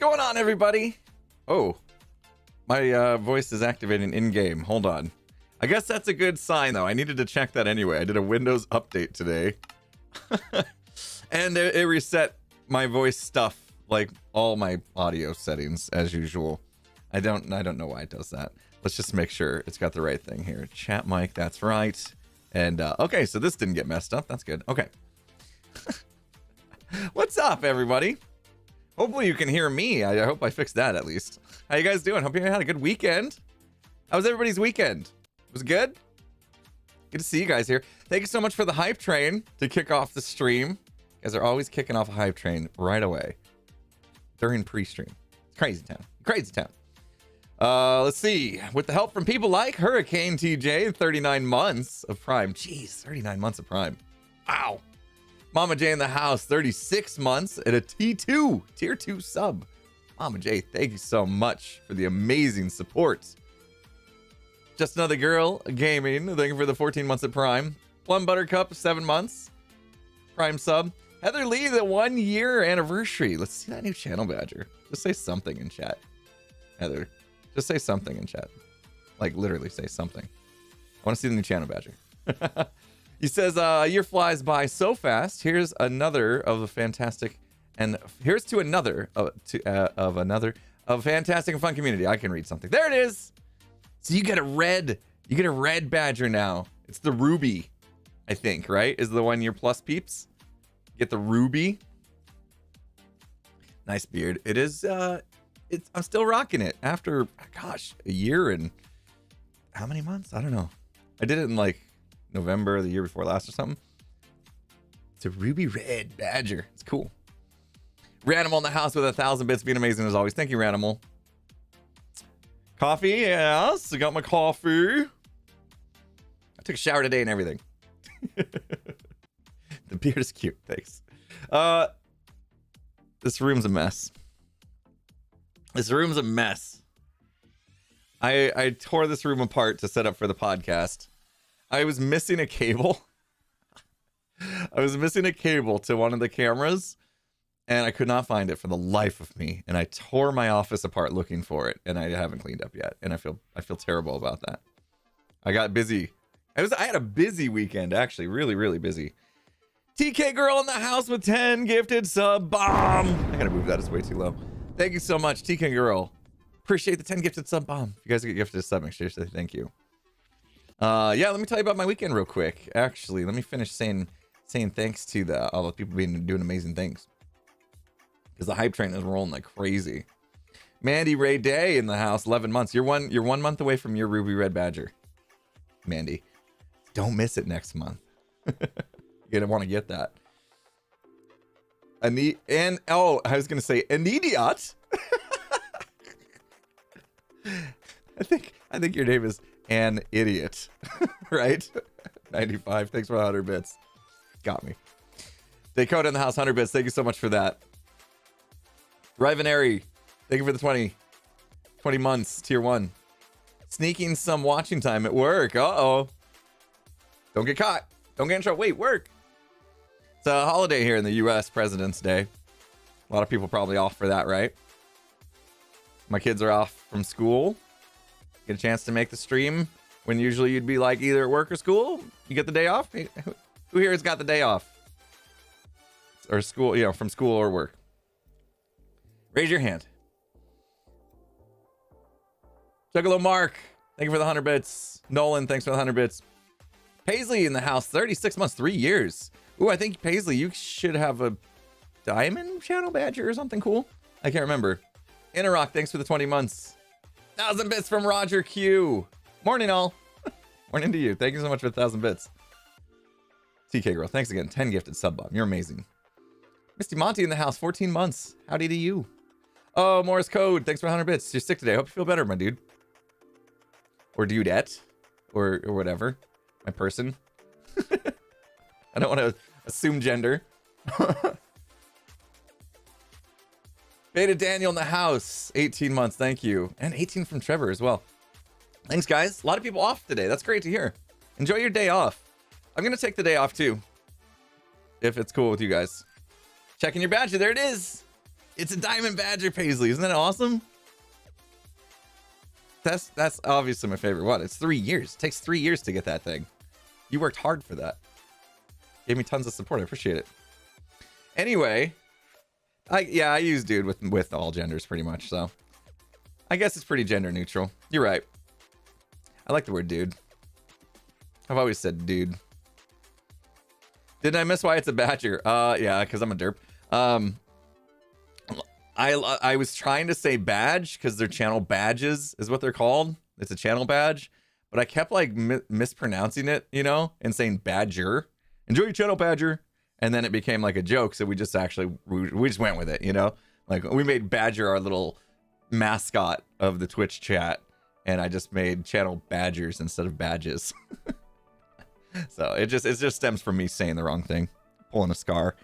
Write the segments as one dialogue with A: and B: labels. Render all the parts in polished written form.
A: going on, everybody? Oh, my voice is activating in-game. Hold on. I guess that's a good sign, though. I needed to check that anyway. I did a Windows update today. And it reset my voice stuff, like all my audio settings, as usual. I don't know why it does that. Let's just make sure it's got the right thing here. Chat mic, that's right. And, okay, so this didn't get messed up. That's good. Okay. What's up, everybody? Hopefully you can hear me. I hope I fixed that at least. How you guys doing? Hope you had a good weekend. How was everybody's weekend? Was it good? Good to see you guys here. Thank you so much for the hype train to kick off the stream. You guys are always kicking off a hype train right away during pre-stream. It's crazy town. Crazy town. Let's see. With the help from people like Hurricane TJ, 39 months of Prime. Jeez, 39 months of Prime. Wow. Mama J in the house, 36 months at a T2, tier 2 sub. Mama J, thank you so much for the amazing support. Just Another Girl Gaming, thank you for the 14 months of Prime. Plum Buttercup, 7 months. Prime sub. Heather Lee, the 1 year anniversary. Let's see that new channel badger. Just say something in chat. Heather, just say something in chat. Like literally say something. I want to see the new channel badger. He says, a year flies by so fast. Here's another of the fantastic, and here's to another of fantastic and fun community. I can read something. There it is. So you get a red badger now. It's the Ruby, I think, right? Is the 1 year plus peeps. Get the Ruby. Nice beard. It is, I'm still rocking it after, gosh, a year and how many months? I don't know. I did it in like November the year before last or something. It's a ruby red badger. It's cool. Ranimal in the house with 1,000 bits, being amazing as always. Thank you, Ranimal. Coffee, yes. I got my coffee. I took a shower today and everything. The beard is cute. Thanks. This room's a mess. This room's a mess. I tore this room apart to set up for the podcast. I was missing a cable. I was missing a cable to one of the cameras, and I could not find it for the life of me. And I tore my office apart looking for it, and I haven't cleaned up yet. And I feel terrible about that. I got busy. I had a busy weekend, actually, really, really busy. TK Girl in the house with 10 gifted sub bomb. I gotta move that. It's way too low. Thank you so much, TK Girl. Appreciate the 10 gifted sub bomb. If you guys get gifted a sub, make sure you say thank you. Yeah, let me tell you about my weekend real quick. Actually, let me finish saying thanks to all the people doing amazing things. Because the hype train is rolling like crazy. Mandy Ray Day in the house, 11 months. You're 1 month away from your Ruby Red Badger. Mandy, don't miss it next month. You're gonna want to get that. I was gonna say an idiot. I think your name is an idiot, right? 95. Thanks for 100 bits. Got me. Dakota in the house, 100 bits. Thank you so much for that. Rivenary, thank you for the 20 months, tier 1. Sneaking some watching time at work. Uh-oh. Don't get caught. Don't get in trouble. Wait, work. It's a holiday here in the U.S., President's Day. A lot of people probably off for that, right? My kids are off from school. Get a chance to make the stream when usually you'd be like either at work or school. You get the day off. Hey, who here has got the day off? Or school, from school or work? Raise your hand. Juggalo Mark, thank you for the 100 bits. Nolan, thanks for the 100 bits. Paisley in the house, 36 months, 3 years. Ooh, I think Paisley, you should have a diamond channel badger or something cool. I can't remember. Interrock, thanks for the 20 months. 1,000 bits from Roger Q. Morning, all. Morning to you. Thank you so much for 1,000 bits. TK Girl, thanks again. 10 gifted sub bomb. You're amazing. Misty Monty in the house, 14 months. Howdy to you. Oh, Morris Code, thanks for 100 bits. You're sick today. Hope you feel better, my dude. Or dudette. Or whatever. My person. I don't want to assume gender. Beta Daniel in the house, 18 months. Thank you. And 18 from Trevor as well. Thanks, guys. A lot of people off today. That's great to hear. Enjoy your day off. I'm going to take the day off, too. If it's cool with you guys. Checking your badge. There it is. It's a diamond badger, Paisley. Isn't that awesome? That's obviously my favorite one. It's 3 years. It takes 3 years to get that thing. You worked hard for that. Gave me tons of support. I appreciate it. Anyway, I use dude with all genders pretty much, so I guess it's pretty gender neutral. You're right. I like the word dude. I've always said dude. Didn't I miss why it's a badger? Yeah, because I'm a derp. I was trying to say badge because their channel badges is what they're called. It's a channel badge, but I kept like mispronouncing it, you know, and saying badger. Enjoy your channel, badger. And then it became like a joke, so we just went with it, you know? Like we made Badger our little mascot of the Twitch chat, and I just made channel badgers instead of badges. So it just stems from me saying the wrong thing, pulling a scar.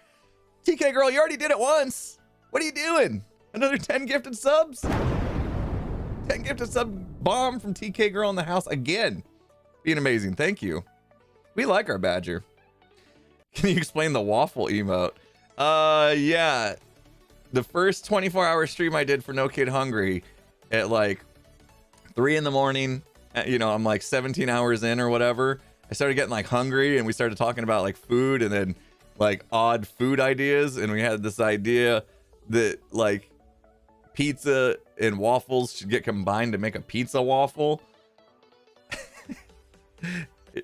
A: TK girl, you already did it once. What are you doing? Another 10 gifted subs? 10 gifted sub bomb from TK girl in the house again. Being amazing. Thank you. We like our badger. Can you explain the waffle emote? Yeah. The first 24-hour stream I did for No Kid Hungry at like 3 in the morning, you know, I'm like 17 hours in or whatever. I started getting like hungry and we started talking about like food and then like odd food ideas. And we had this idea that like pizza and waffles should get combined to make a pizza waffle.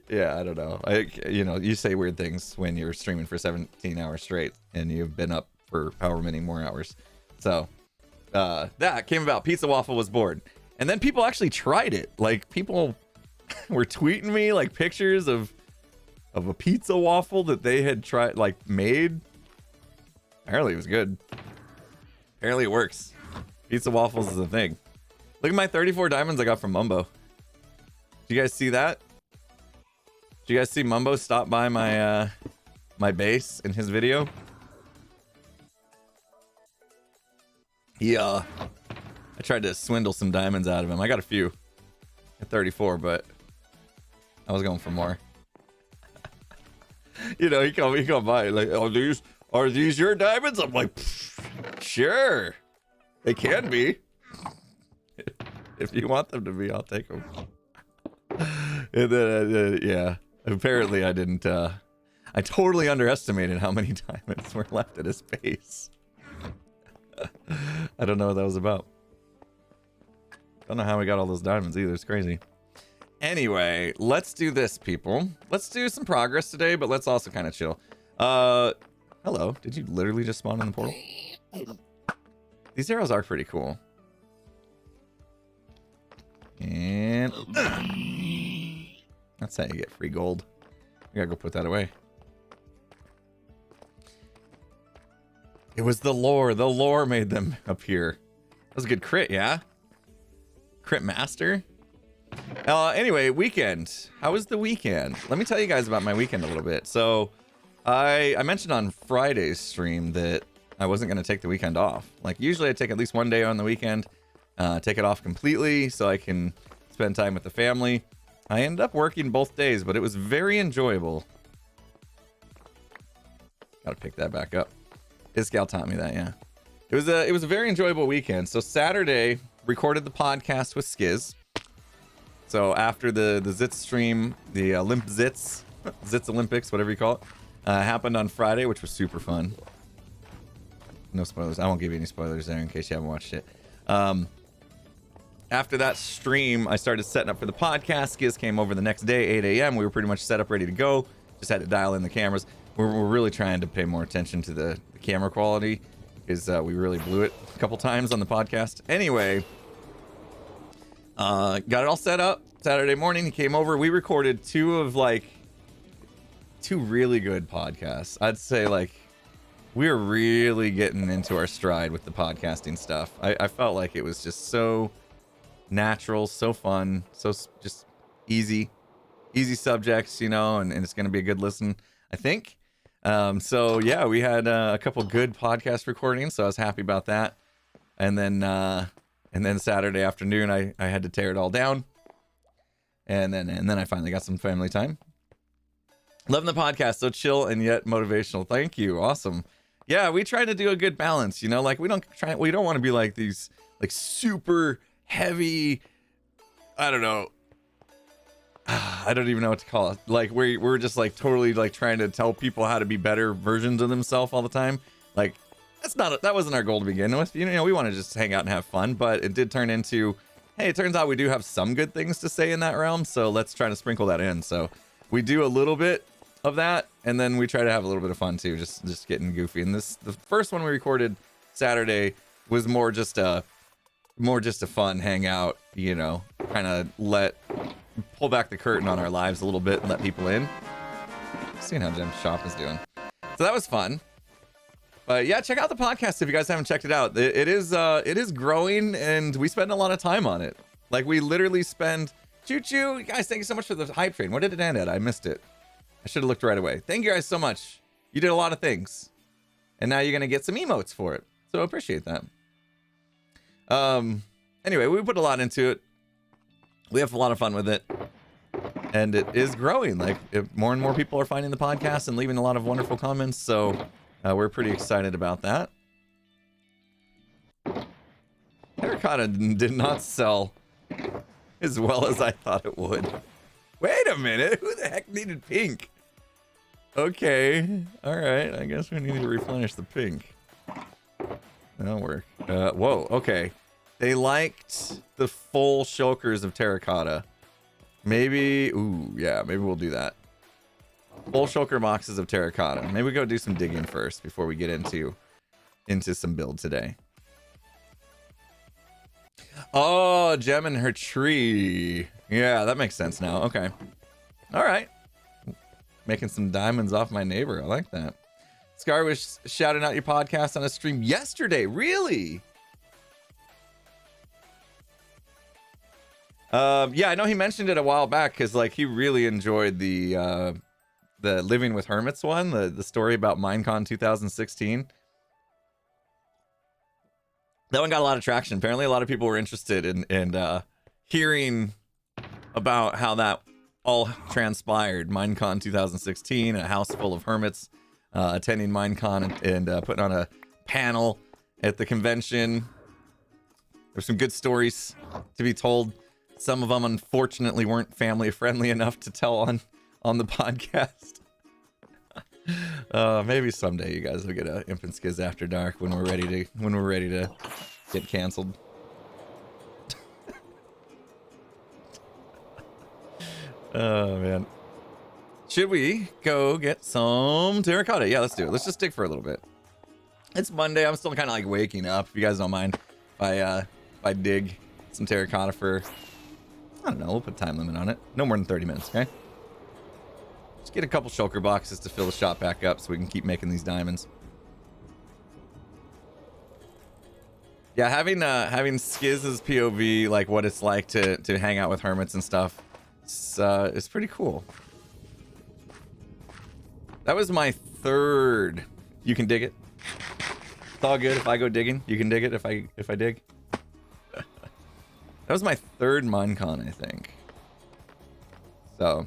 A: Yeah, I don't know. You know, you say weird things when you're streaming for 17 hours straight and you've been up for however many more hours. So that came about. Pizza waffle was born. And then people actually tried it. Like people were tweeting me like pictures of a pizza waffle that they had tried, like made. Apparently it was good. Apparently it works. Pizza waffles is a thing. Look at my 34 diamonds I got from Mumbo. Did you guys see that? Did you guys see Mumbo stop by my my base in his video? Yeah. I tried to swindle some diamonds out of him. I got a few at 34, but I was going for more. You know, he come by like, are these your diamonds? I'm like, sure, they can be. If you want them to be, I'll take them. And then, yeah, apparently I didn't, I totally underestimated how many diamonds were left at his base. I don't know what that was about. Don't know how we got all those diamonds either. It's crazy. Anyway, let's do this, people. Let's do some progress today, but let's also kind of chill. Hello. Did you literally just spawn in the portal? These arrows are pretty cool. And that's how you get free gold. I gotta go put that away. It was the lore. The lore made them appear. That was a good crit, yeah? Crit master? Anyway, weekend. How was the weekend? Let me tell you guys about my weekend a little bit. So, I mentioned on Friday's stream that I wasn't going to take the weekend off. Like, usually I take at least one day on the weekend, take it off completely so I can spend time with the family. I ended up working both days, but it was very enjoyable. Gotta pick that back up. Iscal taught me that, yeah. It was a very enjoyable weekend. So Saturday, recorded the podcast with Skiz. So after the Zitz stream, the Zitz Olympics, whatever you call it, happened on Friday, which was super fun. No spoilers. I won't give you any spoilers there in case you haven't watched it. After that stream, I started setting up for the podcast. Skiz came over the next day, 8 a.m. We were pretty much set up, ready to go. Just had to dial in the cameras. We're really trying to pay more attention to the camera quality because we really blew it a couple times on the podcast. Anyway, got it all set up. Saturday morning, he came over. We recorded two really good podcasts. I'd say like we're really getting into our stride with the podcasting stuff. I felt like it was just so natural, so fun, so just easy subjects, you know, and it's going to be a good listen, I think. So yeah, we had a couple good podcast recordings, so I was happy about that. And then Saturday afternoon, I had to tear it all down. And then I finally got some family time. Loving the podcast, so chill and yet motivational. Thank you, awesome. Yeah, we try to do a good balance, you know, like we don't want to be like these like super heavy, I don't know. I don't even know what to call it. Like we're just like totally like trying to tell people how to be better versions of themselves all the time. Like that wasn't our goal to begin with. You know, we want to just hang out and have fun, but it did turn into, hey, it turns out we do have some good things to say in that realm, so let's try to sprinkle that in. So we do a little bit of that, and then we try to have a little bit of fun too, just getting goofy. And the first one we recorded Saturday was more just a fun hangout, you know, kind of pull back the curtain on our lives a little bit and let people in. Seeing how Jim's shop is doing. So that was fun. But yeah, check out the podcast if you guys haven't checked it out. It is growing, and we spend a lot of time on it. Like we literally spend. Choo choo, guys! Thank you so much for the hype train. What did it end at? I missed it. I should have looked right away. Thank you guys so much. You did a lot of things, and now you're gonna get some emotes for it. So I appreciate that. Anyway, we put a lot into it. We have a lot of fun with it, and it is growing. Like more and more people are finding the podcast and leaving a lot of wonderful comments. So we're pretty excited about that. Terracotta did not sell as well as I thought it would. Wait a minute, who the heck needed pink? Okay, all right, I guess we need to replenish the pink. That'll work. Whoa, okay. They liked the full shulkers of terracotta. Maybe, ooh, yeah, maybe we'll do that. Full shulker boxes of terracotta. Maybe we go do some digging first before we get into some build today. Oh, gem in her tree. Yeah, that makes sense now. Okay. All right. Making some diamonds off my neighbor. I like that. Scar was shouting out your podcast on a stream yesterday. Really? Yeah, I know he mentioned it a while back because like he really enjoyed the Living with Hermits one, the story about Minecon 2016. That one got a lot of traction. Apparently, a lot of people were interested in hearing about how that all transpired. Minecon 2016, a house full of hermits attending Minecon and putting on a panel at the convention. There's some good stories to be told. Some of them, unfortunately, weren't family friendly enough to tell on the podcast. Maybe someday you guys will get a Imp and Skiz After Dark when we're ready to get canceled. Oh man, should we go get some terracotta? Yeah, let's do it. Let's just dig for a little bit. It's Monday. I'm still kind of like waking up. If you guys don't mind, if I dig some terracotta for, I don't know, we'll put a time limit on it. No more than 30 minutes, okay? Just get a couple shulker boxes to fill the shop back up so we can keep making these diamonds. Yeah, having Skiz's POV, like what it's like to hang out with hermits and stuff, it's pretty cool. That was my third. You can dig it. It's all good if I go digging. You can dig it if I dig. That was my third Minecon, I think. So,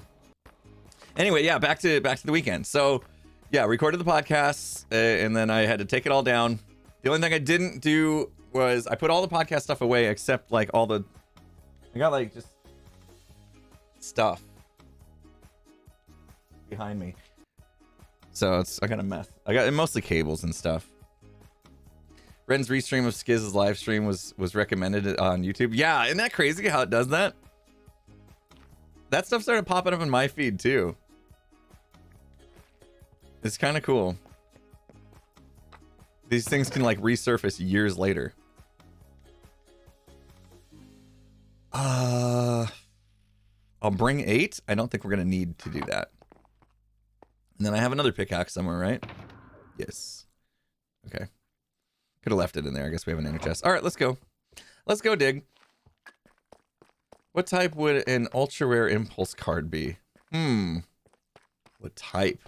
A: anyway, yeah, back to the weekend. So, yeah, recorded the podcast, and then I had to take it all down. The only thing I didn't do was I put all the podcast stuff away except like all the, I got like just stuff behind me. So I got a mess. I got mostly cables and stuff. Ren's restream of Skiz's live stream was recommended on YouTube. Yeah, isn't that crazy how it does that? That stuff started popping up in my feed too. It's kind of cool. These things can like resurface years later. I'll bring 8. I don't think we're gonna need to do that. And then I have another pickaxe somewhere, right? Yes. Okay. Could have left it in there. I guess we have an inner chest. All right, let's go. Let's go dig. What type would an ultra rare impulse card be? What type?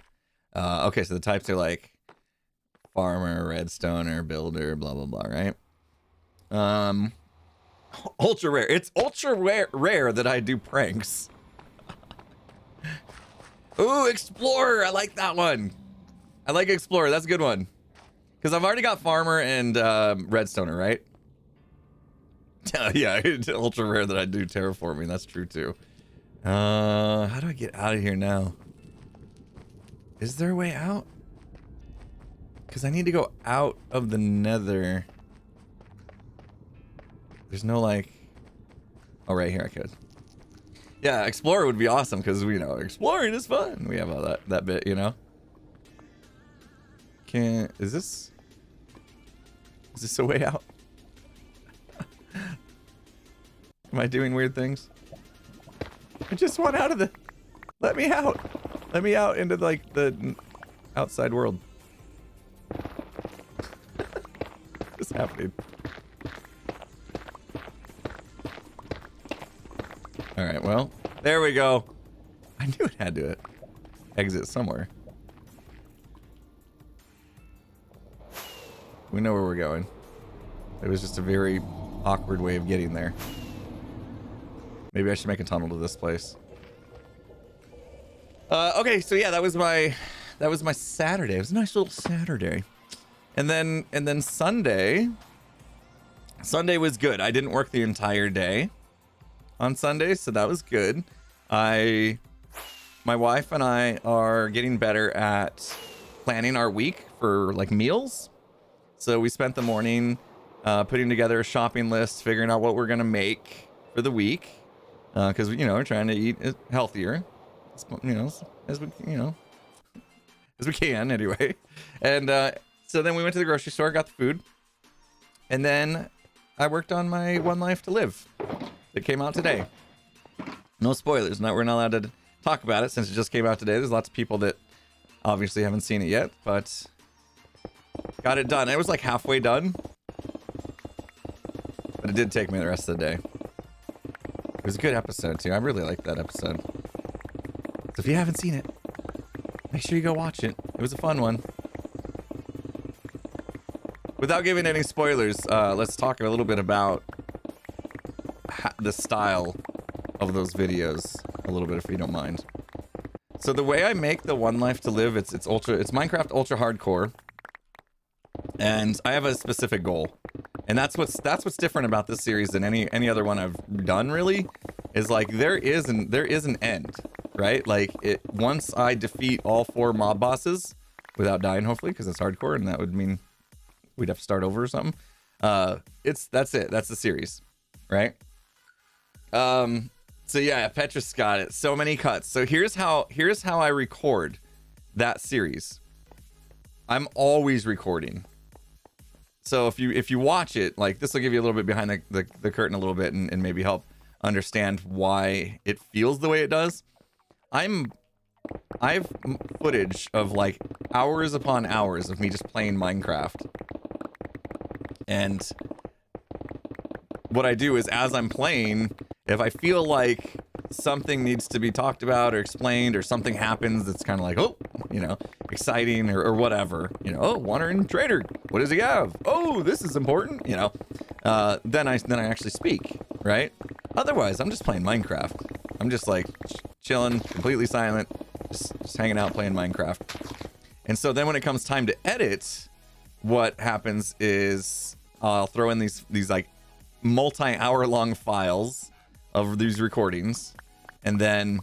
A: Okay, so the types are like farmer, redstoner, builder, blah blah blah, right? Ultra rare. It's ultra rare that I do pranks. Ooh, explorer. I like that one. I like explorer. That's a good one. Because I've already got Farmer and Redstoner, right? Yeah, it's ultra rare that I do terraforming. That's true too. How do I get out of here now? Is there a way out? Because I need to go out of the nether. There's no like... Oh, right here I could. Yeah, Explorer would be awesome because, you know, exploring is fun. We have all that bit, you know? Is this a way out? Am I doing weird things? I just want out of the... Let me out. Let me out into, like, the outside world. What's happening? Alright, well, there we go. I knew it had to exit somewhere. We know where we're going. It was just a very awkward way of getting there. Maybe I should make a tunnel to this place. Okay, so yeah, that was my Saturday. It was a nice little Saturday. And then Sunday was good. I didn't work the entire day on Sunday, so that was good. My wife and I are getting better at planning our week for like meals. So we spent the morning putting together a shopping list, figuring out what we're gonna make for the week, because you know we're trying to eat healthier, you know, as we can anyway. And so then we went to the grocery store, got the food, and then I worked on my One Life to Live that came out today. No spoilers. We're not allowed to talk about it since it just came out today. There's lots of people that obviously haven't seen it yet, but got it done. It was like halfway done, but it did take me the rest of the day. It was a good episode too. I really liked that episode. So if you haven't seen it, make sure you go watch it. It was a fun one. Without giving any spoilers, let's talk a little bit about the style of those videos a little bit, if you don't mind. So the way I make the One Life to Live, it's Minecraft ultra hardcore, and I have a specific goal, and that's what's different about this series than any other one I've done. Really, is like there is an end, right? Like once I defeat all 4 mob bosses without dying, hopefully, because it's hardcore, and that would mean we'd have to start over or something. That's it. That's the series, right? So yeah, Petrus got it. So many cuts. So here's how I record that series. I'm always recording. So if you watch it, like this will give you a little bit behind the curtain a little bit and maybe help understand why it feels the way it does. I've footage of like hours upon hours of me just playing Minecraft. And what I do is as I'm playing, if I feel like something needs to be talked about or explained, or something happens that's kind of like, oh, you know, exciting or whatever, you know, oh, wandering trader, what does he have? Oh, this is important, you know. Then I actually speak, right? Otherwise, I'm just playing Minecraft. I'm just like chilling, completely silent, just hanging out playing Minecraft. And so then when it comes time to edit, what happens is I'll throw in these like multi-hour long files of these recordings, and then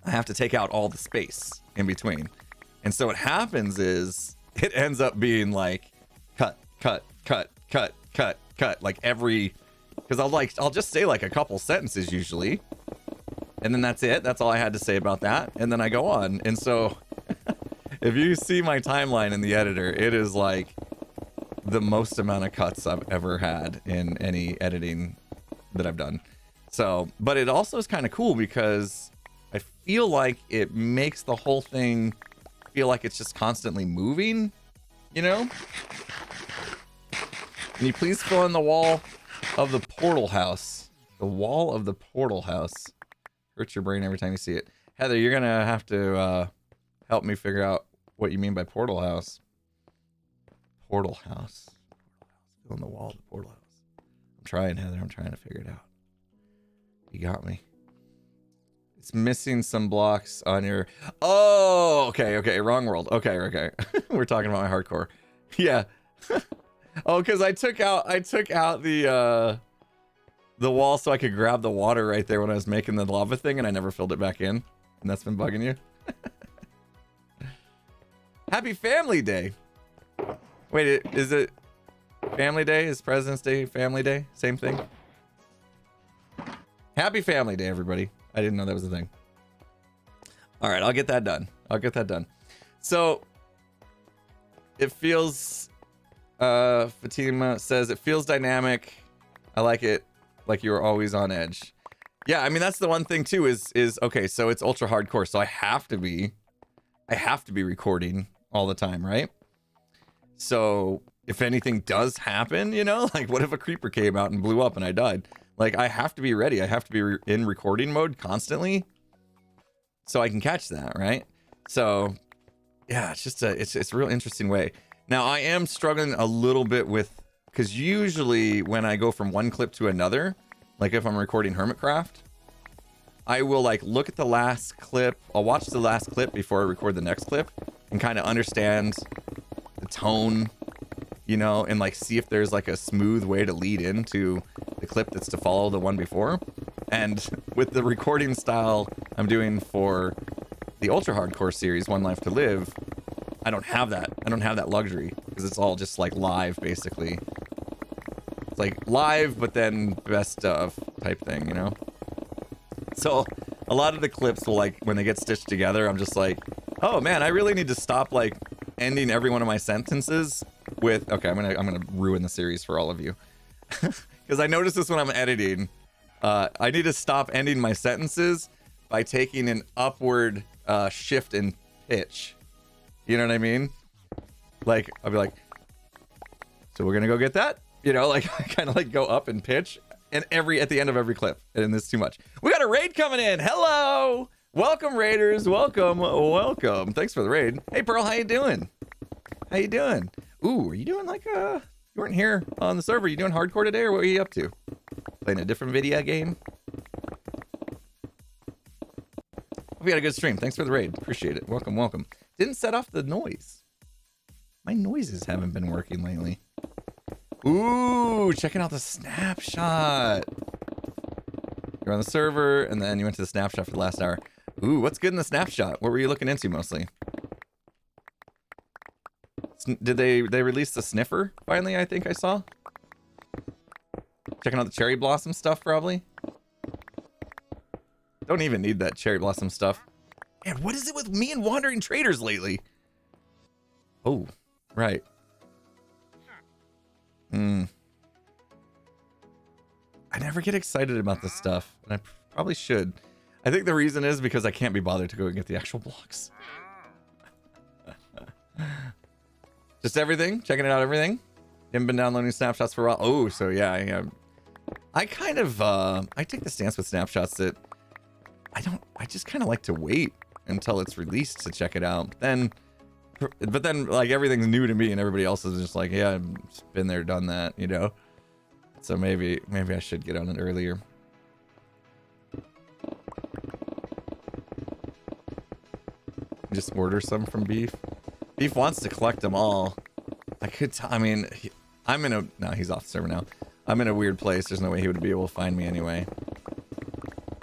A: I have to take out all the space in between. And so what happens is it ends up being like cut, like every, because I'll just say like a couple sentences usually, and then that's it. That's all I had to say about that, and then I go on. And so if you see my timeline in the editor, it is like the most amount of cuts I've ever had in any editing that I've done. So, but it also is kind of cool because I feel like it makes the whole thing feel like it's just constantly moving, you know? Can you please fill in the wall of the portal house? The wall of the portal house. Hurts your brain every time you see it. Heather, you're gonna have to help me figure out what you mean by portal house. Portal house. Fill in the wall of the portal house. I'm trying, Heather. I'm trying to figure it out. You got me. It's missing some blocks on your... Oh, okay. Wrong world. Okay. We're talking about my hardcore. Yeah. Oh, because I took out the wall so I could grab the water right there when I was making the lava thing, and I never filled it back in. And that's been bugging you. Happy Family Day. Wait, is it Family Day? Is President's Day Family Day? Same thing? Happy Family Day, everybody. I didn't know that was a thing. All right, I'll get that done. So, it feels... Fatima says, it feels dynamic. I like it. Like you were always on edge. Yeah, I mean, that's the one thing, too, is okay, so it's ultra hardcore, so I have to be recording all the time, right? So if anything does happen, you know, like what if a creeper came out and blew up and I died? Like I have to be ready. I have to be in recording mode constantly so I can catch that, right? So yeah, it's just it's a real interesting way. Now I am struggling a little bit with, because usually when I go from one clip to another, like if I'm recording Hermitcraft, I will like look at the last clip. I'll watch the last clip before I record the next clip and kind of understand the tone, you know, and like see if there's like a smooth way to lead into the clip that's to follow the one before. And with the recording style I'm doing for the ultra hardcore series, One Life to Live, I don't have that. I don't have that luxury because it's all just like live, basically. It's like live, but then best of type thing, you know? So a lot of the clips will, like, when they get stitched together, I'm just like, oh man, I really need to stop like ending every one of my sentences with, okay, I'm gonna ruin the series for all of you. Because I noticed this when I'm editing. I need to stop ending my sentences by taking an upward shift in pitch. You know what I mean? Like, I'll be like, so we're gonna go get that? You know, like I kind of like go up in pitch and at the end of every clip. And this is too much. We got a raid coming in. Hello! Welcome, raiders. Welcome. Thanks for the raid. Hey, Pearl, how you doing? How you doing? Ooh, are you doing like you weren't here on the server. You doing hardcore today, or what are you up to? Playing a different video game? We had a good stream. Thanks for the raid. Appreciate it. Welcome. Didn't set off the noise. My noises haven't been working lately. Ooh, checking out the snapshot. You're on the server, and then you went to the snapshot for the last hour. Ooh, what's good in the snapshot? What were you looking into mostly? Did they release the sniffer finally? I think I saw. Checking out the cherry blossom stuff, probably. Don't even need that cherry blossom stuff. Man, what is it with me and wandering traders lately? Oh, right. I never get excited about this stuff, and I probably should. I think the reason is because I can't be bothered to go and get the actual blocks. Just everything? Checking it out, everything? You haven't been downloading snapshots for a while? Oh, so yeah, I kind of, I take the stance with snapshots that I just kind of like to wait until it's released to check it out. But then, like, everything's new to me and everybody else is just like, yeah, I've been there, done that, you know? So maybe I should get on it earlier. Just order some from Beef. Beef wants to collect them all. I mean, no, he's off the server now. I'm in a weird place. There's no way he would be able to find me anyway.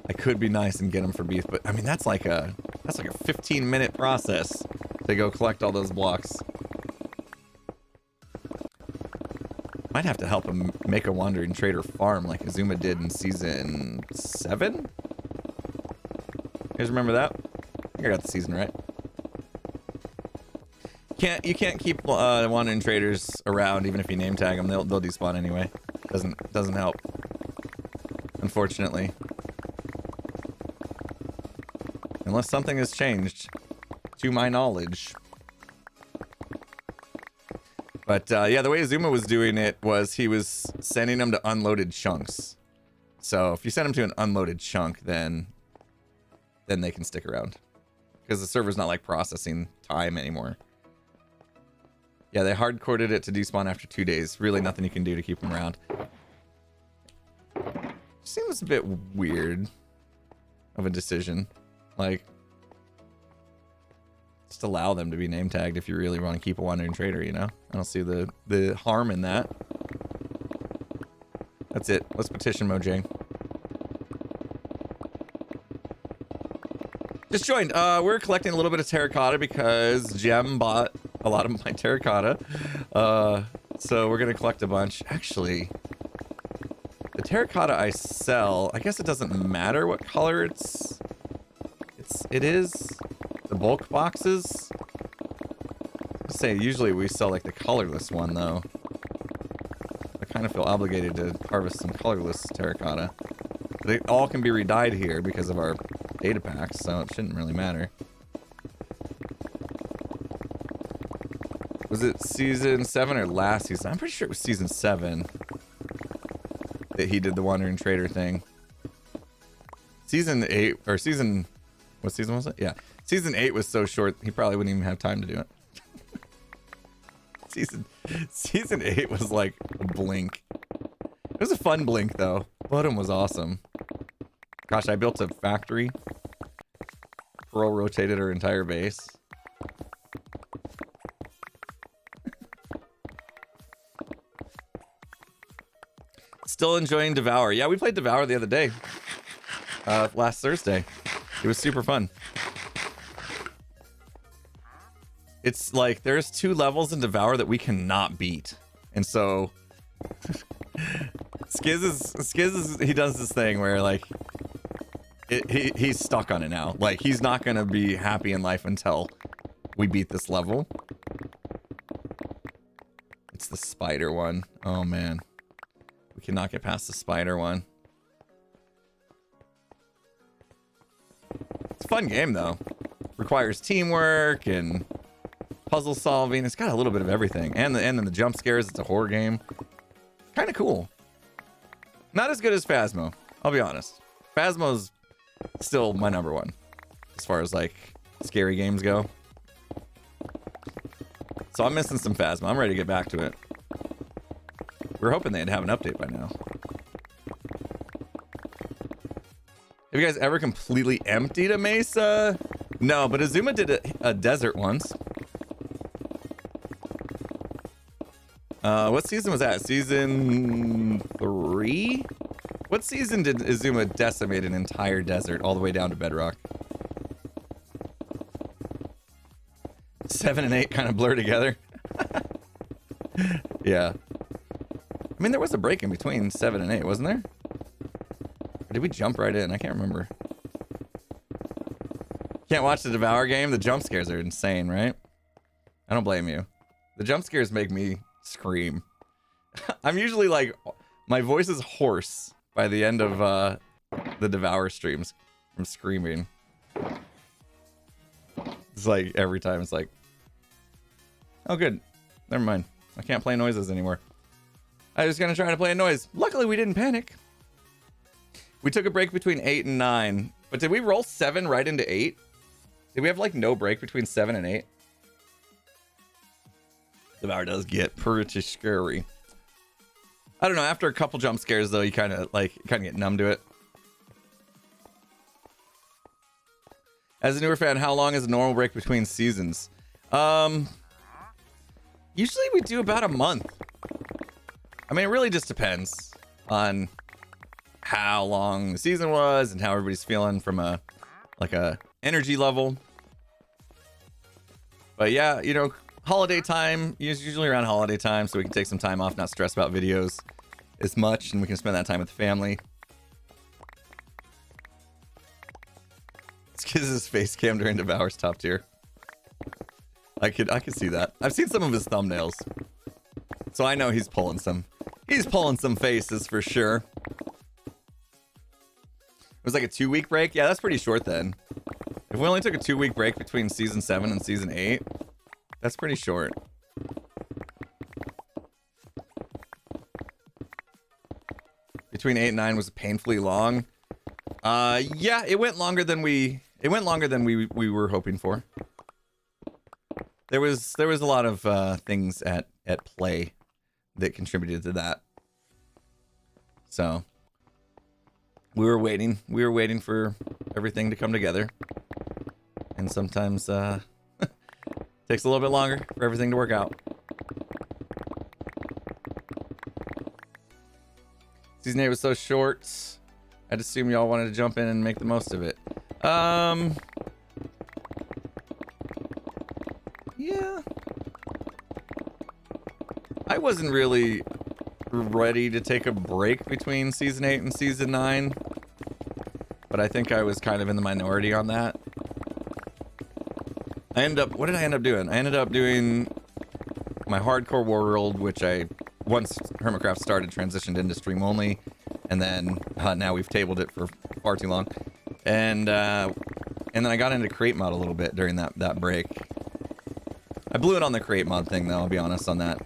A: I could be nice and get him for Beef, but I mean, that's like a 15-minute process to go collect all those blocks. Might have to help him make a wandering trader farm like Azuma did in season 7. You guys remember that? I think I got the season right. You can't keep wandering traders around even if you name tag them. They'll despawn anyway. Doesn't help, unfortunately. Unless something has changed, to my knowledge. But yeah, the way Azuma was doing it was he was sending them to unloaded chunks. So if you send them to an unloaded chunk, then they can stick around. Because the server's not like processing time anymore. Yeah, they hard-coded it to despawn after 2 days. Really nothing you can do to keep them around. Seems a bit weird of a decision. Like, Just allow them to be name tagged if you really want to keep a wandering trader, you know? I don't see the harm in that. That's it. Let's petition Mojang. Just joined. We're collecting a little bit of terracotta because Gem bought a lot of my terracotta. So we're gonna collect a bunch. Actually, the terracotta I sell, I guess it doesn't matter what color it is. The bulk boxes. Say usually we sell like the colorless one though. I kind of feel obligated to harvest some colorless terracotta. They all can be redyed here because of our data packs, so it shouldn't really matter. Was it season 7 or last season? I'm pretty sure it was season 7 that he did the Wandering Trader thing. Season 8, or season... What season was it? Yeah. Season 8 was so short, he probably wouldn't even have time to do it. Season 8 was like a blink. It was a fun blink, though. Bottom was awesome. Gosh, I built a factory. Pearl rotated her entire base. Still enjoying Devour. Yeah, we played Devour the other day. Last Thursday. It was super fun. It's like there's 2 levels in Devour that we cannot beat. And so Skiz he does this thing where like he's stuck on it now. Like he's not gonna be happy in life until we beat this level. It's the spider one. Oh man. We cannot get past the spider one. It's a fun game though. Requires teamwork and puzzle solving. It's got a little bit of everything. And then the jump scares, it's a horror game. Kind of cool. Not as good as Phasmo, I'll be honest. Phasmo's still my number one as far as like scary games go. So I'm missing some Phasmo. I'm ready to get back to it. We were hoping they'd have an update by now. Have you guys ever completely emptied a mesa? No, but Azuma did a desert once. What season was that? Season 3? What season did Azuma decimate an entire desert all the way down to bedrock? 7 and 8 kind of blur together. Yeah. I mean, there was a break in between 7 and 8, wasn't there? Or did we jump right in? I can't remember. Can't watch the Devour game? The jump scares are insane, right? I don't blame you. The jump scares make me scream. I'm usually like, my voice is hoarse by the end of the Devour streams from screaming. It's like every time it's like, oh good, never mind. I can't play noises anymore. I was gonna try to play a noise. Luckily we didn't panic. We took a break between 8 and 9. But did we roll 7 right into 8? Did we have like no break between 7 and 8? Devour does get pretty scary. I don't know, after a couple jump scares though, you kind of get numb to it. As a newer fan, how long is a normal break between seasons? Usually we do about a month. I mean, it really just depends on how long the season was and how everybody's feeling from a energy level. But yeah, you know, holiday time, usually around holiday time, so we can take some time off, not stress about videos as much, and we can spend that time with the family. It's because his face cam during Devour's top tier. I could see that. I've seen some of his thumbnails, so I know he's pulling some faces for sure. It was like a 2-week break. Yeah, that's pretty short then. If we only took a 2-week break between season 7 and season 8, that's pretty short. Between 8 and 9 was painfully long. Yeah, it went longer than we were hoping for. There was a lot of things at play that contributed to that. So we were waiting for everything to come together. And sometimes Takes a little bit longer for everything to work out. Season 8 was so short. I'd assume y'all wanted to jump in and make the most of it. Yeah. I wasn't really ready to take a break between season 8 and season 9, but I think I was kind of in the minority on that. What did I end up doing? I ended up doing my hardcore world, which I, once Hermitcraft started, transitioned into stream only, and then now we've tabled it for far too long. And then I got into create mod a little bit during that break. I blew it on the create mod thing, though, I'll be honest on that.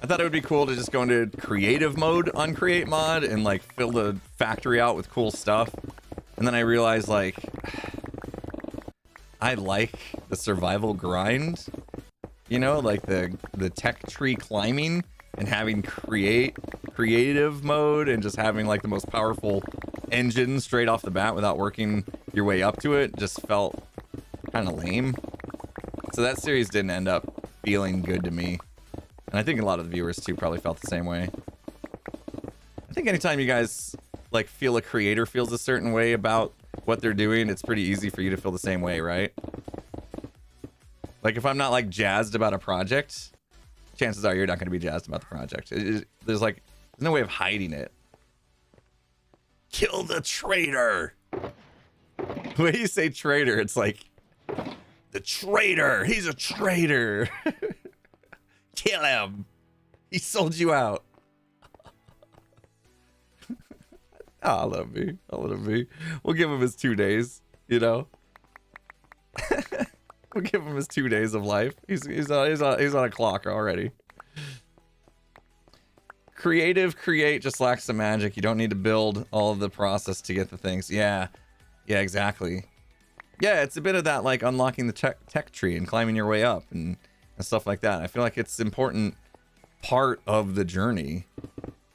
A: I thought it would be cool to just go into creative mode on create mod and like fill the factory out with cool stuff. And then I realized, like, I like the survival grind, you know, like the tech tree climbing and having creative mode and just having like the most powerful engine straight off the bat without working your way up to it just felt kind of lame. So that series didn't end up feeling good to me. And I think a lot of the viewers too probably felt the same way. I think anytime you guys like feel a creator feels a certain way about what they're doing, it's pretty easy for you to feel the same way, right? Like if I'm not like jazzed about a project, chances are you're not going to be jazzed about the project. There's no way of hiding it. Kill the traitor. When you say traitor, it's like the traitor. He's a traitor. Kill him. He sold you out. I love me. I love me. We'll give him his 2 days, you know? We'll give him his 2 days of life. He's on a clock already. Create just lacks the magic. You don't need to build all of the process to get the things. Yeah, exactly. Yeah, it's a bit of that, like unlocking the tech tree and climbing your way up and stuff like that. I feel like it's an important part of the journey,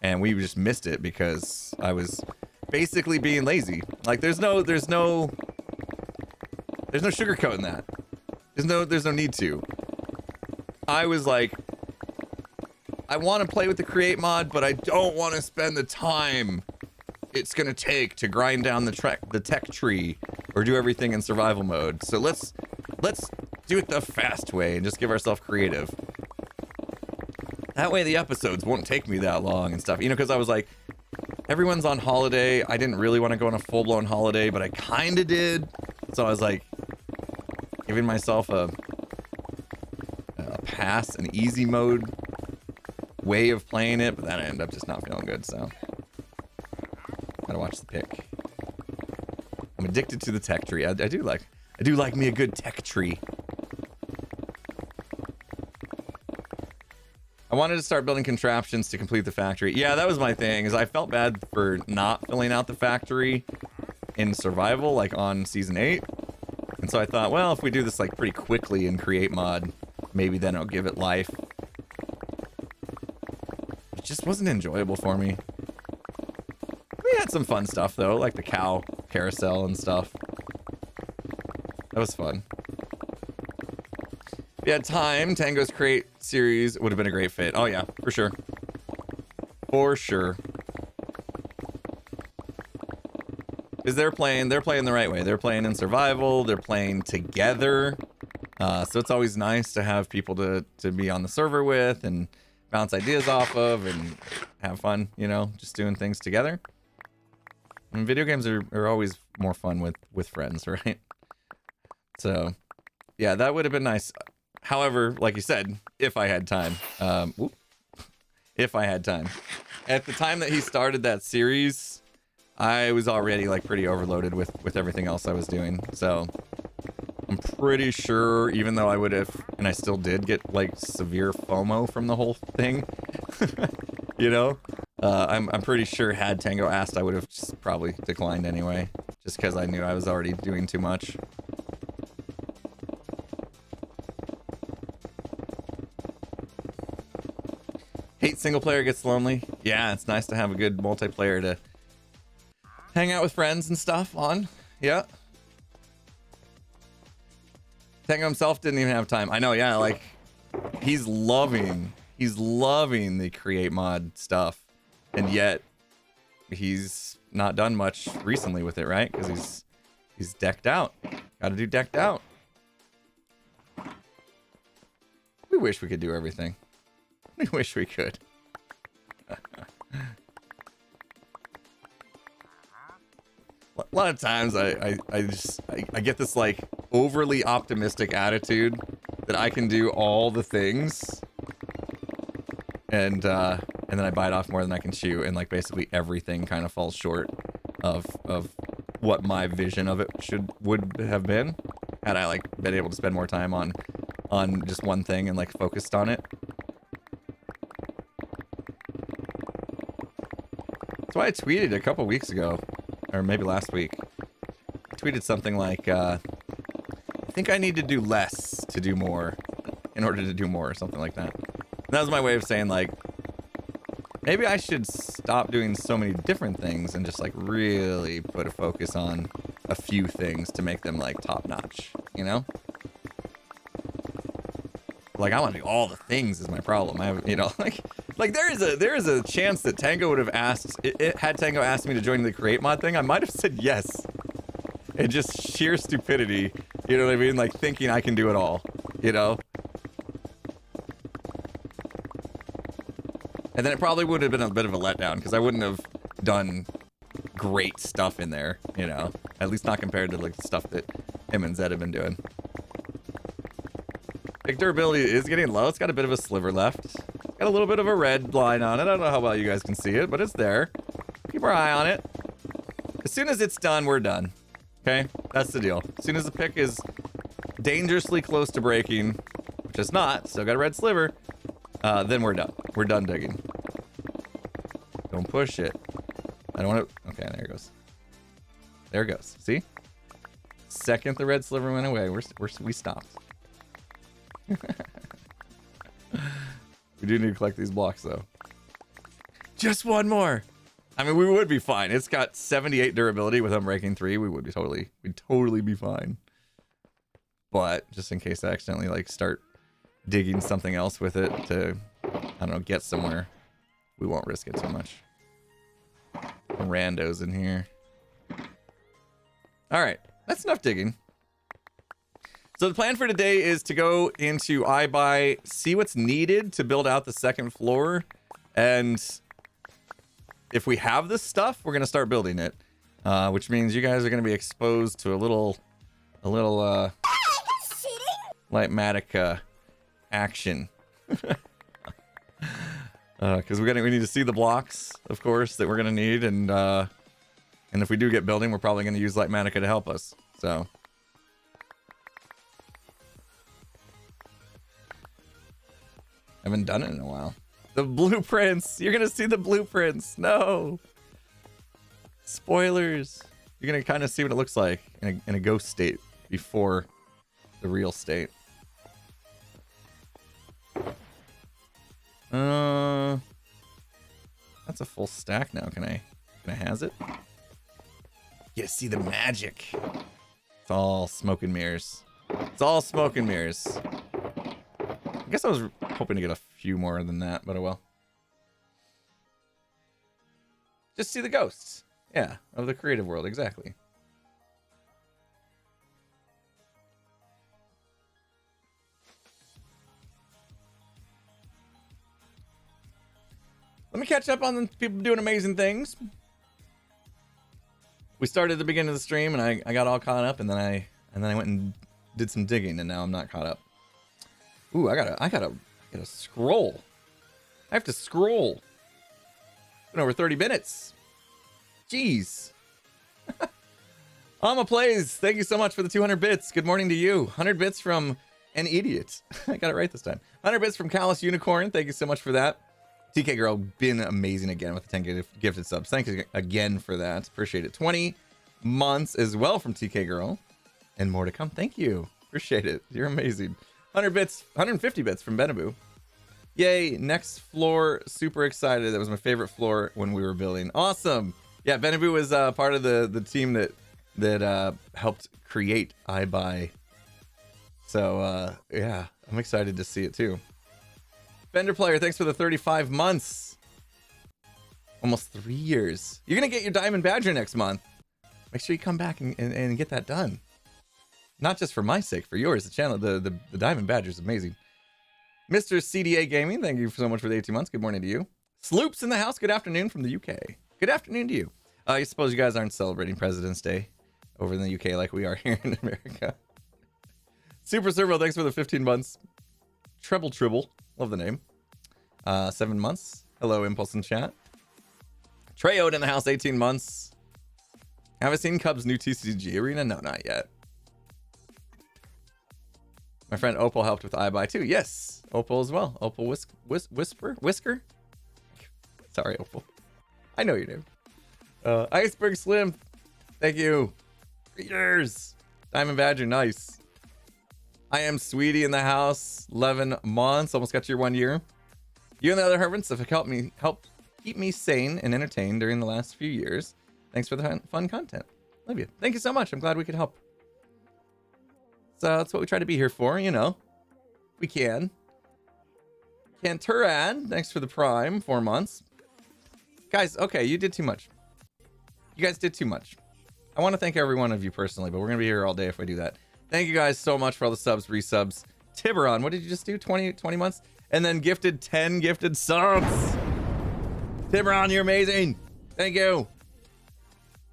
A: and we just missed it because I was basically being lazy. Like there's no sugarcoating that. There's no need to. I was like, I want to play with the create mod, but I don't want to spend the time it's gonna take to grind down the tech tree or do everything in survival mode. So let's do it the fast way and just give ourselves creative. That way the episodes won't take me that long and stuff. You know, because I was like, everyone's on holiday. I didn't really want to go on a full-blown holiday, but I kind of did. So I was like, giving myself a pass, an easy mode way of playing it, but then I ended up just not feeling good, so. Gotta watch the pick. I'm addicted to the tech tree. I do like me a good tech tree. I wanted to start building contraptions to complete the factory. Yeah, that was my thing, is I felt bad for not filling out the factory in survival, like on season 8. And so I thought, well, if we do this like pretty quickly in create mod, maybe then it'll give it life. It just wasn't enjoyable for me. We had some fun stuff though, like the cow carousel and stuff. That was fun. If you had time, Tango's Crate series would have been a great fit. Oh yeah, for sure. For sure. Because they're playing the right way. They're playing in survival, they're playing together. So it's always nice to have people to be on the server with and bounce ideas off of and have fun, you know, just doing things together. And video games are always more fun with friends, right? So, yeah, that would have been nice. However, like you said, if I had time. If I had time. At the time that he started that series, I was already like pretty overloaded with everything else I was doing. So I'm pretty sure, even though I would have, and I still did get like severe FOMO from the whole thing, you know, I'm pretty sure had Tango asked, I would have just probably declined anyway, just because I knew I was already doing too much. Hate single player gets lonely. Yeah, it's nice to have a good multiplayer to hang out with friends and stuff on. Yeah. Tango himself didn't even have time. I know, yeah, like he's loving the create mod stuff, and yet he's not done much recently with it, right? Because he's decked out. Got to do decked out. We wish we could do everything. We wish we could. A lot of times I get this like overly optimistic attitude that I can do all the things, and then I bite off more than I can chew, and like basically everything kind of falls short of what my vision of it would have been had I like been able to spend more time on just one thing and like focused on it. That's why I tweeted a couple weeks ago, or maybe last week. I tweeted something like, I think I need to do less to do more in order to do more, or something like that. And that was my way of saying like, maybe I should stop doing so many different things and just like really put a focus on a few things to make them like top notch, you know? Like I want to do all the things is my problem. I have, you know, like there is a chance that Tango would have asked, had Tango asked me to join the create mod thing, I might have said yes. It's just sheer stupidity, you know what I mean? Like thinking I can do it all, you know? And then it probably would have been a bit of a letdown because I wouldn't have done great stuff in there, you know? At least not compared to like the stuff that him and Zed have been doing. Like durability is getting low. It's got a bit of a sliver left. Got a little bit of a red line on it. I don't know how well you guys can see it, but it's there. Keep our eye on it. As soon as it's done, we're done. Okay? That's the deal. As soon as the pick is dangerously close to breaking, which it's not, still got a red sliver, then we're done. We're done digging. Don't push it. I don't want to... Okay, there it goes. There it goes. See? Second the red sliver went away, we stopped. We do need to collect these blocks, though. Just one more. I mean, we would be fine. It's got 78 durability with Unbreaking 3. We'd totally be fine. But just in case I accidentally like start digging something else with it to, I don't know, get somewhere, we won't risk it too much. Randos in here. All right, that's enough digging. So the plan for today is to go into iBuy, see what's needed to build out the second floor, and if we have this stuff, we're gonna start building it, which means you guys are gonna be exposed to a little Lightmatic action, because we need to see the blocks, of course, that we're gonna need, and if we do get building, we're probably gonna use Lightmatica to help us. So. Haven't done it in a while. The blueprints! You're gonna see the blueprints! No! Spoilers! You're gonna kind of see what it looks like in a ghost state before the real state. That's a full stack now. Can I has it? You see the magic. It's all smoke and mirrors. It's all smoke and mirrors. I guess I was hoping to get a few more than that, but oh well. Just see the ghosts. Yeah, of the creative world, exactly. Let me catch up on the people doing amazing things. We started at the beginning of the stream, and I got all caught up, and then I went and did some digging, and now I'm not caught up. Ooh, I gotta scroll. I have to scroll. Been over 30 minutes. Jeez. Alma Plays, thank you so much for the 200 bits. Good morning to you. 100 bits from an idiot. I got it right this time. 100 bits from Callous Unicorn. Thank you so much for that. TK Girl, been amazing again with the 10 gifted subs. Thank you again for that. Appreciate it. 20 months as well from TK Girl. And more to come. Thank you. Appreciate it. You're amazing. 100 bits, 150 bits from Benaboo. Yay, next floor, super excited. That was my favorite floor when we were building. Awesome. Yeah, Benaboo was part of the team that helped create iBuy. So, yeah, I'm excited to see it too. Fender Player, thanks for the 35 months. Almost 3 years. You're going to get your Diamond Badger next month. Make sure you come back and get that done. Not just for my sake, for yours. The channel, the Diamond Badger is amazing. Mr. CDA Gaming, thank you so much for the 18 months. Good morning to you. Sloops in the house, good afternoon from the UK. Good afternoon to you. I suppose you guys aren't celebrating President's Day over in the UK like we are here in America. Super Servo, thanks for the 15 months. Treble Tribble, love the name. 7 months. Hello, Impulse in chat. Treyode in the house, 18 months. Haven't seen Cubs' new TCG arena? No, not yet. My friend Opal helped with iBuy too. Yes, Opal as well. Opal Whisker? Sorry, Opal. I know your name. Iceberg Slim, thank you. 3 years. Diamond Badger, nice. I am Sweetie in the house, 11 months. Almost got to your 1 year. You and the other Hermits have helped keep me sane and entertained during the last few years. Thanks for the fun content. Love you. Thank you so much. I'm glad we could help. So that's what we try to be here for, you know. We can. Canturad, thanks for the Prime, 4 months. Guys, okay, you did too much. You guys did too much. I want to thank every one of you personally, but we're going to be here all day if we do that. Thank you guys so much for all the subs, resubs. Tiburon, what did you just do? 20 months? And then gifted 10 gifted subs. Tiburon, you're amazing. Thank you.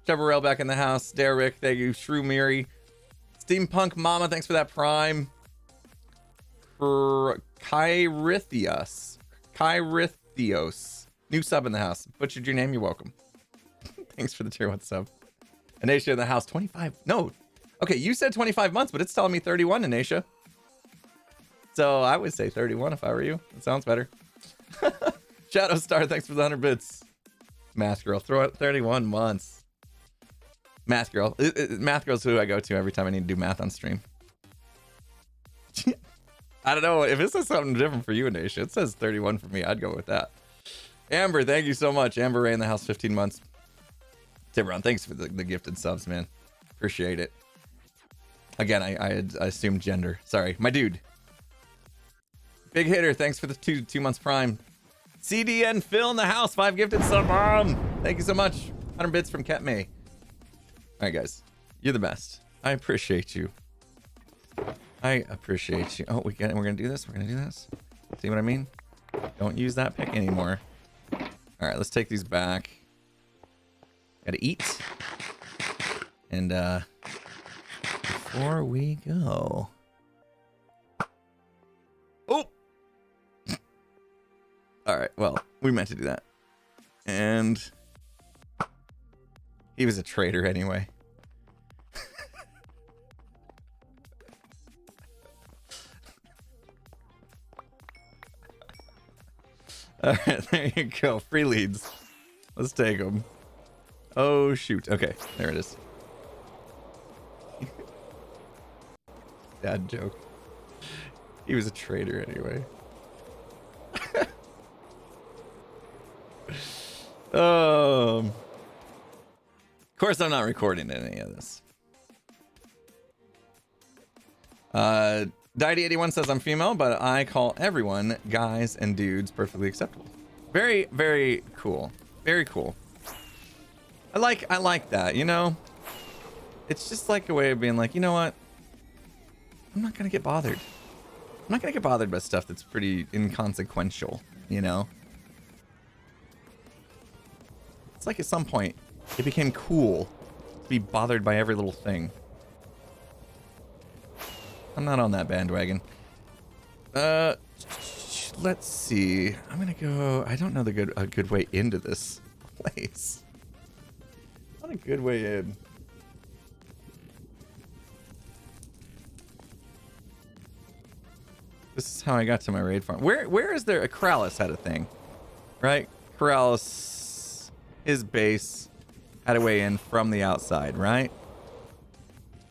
A: Cheverell back in the house. Derek, thank you. Shrew Miri. Steampunk Mama, thanks for that Prime. For Kyrithios. New sub in the house. Butchered your name, you're welcome. Thanks for the tier 1 sub. Anisha in the house, 25. No. Okay, you said 25 months, but it's telling me 31, Anisha. So I would say 31 if I were you. That sounds better. Shadow Star, thanks for the 100 bits. Math Girl, throw out 31 months. Math Girl. Math Girl's who I go to every time I need to do math on stream. I don't know. If it says something different for you, Anisha, it says 31 for me. I'd go with that. Amber, thank you so much. Amber Ray in the house, 15 months. Tiburon, thanks for the gifted subs, man. Appreciate it. Again, I assumed gender. Sorry, my dude. Big Hitter, thanks for the 2 months Prime. CDN Phil in the house, 5 gifted sub. Thank you so much. 100 bits from Cat May. All right, guys, you're the best. I appreciate you. I appreciate you. Oh, we're gonna do this. We're gonna do this. See what I mean? Don't use that pick anymore. All right, let's take these back. Gotta eat. And before we go. Oh! Alright, well, we meant to do that. And he was a traitor anyway. Alright, there you go. Free leads. Let's take them. Oh, shoot. Okay, there it is. Dad joke. He was a traitor anyway. Of course, I'm not recording any of this. Diety81 says I'm female, but I call everyone guys and dudes perfectly acceptable. Very, very cool. Very cool. I like that, you know? It's just like a way of being like, you know what? I'm not gonna get bothered. I'm not gonna get bothered by stuff that's pretty inconsequential, you know? It's like at some point, it became cool to be bothered by every little thing. I'm not on that bandwagon. Let's see. I'm gonna go. I don't know a good way into this place. Not a good way in. This is how I got to my raid farm. Where is there? A Corrales had a thing, right? Corrales, his base had a way in from the outside, right?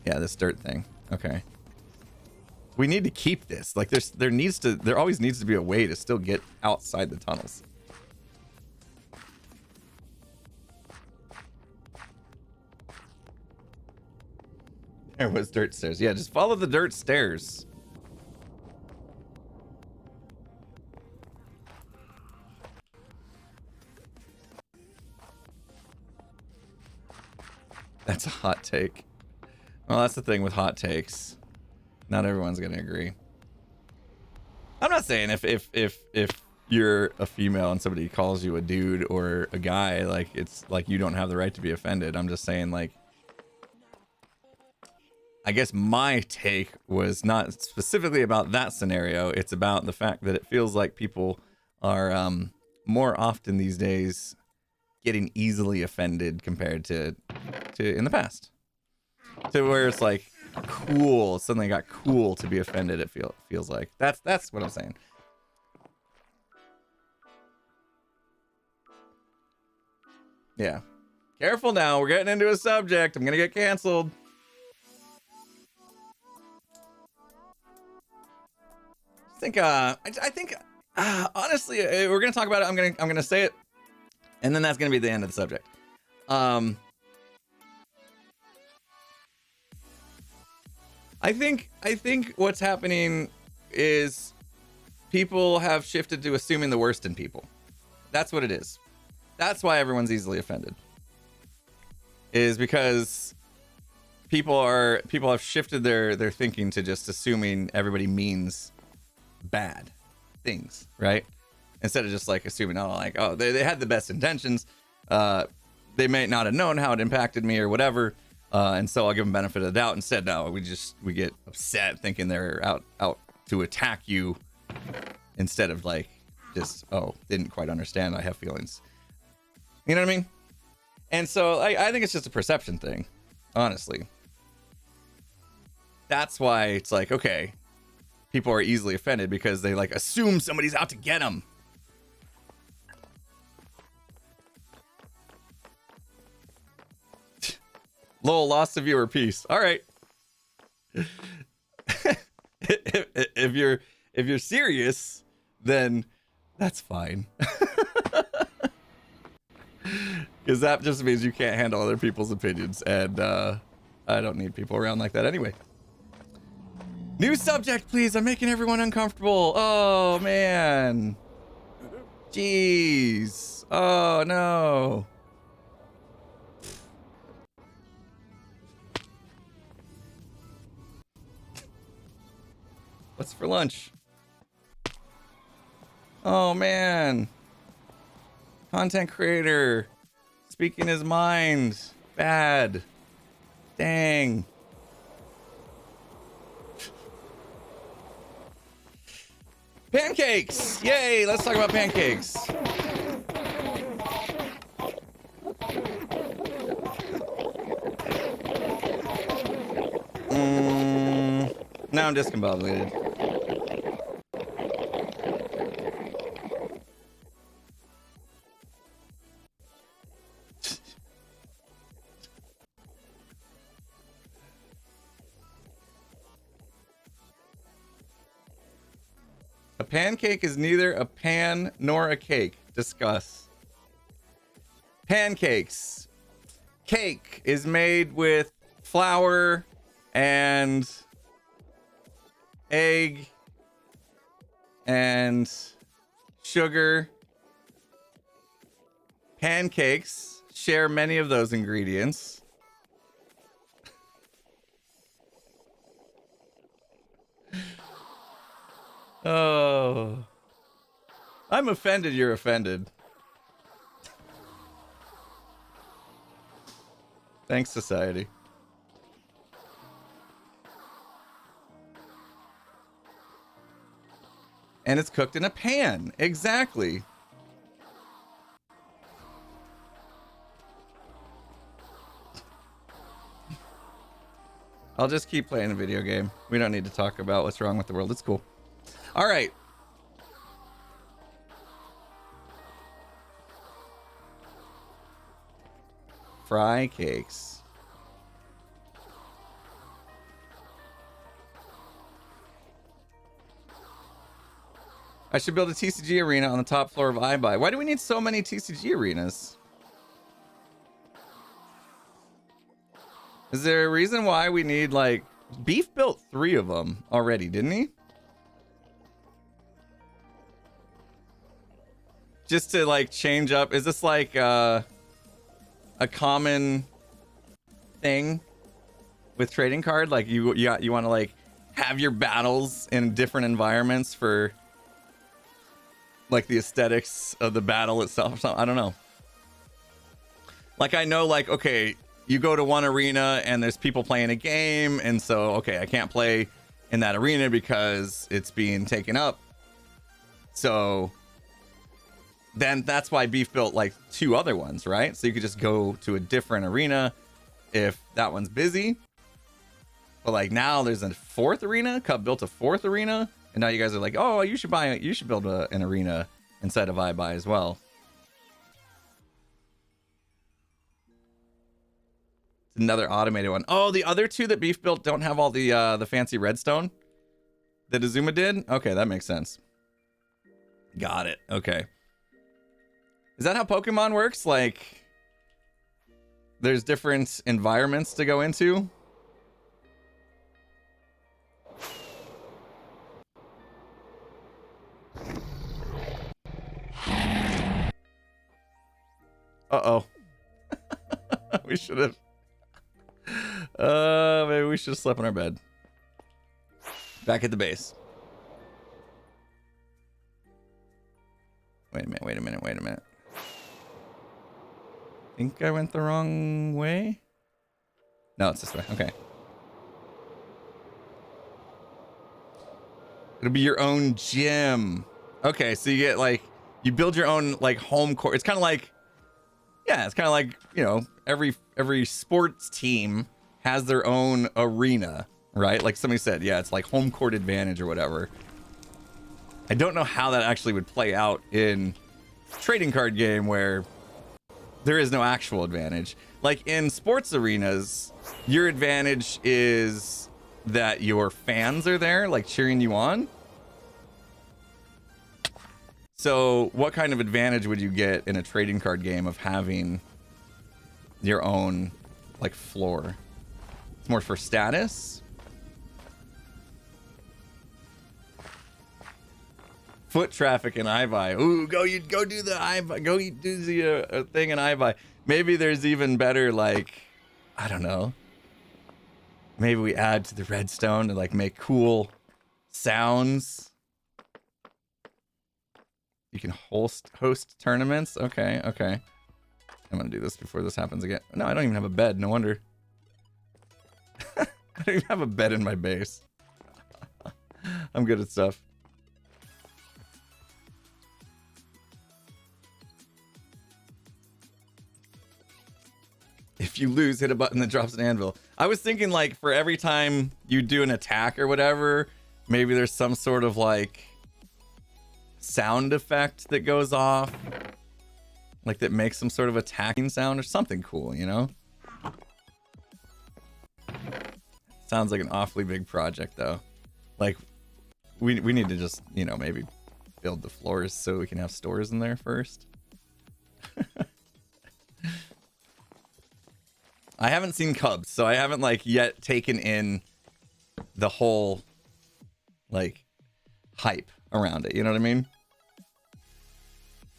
A: Yeah, this dirt thing. Okay. We need to keep this. Like there always needs to be a way to still get outside the tunnels. There was dirt stairs. Yeah, just follow the dirt stairs. That's a hot take. Well, that's the thing with hot takes. Not everyone's gonna agree. I'm not saying if you're a female and somebody calls you a dude or a guy, like it's like you don't have the right to be offended. I'm just saying, like, I guess my take was not specifically about that scenario. It's about the fact that it feels like people are more often these days getting easily offended compared to in the past. To where it's like cool, suddenly got cool to be offended. It feels like that's what I'm saying. Yeah, careful now. We're getting into a subject. I'm gonna get canceled. I think honestly, we're gonna talk about it. I'm gonna say it, and then that's gonna be the end of the subject. I think what's happening is people have shifted to assuming the worst in people. That's what it is. That's why everyone's easily offended. Is because people have shifted their thinking to just assuming everybody means bad things, right? Instead of just like assuming, they had the best intentions. They may not have known how it impacted me or whatever. And so I'll give them benefit of the doubt. Instead, no, we get upset thinking they're out to attack you instead of like just, didn't quite understand. I have feelings. You know what I mean? And so I think it's just a perception thing, honestly. That's why it's like, okay, people are easily offended because they like assume somebody's out to get them. Lol, lost a viewer, peace. All right. if you're serious, then that's fine. Because that just means you can't handle other people's opinions, and I don't need people around like that anyway. New subject, please. I'm making everyone uncomfortable. Oh man. Jeez. Oh no. What's for lunch? Oh man. Content creator speaking his mind. Bad. Dang. Pancakes! Yay! Let's talk about pancakes. Now I'm discombobulated. A pancake is neither a pan nor a cake. Discuss. Pancakes. Cake is made with flour and egg and sugar. Pancakes share many of those ingredients. Oh, I'm offended you're offended. Thanks, society. And it's cooked in a pan. Exactly. I'll just keep playing a video game. We don't need to talk about what's wrong with the world. It's cool. All right. Fry cakes. I should build a TCG arena on the top floor of iBuy. Why do we need so many TCG arenas? Is there a reason why we need, like... Beef built 3 of them already, didn't he? Just to, like, change up. Is this, like, a common thing with trading card. Like you want to like have your battles in different environments for like the aesthetics of the battle itself. So I don't know. Like I know, like, okay, you go to one arena and there's people playing a game, and so okay, I can't play in that arena because it's being taken up. So then that's why Beef built like 2 other ones, right? So you could just go to a different arena if that one's busy. But like now there's a 4th arena. Cub built a 4th arena, and now you guys are like, oh, you should build an arena inside of iBuy as well. Another automated one. Oh, the other 2 that Beef built don't have all the fancy redstone that Azuma did. Okay, that makes sense. Got it. Okay. Is that how Pokemon works? Like, there's different environments to go into? Uh-oh. We should have... maybe we should have slept in our bed. Back at the base. Wait a minute. Think I went the wrong way? No, it's this way. Okay. It'll be your own gym. Okay, so you get like, you build your own like home court. It's kind of like, yeah, it's kind of like, you know, every sports team has their own arena, right? Like somebody said, yeah, it's like home court advantage or whatever. I don't know how that actually would play out in a trading card game where there is no actual advantage. Like in sports arenas, your advantage is that your fans are there, like cheering you on. So what kind of advantage would you get in a trading card game of having your own like floor? It's more for status. Foot traffic in iBuy. Ooh, go do the iBuy. Go do the thing in iBuy. Maybe there's even better, like, I don't know. Maybe we add to the redstone to like make cool sounds. You can host tournaments. Okay. I'm gonna do this before this happens again. No, I don't even have a bed. No wonder. I don't even have a bed in my base. I'm good at stuff. If you lose, hit a button that drops an anvil. I was thinking like for every time you do an attack or whatever, maybe there's some sort of like sound effect that goes off. Like that makes some sort of attacking sound or something cool, you know? Sounds like an awfully big project though. Like we need to just, you know, maybe build the floors so we can have stores in there first. I haven't seen Cubs, so I haven't like yet taken in the whole like hype around it. You know what I mean?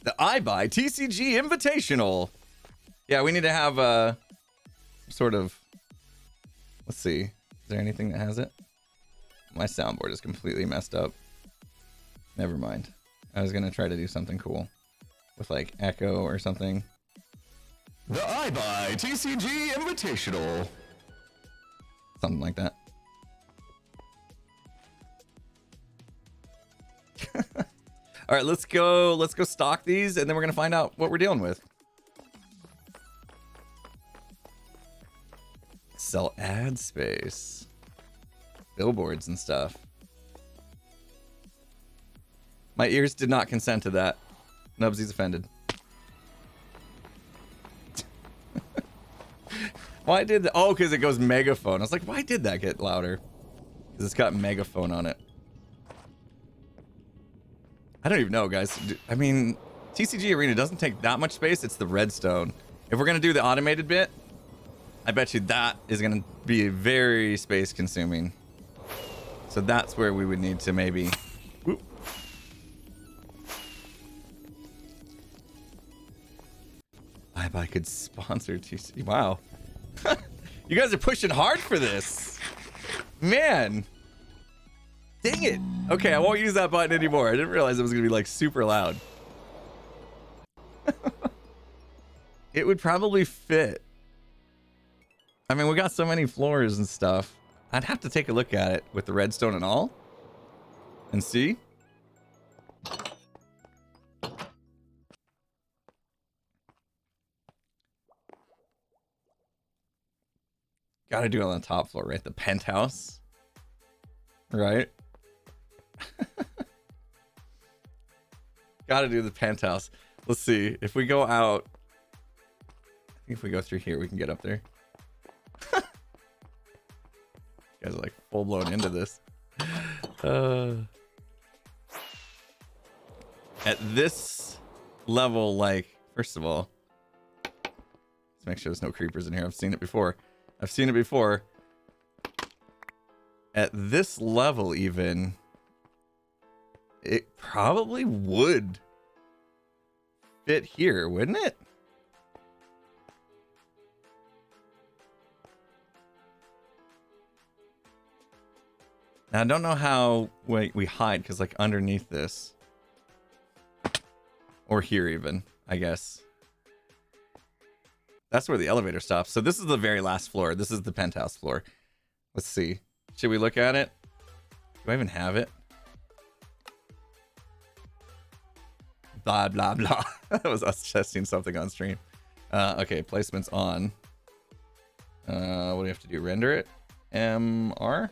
A: The iBuy TCG Invitational. Yeah, we need to have a sort of. Let's see. Is there anything that has it? My soundboard is completely messed up. Never mind. I was gonna try to do something cool with like echo or something. The iBuy TCG Invitational. Something like that. All right, let's go stock these, and then we're gonna find out what we're dealing with. Sell ad space, billboards and stuff. My ears did not consent to that. Nubsy's offended. Why did that? Oh, because it goes megaphone. I was like, why did that get louder? Because it's got megaphone on it. I don't even know, guys. I mean, TCG Arena doesn't take that much space. It's the redstone. If we're going to do the automated bit, I bet you that is going to be very space consuming. So that's where we would need to maybe... Whoop. iBuy could sponsor TCG. Wow. You guys are pushing hard for this. Man. Dang it. Okay, I won't use that button anymore. I didn't realize it was going to be like super loud. It would probably fit. I mean, we got so many floors and stuff. I'd have to take a look at it with the redstone and all. And see. Gotta do it on the top floor, right? The penthouse. Right? Gotta do the penthouse. Let's see. If we go out, I think if we go through here, we can get up there. You guys are like full blown into this. At this level, like, first of all, let's make sure there's no creepers in here. I've seen it before. At this level, even, it probably would fit here, wouldn't it? Now, I don't know how we hide, because, like, underneath this, or here even, I guess. That's where the elevator stops. So this is the very last floor. This is the penthouse floor. Let's see. Should we look at it? Do I even have it? Blah, blah, blah. That was us testing something on stream. Okay, placement's on. What do we have to do? Render it? MR?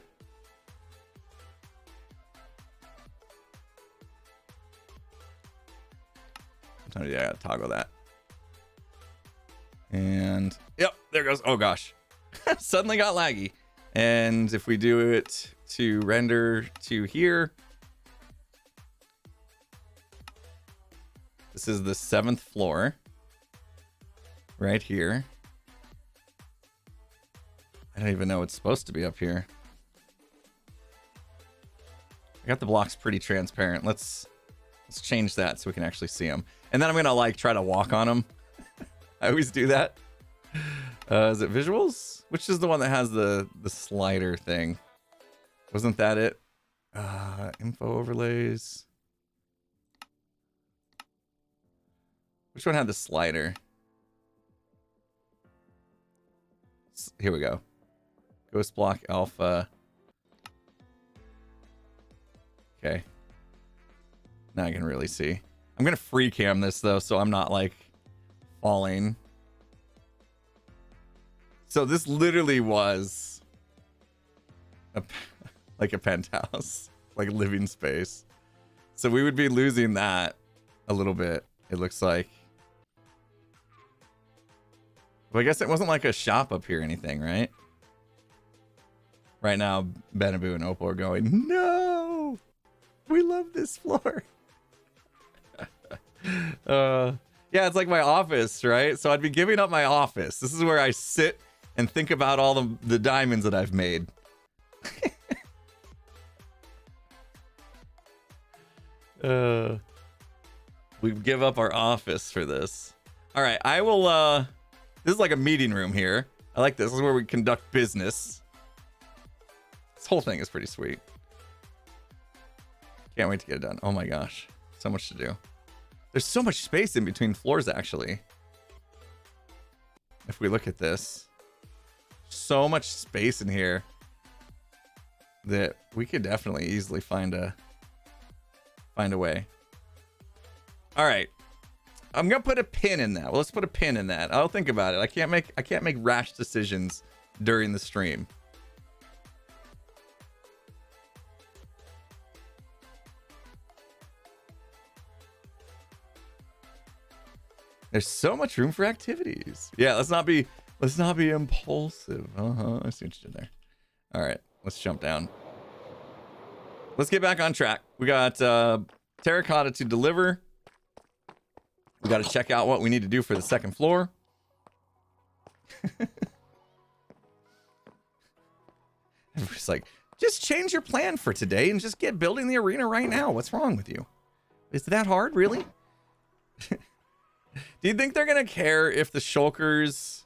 A: Yeah, I gotta toggle that. And yep, there goes. Oh gosh, suddenly got laggy. And if we do it to render to here, this is the 7th floor right here. I don't even know what's supposed to be up here. I got the blocks pretty transparent. Let's change that so we can actually see them. And then I'm gonna like try to walk on them. I always do that. Is it visuals? Which is the one that has the slider thing? Wasn't that it? Info overlays. Which one had the slider? Here we go. Ghost block alpha. Okay. Now I can really see. I'm gonna free cam this though, so I'm not like falling. So this literally was like a penthouse, like living space. So we would be losing that a little bit, it looks like. But I guess it wasn't like a shop up here or anything, right? Right now, Benaboo and Opal are going, no, we love this floor. Yeah, it's like my office, right? So I'd be giving up my office. This is where I sit and think about all the diamonds that I've made. We give up our office for this. All right, I will, this is like a meeting room here. I like this. This is where we conduct business. This whole thing is pretty sweet. Can't wait to get it done. Oh my gosh, so much to do. There's so much space in between floors, actually. If we look at this, so much space in here that we could definitely easily find a way. All right, I'm gonna put a pin in that. Well, let's put a pin in that. I'll think about it. I can't make rash decisions during the stream. There's so much room for activities. Yeah, let's not be impulsive. I see what you did there. All right, let's jump down. Let's get back on track. We got terracotta to deliver. We got to check out what we need to do for the 2nd floor. Everybody's like, just change your plan for today and just get building the arena right now. What's wrong with you? Is that hard, really? Do you think they're gonna care if the shulkers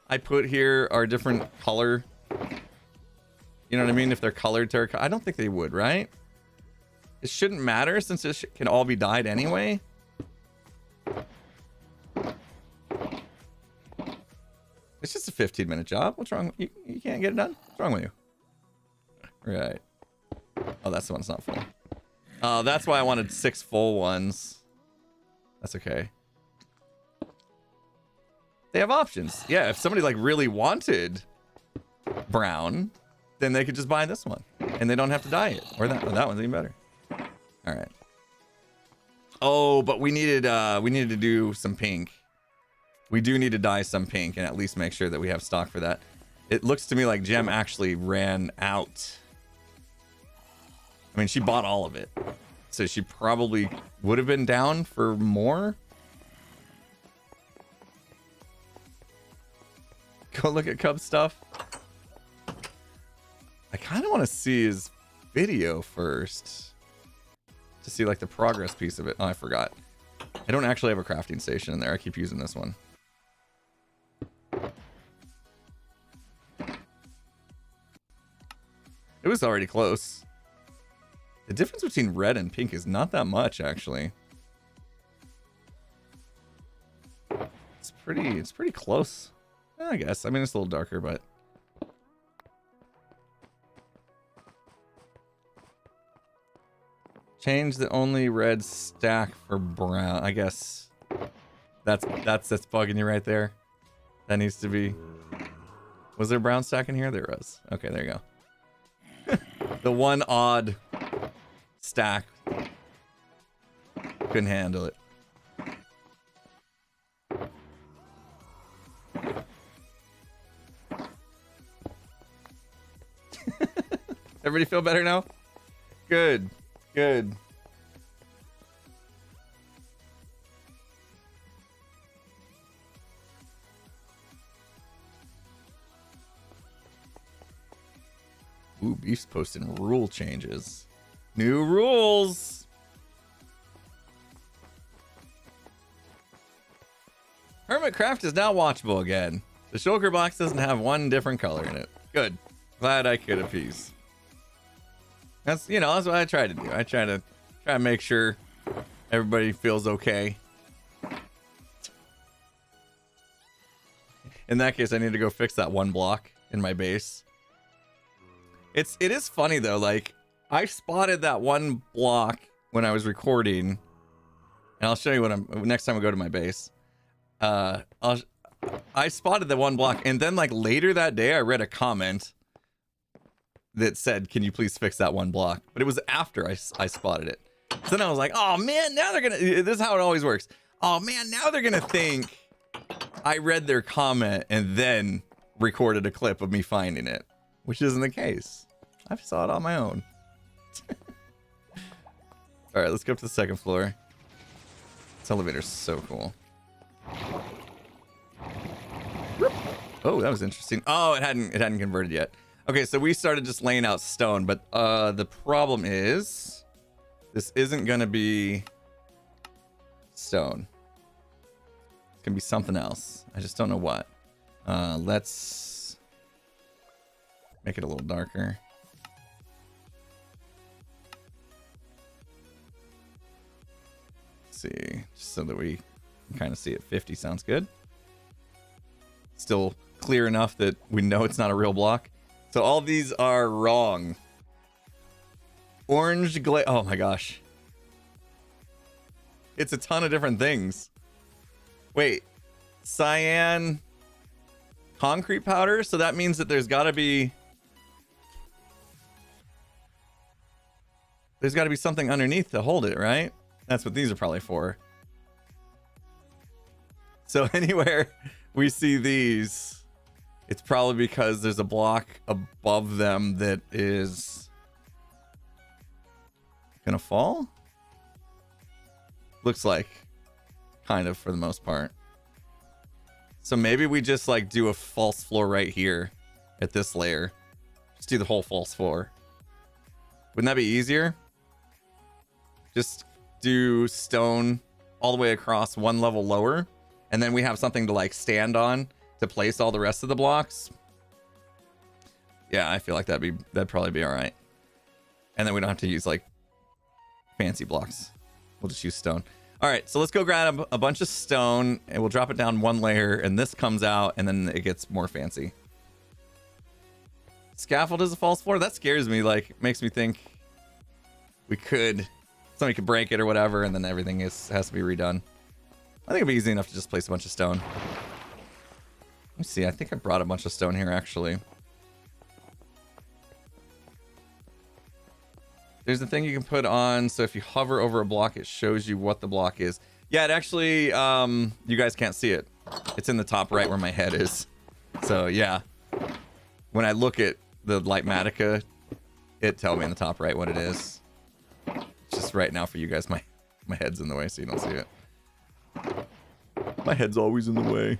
A: I put here are different color. You know what I mean? If they're colored terracotta, I don't think they would, right? It shouldn't matter since it can all be dyed anyway. It's just a 15-minute job. What's wrong? You can't get it done? What's wrong with you? Right. Oh, that's the one that's not full. Oh, that's why I wanted 6 full ones. That's okay. They have options. Yeah, if somebody like really wanted brown, then they could just buy this one. And they don't have to dye it. Or that one's even better. Alright. Oh, but we needed to do some pink. We do need to dye some pink and at least make sure that we have stock for that. It looks to me like Gem actually ran out. I mean, she bought all of it. So she probably would have been down for more. Go look at Cub stuff. I kind of want to see his video first. To see like the progress piece of it. Oh, I forgot. I don't actually have a crafting station in there. I keep using this one. It was already close. The difference between red and pink is not that much, actually. It's pretty close. I guess. I mean, it's a little darker, but... Change the only red stack for brown. I guess that's bugging you right there. That needs to be... Was there a brown stack in here? There was. Okay, there you go. The one odd stack. Couldn't handle it. Everybody feel better now? Good. Good. Ooh, Beef's posting rule changes. New rules! Hermitcraft is now watchable again. The shulker box doesn't have one different color in it. Good. Glad I could appease. That's, you know, that's what I try to do. I try to make sure everybody feels okay. In that case, I need to go fix that one block in my base. It is funny though, like I spotted that one block when I was recording, and I'll show you when next time I go to my base. I spotted the one block, and then like later that day I read a comment that said, "Can you please fix that one block?" But it was after I spotted it. So then I was like, "Oh man, now they're gonna." This is how it always works. Oh man, now they're gonna think I read their comment and then recorded a clip of me finding it, which isn't the case. I saw it on my own. All right, let's go up to the second floor. This elevator's so cool. Oh, that was interesting. Oh, it hadn't converted yet. Okay, so we started just laying out stone, but the problem is this isn't gonna be stone. It's gonna be something else. I just don't know what. Let's make it a little darker. Let's see, just so that we can kind of see it. 50 sounds good. Still clear enough that we know it's not a real block. So all these are wrong. Orange glaze. Oh my gosh. It's a ton of different things. Wait. Cyan concrete powder? So that means that there's got to be... There's got to be something underneath to hold it, right? That's what these are probably for. So anywhere we see these... It's probably because there's a block above them that is gonna fall. Looks like, kind of, for the most part. So maybe we just like do a false floor right here at this layer. Just do the whole false floor. Wouldn't that be easier? Just do stone all the way across one level lower, and then we have something to like stand on to place all the rest of the blocks. Yeah, I feel like that'd probably be all right. And then we don't have to use like fancy blocks. We'll just use stone. All right, so let's go grab a bunch of stone and we'll drop it down one layer and this comes out and then it gets more fancy. Scaffold is a false floor? That scares me. Like, makes me think somebody could break it or whatever and then everything has to be redone. I think it'd be easy enough to just place a bunch of stone. Let me see, I think I brought a bunch of stone here actually. There's the thing you can put on, so if you hover over a block, it shows you what the block is. Yeah, it actually, you guys can't see it. It's in the top right where my head is. So yeah, when I look at the Lightmatica, it tells me in the top right what it is. Just right now for you guys, my head's in the way, so you don't see it. My head's always in the way.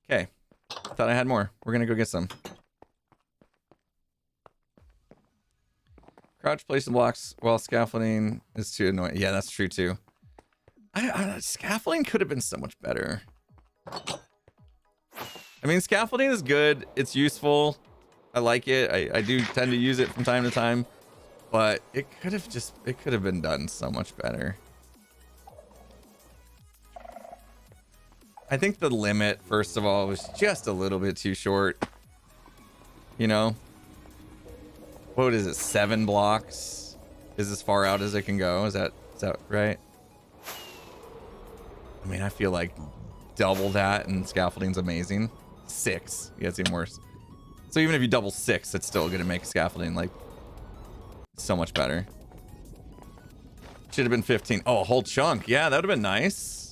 A: Okay. Thought I had more. We're gonna go get some. Crouch, place the blocks while scaffolding is too annoying. Yeah, that's true too. Scaffolding could have been so much better. I mean, scaffolding is good. It's useful. I like it. I do tend to use it from time to time, but it could have been done so much better. I think the limit, first of all, was just a little bit too short. You know? What is it? 7 blocks is as far out as it can go. Is that right? I mean, I feel like double that and scaffolding's amazing. 6. Yeah, it's even worse. So even if you double 6, it's still going to make scaffolding like so much better. Should have been 15. Oh, a whole chunk. Yeah, that would have been nice.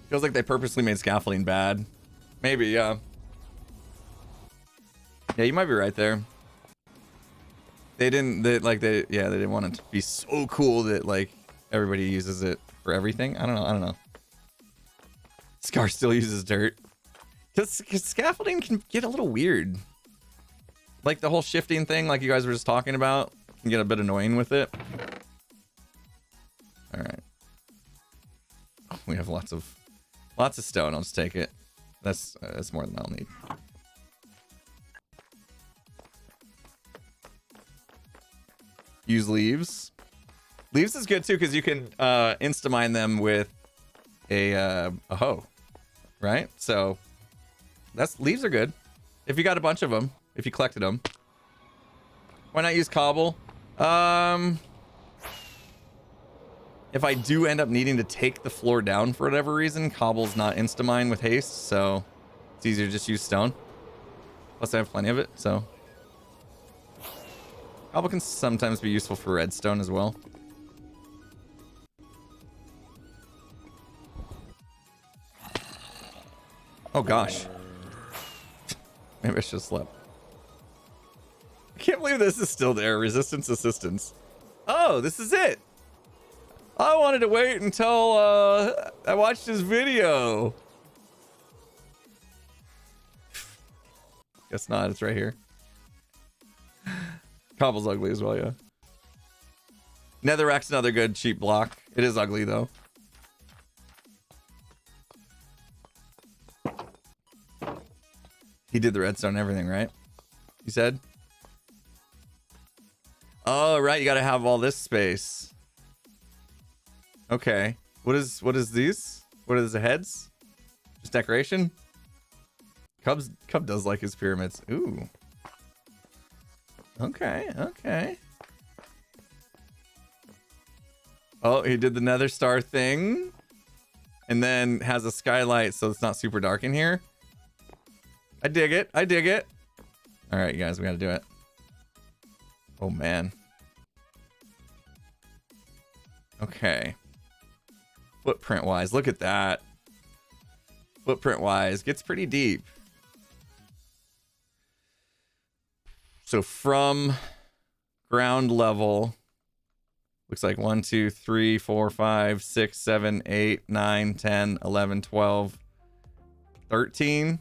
A: Feels like they purposely made scaffolding bad. Maybe, yeah. Yeah, you might be right there. They didn't want it to be so cool that like everybody uses it for everything. I don't know. Scar still uses dirt. Because scaffolding can get a little weird. Like the whole shifting thing, like you guys were just talking about, can get a bit annoying with it. All right. We have lots of stone. I'll just take it. That's more than I'll need. Use leaves. Leaves is good too because you can insta-mine them with a hoe, right? So leaves are good if you got a bunch of them. If you collected them, why not use cobble? If I do end up needing to take the floor down for whatever reason, cobble's not insta-mine with haste, so it's easier to just use stone. Plus I have plenty of it, so. Cobble can sometimes be useful for redstone as well. Oh gosh. Maybe I should have slept. I can't believe this is still there. Resistance assistance. Oh, this is it. I wanted to wait until I watched his video. Guess not. It's right here. Cobble's ugly as well, yeah. Netherrack's another good cheap block. It is ugly though. He did the redstone and everything, right? You said? Oh, right. You got to have all this space. Okay. What is these? What is the heads? Just decoration? Cub does like his pyramids. Ooh. Okay, okay. Oh, he did the nether star thing. And then has a skylight so it's not super dark in here. I dig it. I dig it. All right, you guys, we got to do it. Oh, man. Okay. Footprint-wise, look at that. Footprint-wise, gets pretty deep. So from ground level, looks like 1, 2, 3, 4, 5, 6, 7, 8, 9, 10, 11, 12, 13.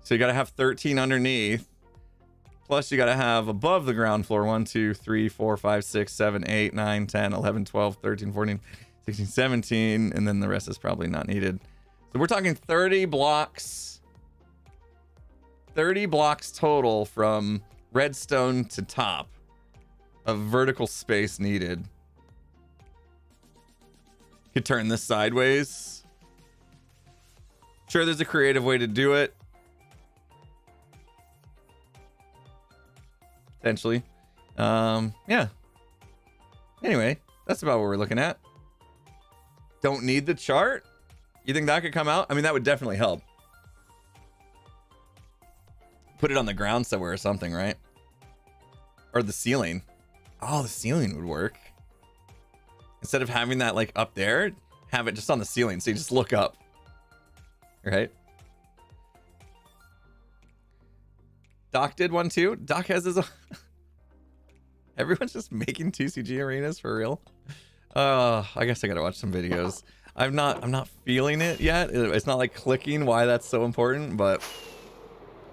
A: So you got to have 13 underneath. Plus you got to have above the ground floor 1, 2, 3, 4, 5, 6, 7, 8, 9, 10, 11, 12, 13, 14, 16, 17. And then the rest is probably not needed. So we're talking 30 blocks. 30 blocks total from redstone to top of vertical space needed. Could turn this sideways. Sure, there's a creative way to do it. Potentially. Yeah. Anyway, that's about what we're looking at. Don't need the chart? You think that could come out? I mean, that would definitely help. Put it on the ground somewhere or something, right? Or the ceiling. Oh, the ceiling would work. Instead of having that like up there, have it just on the ceiling. So you just look up. Right? Doc did one too. Doc has his own. Everyone's just making TCG arenas for real. I guess I gotta watch some videos. I'm not feeling it yet. It's not like clicking why that's so important, but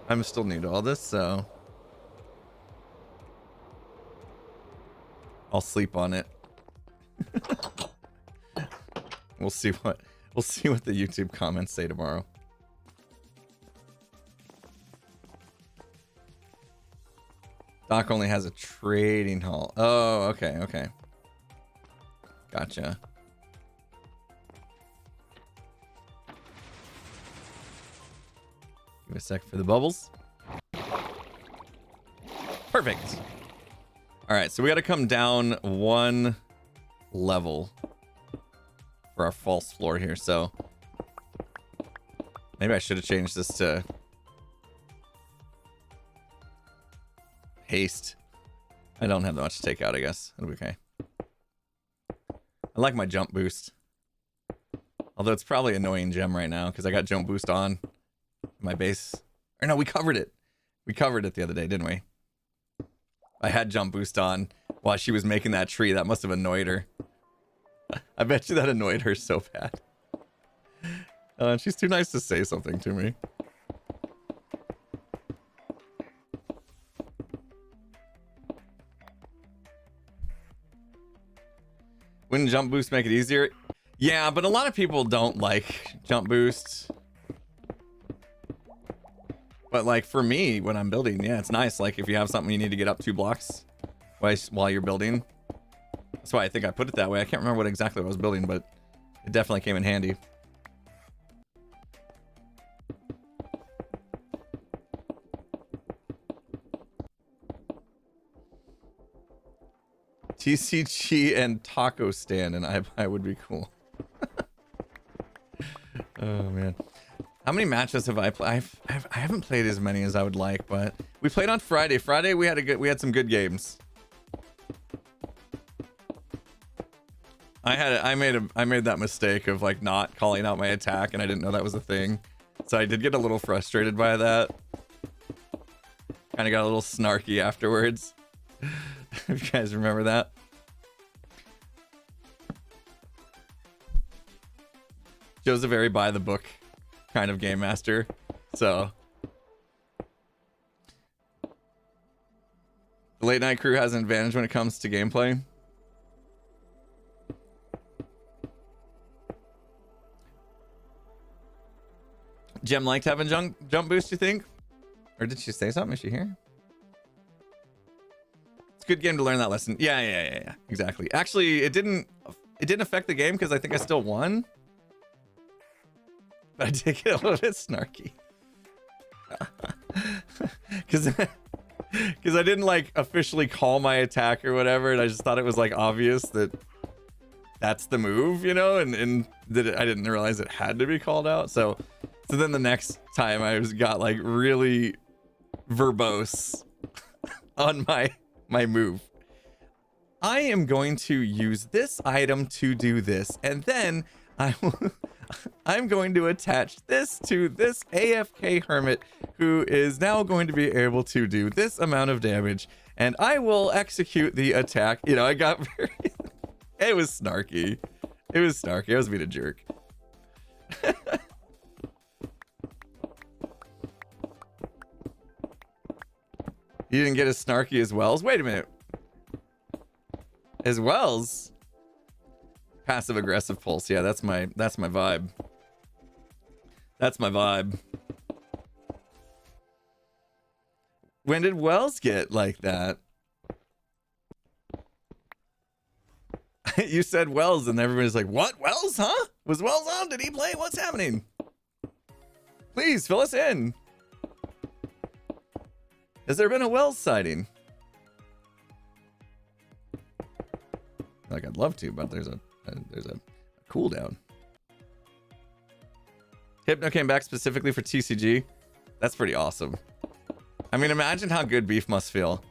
A: I'm still new to all this, so I'll sleep on it. We'll see what the YouTube comments say tomorrow. Doc only has a trading hall. Oh, okay. Gotcha. Give a sec for the bubbles. Perfect. All right, so we got to come down one level for our false floor here. So maybe I should have changed this to haste. I don't have that much to take out, I guess. It'll be okay. I like my jump boost. Although it's probably annoying gem right now because I got jump boost on my base. Or no, we covered it. We covered it the other day, didn't we? I had jump boost on while she was making that tree. That must have annoyed her. I bet you that annoyed her so bad. She's too nice to say something to me. Wouldn't jump boost make it easier? Yeah, but a lot of people don't like jump boost. But like for me, when I'm building, yeah, it's nice. Like if you have something you need to get up 2 blocks while you're building. That's why I think I put it that way. I can't remember what exactly I was building, but it definitely came in handy. TCG and taco stand and iBuy would be cool. Oh man, how many matches have I played? I haven't played as many as I would like, but we played on Friday. Friday we had some good games. I made that mistake of like not calling out my attack, and I didn't know that was a thing, so I did get a little frustrated by that. Kind of got a little snarky afterwards. If you guys remember that. Joe's a very by the book kind of game master, so the late night crew has an advantage when it comes to gameplay. Gem liked having jump boost, you think? Or did she say something? Is she here? It's a good game to learn that lesson. Yeah. Exactly. Actually, it didn't affect the game because I think I still won. But I did get a little bit snarky. Because I didn't like officially call my attack or whatever, and I just thought it was like obvious that that's the move, you know, and that I didn't realize it had to be called out. So then the next time I got like really verbose on my move. I am going to use this item to do this, and then I'm going to attach this to this AFK Hermit who is now going to be able to do this amount of damage, and I will execute the attack. You know, I got very... It was snarky. I was being a jerk. You didn't get as snarky as Wells? Wait a minute. As Wells? Passive aggressive pulse. Yeah, that's my vibe. That's my vibe. When did Wells get like that? You said Wells and everybody's like, what? Wells, huh? Was Wells on? Did he play? What's happening? Please fill us in. Has there been a Wells sighting? Like, I'd love to, but there's a cooldown. Hypno came back specifically for TCG. That's pretty awesome. I mean, imagine how good Beef must feel,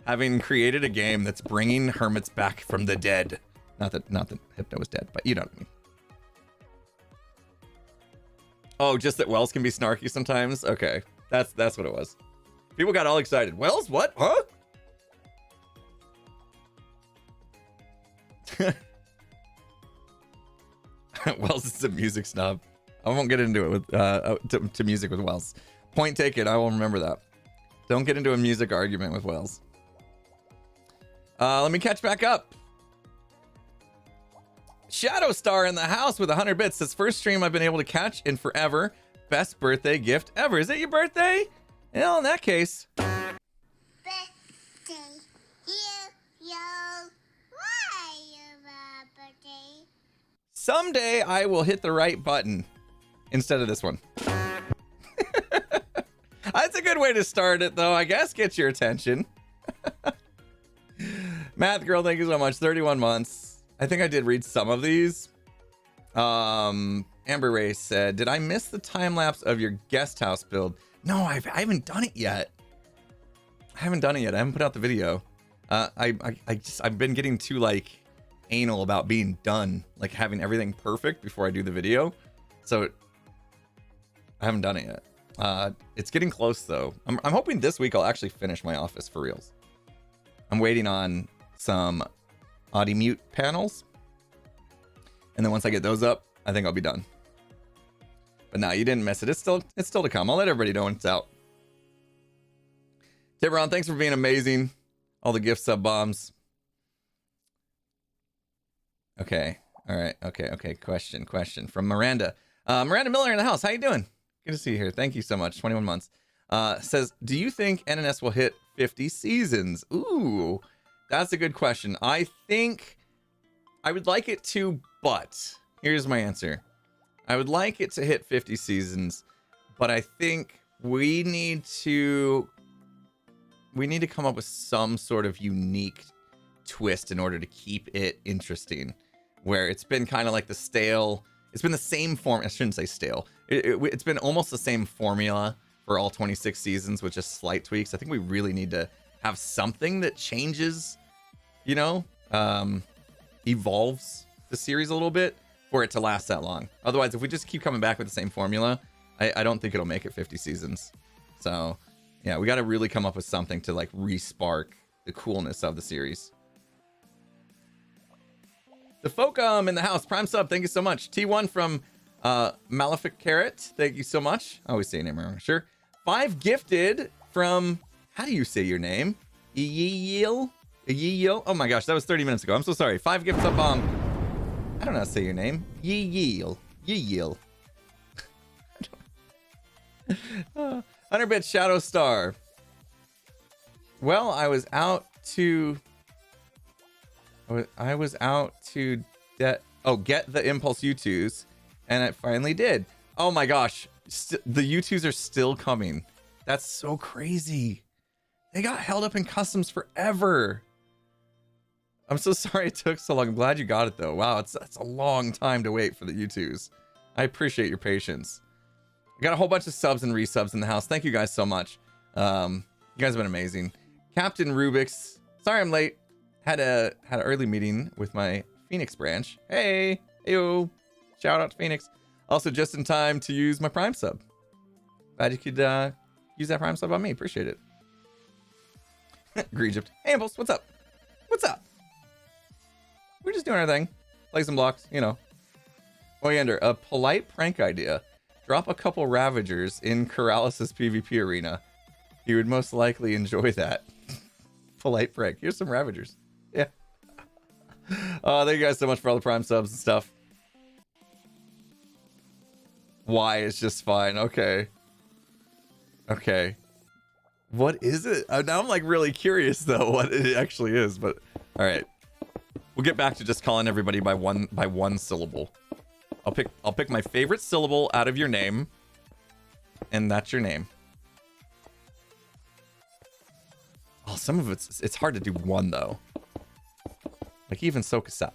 A: having created a game that's bringing Hermits back from the dead. Not that Hypno was dead, but you know what I mean. Oh, just that Wells can be snarky sometimes? Okay, that's what it was. People got all excited. Wells, what? Huh? Wells is a music snob. I won't get into it with to music with Wells. Point taken. I will remember that. Don't get into a music argument with Wells. Let me catch back up. Shadow Star in the house with 100 bits. This first stream I've been able to catch in forever. Best birthday gift ever. Is it your birthday? Well, in that case. Birthday. Birthday. Someday I will hit the right button instead of this one. That's a good way to start it, though. I guess get your attention. Math Girl, thank you so much. 31 months. I think I did read some of these. Amber Ray said, did I miss the time lapse of your guest house build? No, I haven't done it yet. I haven't put out the video. I've been getting too like anal about being done, like having everything perfect before I do the video. So I haven't done it yet. It's getting close though. I'm hoping this week I'll actually finish my office for reals. I'm waiting on some audio mute panels, and then once I get those up, I think I'll be done. But no, you didn't miss it. It's still to come. I'll let everybody know when it's out. Tiburon, thanks for being amazing. All the gift sub bombs. Okay. All right. Okay. Question from Miranda. Miranda Miller in the house. How you doing? Good to see you here. Thank you so much. 21 months. Says, do you think NNS will hit 50 seasons? Ooh, that's a good question. I think I would like it to, but here's my answer. I would like it to hit 50 seasons, but I think we need to come up with some sort of unique twist in order to keep it interesting, where it's been kind of like it's been the same form. I shouldn't say stale. It's been almost the same formula for all 26 seasons with just slight tweaks. I think we really need to have something that changes, evolves the series a little bit for it to last that long. Otherwise, if we just keep coming back with the same formula, I don't think it'll make it 50 seasons. So yeah, we got to really come up with something to like re-spark the coolness of the series. The Folkum in the house, Prime sub, thank you so much. T1 from Malefic Carrot, thank you so much. I always say your name wrong, sure. 5 gifted from, how do you say your name? Yeel? Oh my gosh, that was 30 minutes ago. I'm so sorry. 5 gifts up bomb. I don't know how to say your name. Yeel. 100-bit Shadow Star. Well, I was out to get the Impulse U2s, and it finally did. Oh my gosh, the U2s are still coming. That's so crazy. They got held up in customs forever. I'm so sorry it took so long. I'm glad you got it though. Wow, that's a long time to wait for the U2s. I appreciate your patience. I got a whole bunch of subs and resubs in the house. Thank you guys so much. You guys have been amazing. Captain Rubik's. Sorry I'm late. Had an early meeting with my Phoenix branch. Hey, heyo. Shout out to Phoenix. Also just in time to use my Prime sub. Glad you could use that Prime sub on me. Appreciate it. Egypt. Hey, Impulse, what's up? What's up? We're just doing our thing. Play some blocks, Oyander, a polite prank idea. Drop a couple Ravagers in Corrales' PvP arena. You would most likely enjoy that. Polite prick. Here's some Ravagers. Yeah. Oh, thank you guys so much for all the Prime subs and stuff. Why is just fine. Okay. Okay. What is it? Now I'm like really curious though what it actually is, but all right. We'll get back to just calling everybody by one syllable. I'll pick my favorite syllable out of your name, and that's your name. Oh, some of it's hard to do one though. Like even Soka.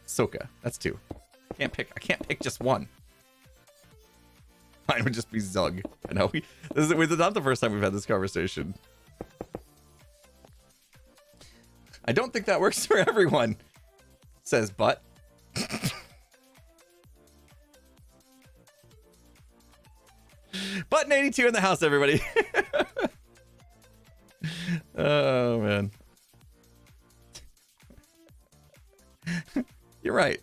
A: Soka, that's two. I can't pick just one. Mine would just be Zug. I know this is not the first time we've had this conversation. I don't think that works for everyone. Says Butt. Button 82 in the house, everybody. Oh man. You're right.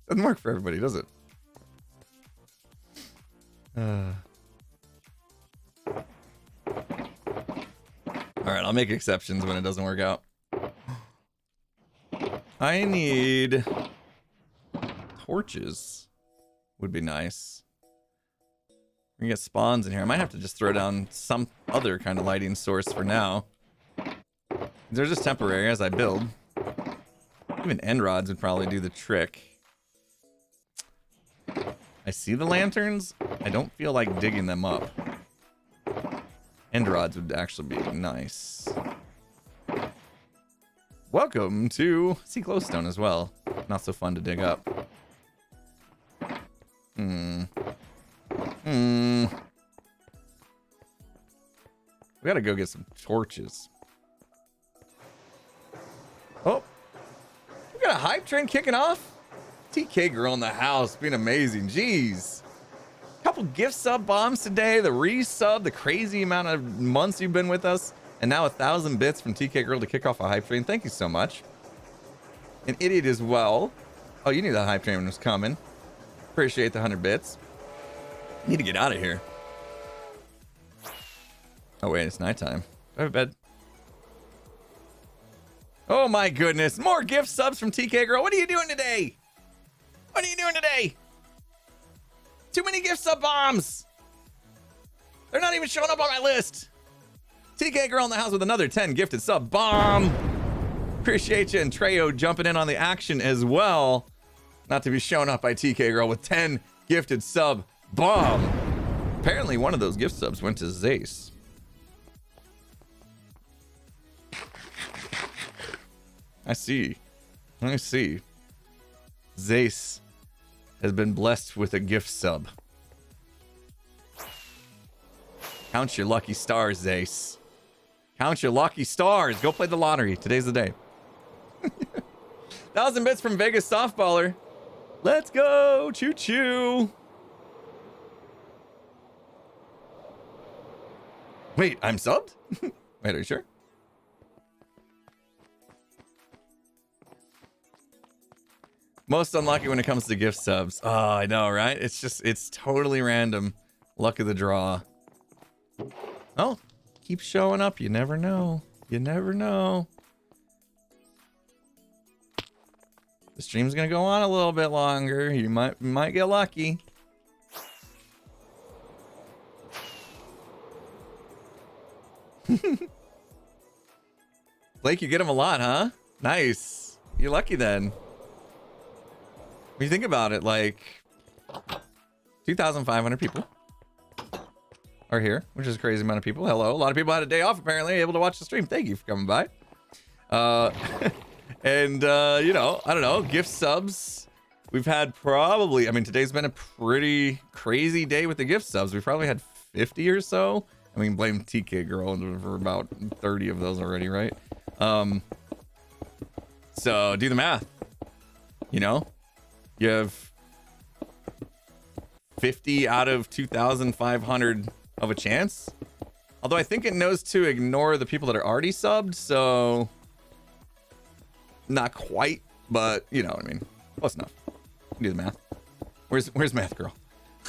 A: Doesn't work for everybody, does it? All right, I'll make exceptions when it doesn't work out. I need torches. Would be nice. We can get spawns in here. I might have to just throw down some other kind of lighting source for now. They're just temporary as I build. Even end rods would probably do the trick. I see the lanterns. I don't feel like digging them up. End rods would actually be nice. Welcome to see glowstone as well. Not so fun to dig up. We gotta go get some torches. Oh, we got a hype train kicking off. TK girl in the house, being amazing. Jeez. Couple gift sub bombs today. The resub, the crazy amount of months you've been with us. And now 1,000 bits from TK girl to kick off a hype train. Thank you so much. An idiot as well. Oh, you knew that hype train was coming. Appreciate the 100 bits. Need to get out of here. Oh wait, it's nighttime. Go to bed. Oh my goodness. More gift subs from TK girl. What are you doing today? What are you doing today? Too many gift sub bombs. They're not even showing up on my list. TK girl in the house with another 10 gifted sub bomb. Appreciate you, and Treyo jumping in on the action as well. Not to be shown up by TK girl with 10 gifted sub bomb. Apparently one of those gift subs went to Zace. I see. Zace has been blessed with a gift sub. Count your lucky stars, Zace. Count your lucky stars. Go play the lottery. Today's the day. 1,000 bits from Vegas Softballer. Let's go. Choo choo. Wait, I'm subbed? Wait, are you sure? Most unlucky when it comes to gift subs. Oh, I know, right? It's totally random. Luck of the draw. Oh, keep showing up. You never know. You never know. The stream's gonna go on a little bit longer. You might get lucky. Blake, you get them a lot, huh? Nice. You're lucky then. When you think about it, like 2,500 people are here, which is a crazy amount of people. Hello. A lot of people had a day off, apparently, able to watch the stream. Thank you for coming by. And, you know, I don't know, gift subs. We've had probably, I mean, today's been a pretty crazy day with the gift subs. We've probably had 50 or so. And we can blame TK Girl for about 30 of those already, right? So do the math. You know? You have 50 out of 2,500 of a chance. Although I think it knows to ignore the people that are already subbed, so not quite, but you know what I mean. Close enough. Do the math. Where's math girl?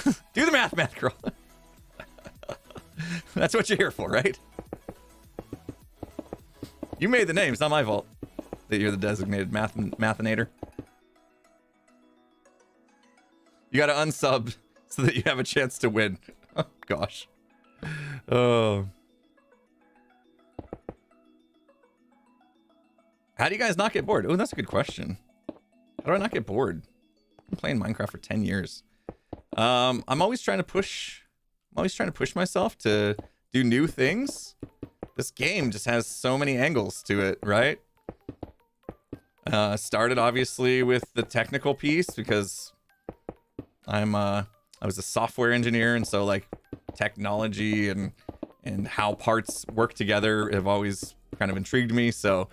A: Do the math girl. That's what you're here for, right? You made the name. It's not my fault that you're the designated mathinator. You got to unsub so that you have a chance to win. Oh, gosh. Oh. How do you guys not get bored? Oh, that's a good question. How do I not get bored? I've been playing Minecraft for 10 years. I'm always trying to push myself to do new things. This game just has so many angles to it, right? Started obviously with the technical piece because I was a software engineer, and so like technology and how parts work together have always kind of intrigued me. So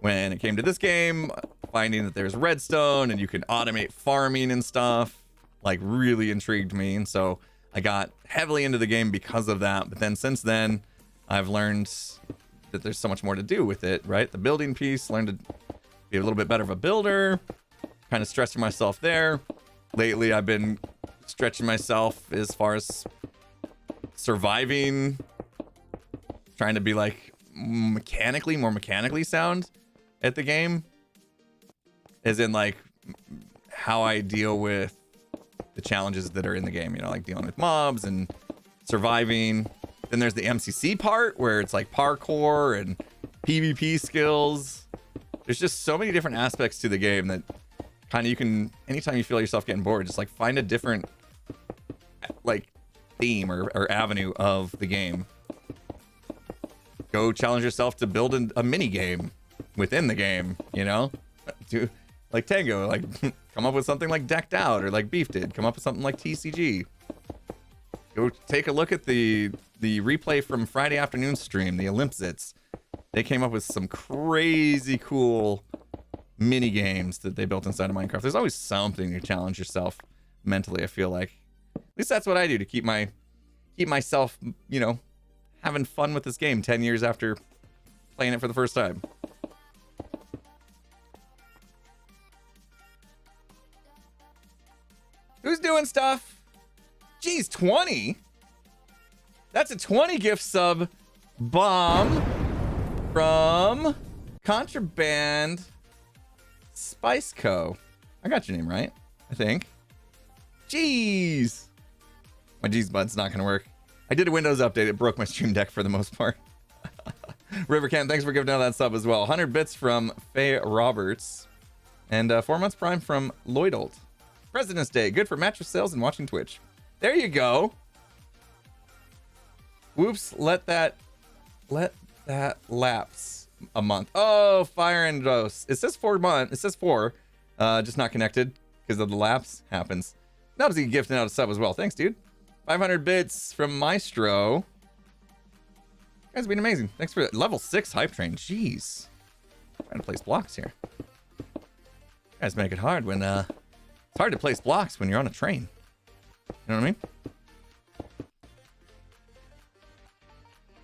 A: when it came to this game, finding that there's redstone and you can automate farming and stuff, like really intrigued me. And so I got heavily into the game because of that. But then since then, I've learned that there's so much more to do with it, right? The building piece, learned to be a little bit better of a builder, kind of stretching myself there. Lately, I've been stretching myself as far as surviving, trying to be like more mechanically sound at the game, as in like how I deal with the challenges that are in the game, you know, like dealing with mobs and surviving. Then there's the MCC part where it's like parkour and PvP skills. There's just so many different aspects to the game that kind of you can, anytime you feel yourself getting bored, just like find a different like theme or avenue of the game. Go challenge yourself to build a mini game within the game, you know? Do like Tango, like come up with something like Decked Out, or like Beef did, come up with something like TCG. Go take a look at the replay from Friday afternoon stream, the Olympsits. They came up with some crazy cool mini games that they built inside of Minecraft. There's always something to challenge yourself mentally, I feel like. At least that's what I do to keep myself, you know, having fun with this game 10 years after playing it for the first time. Who's doing stuff? Geez, 20? That's a 20 gift sub bomb from Contraband Spice Co. I got your name right, I think. Jeez. My G's button's not gonna work. I did a Windows update. It broke my Stream Deck for the most part. Rivercan, thanks for giving out that sub as well. 100 bits from Faye Roberts. And 4 months prime from Lloydolt. President's Day, good for mattress sales and watching Twitch. There you go. Whoops, let that lapse a month. Oh, Fire and Dose. It says 4 months. It says 4. Just not connected because of the lapse happens. Nubsy gifting out a sub as well. Thanks, dude. 500 bits from Maestro. You guys have been amazing. Thanks for level 6 hype train. Jeez. Trying to place blocks here. You guys make it hard when it's hard to place blocks when you're on a train. You know what I mean?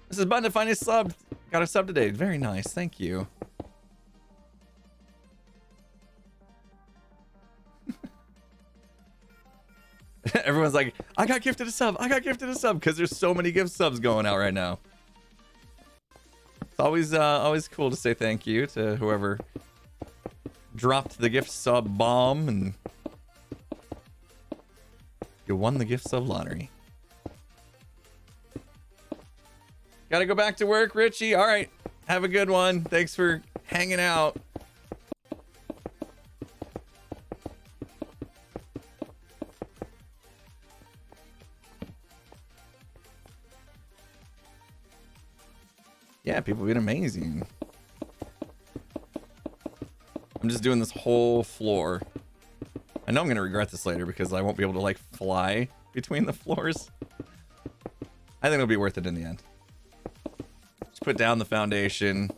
A: This is Button to find his sub. Got a sub today. Very nice. Thank you. Everyone's like, I got gifted a sub. I got gifted a sub because there's so many gift subs going out right now. It's always cool to say thank you to whoever dropped the gift sub bomb and you won the gift sub lottery. Gotta go back to work, Richie. All right. Have a good one. Thanks for hanging out. Yeah, people have been amazing. I'm just doing this whole floor. I know I'm going to regret this later because I won't be able to like fly between the floors. I think it'll be worth it in the end. Just put down the foundation.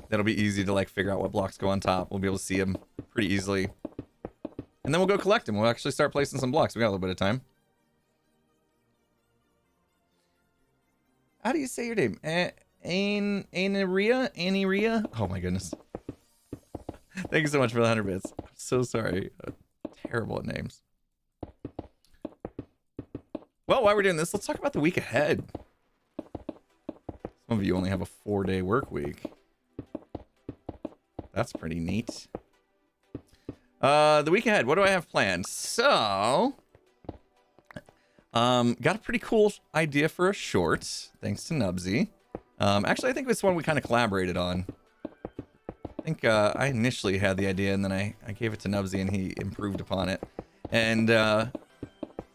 A: That'll be easy to like figure out what blocks go on top. We'll be able to see them pretty easily. And then we'll go collect them. We'll actually start placing some blocks. We got a little bit of time. How do you say your name? Aniria? Oh my goodness. Thank you so much for the 100 bits. I'm so sorry. Terrible at names. Well, while we're doing this, let's talk about the week ahead. Some of you only have a 4-day work week. That's pretty neat. The week ahead, what do I have planned? So, got a pretty cool idea for a short, thanks to Nubsy. Actually, I think this one we kind of collaborated on. I think I initially had the idea, and then I gave it to Nubsy, and he improved upon it. And I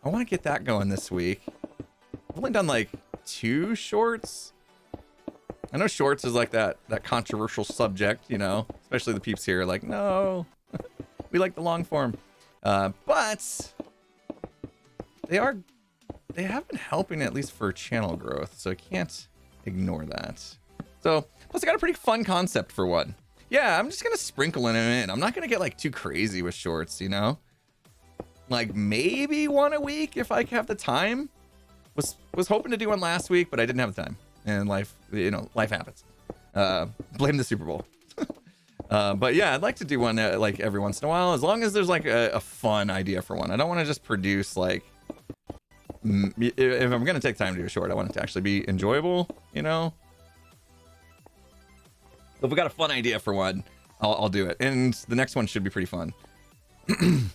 A: want to get that going this week. I've only done like 2 shorts. I know shorts is like that controversial subject, you know, especially the peeps here are like, no, we like the long form. But they have been helping at least for channel growth, so I can't ignore that. So, plus I got a pretty fun concept for one. Yeah, I'm just gonna sprinkle them in. I'm not gonna get like too crazy with shorts, you know? Like maybe one a week if I have the time. Was hoping to do one last week, but I didn't have the time. And life, you know, life happens. Blame the Super Bowl. But yeah, I'd like to do one like every once in a while, as long as there's like a fun idea for one. I don't want to just produce like, if I'm going to take time to do a short, I want it to actually be enjoyable, you know? If we got a fun idea for one, I'll do it. And the next one should be pretty fun. Putting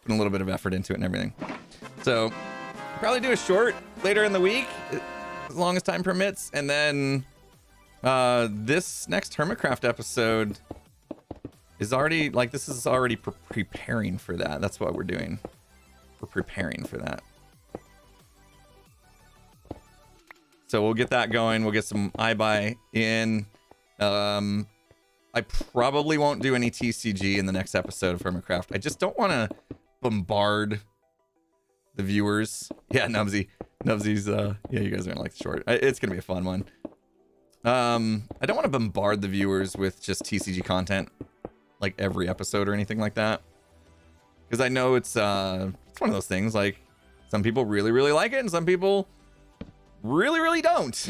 A: a little bit of effort into it and everything. So probably do a short later in the week, as long as time permits. And then this next Hermitcraft episode is already, like, this is already preparing for that. That's what we're doing. We're preparing for that. So we'll get that going. We'll get some iBuy in. I probably won't do any TCG in the next episode of Hermitcraft. I just don't want to bombard the viewers. Yeah, Nubsy's, yeah, you guys are gonna like the short. It's gonna be a fun one. I don't want to bombard the viewers with just TCG content, like every episode or anything like that. Because I know it's one of those things, like, some people really, really like it, and some people really, really don't.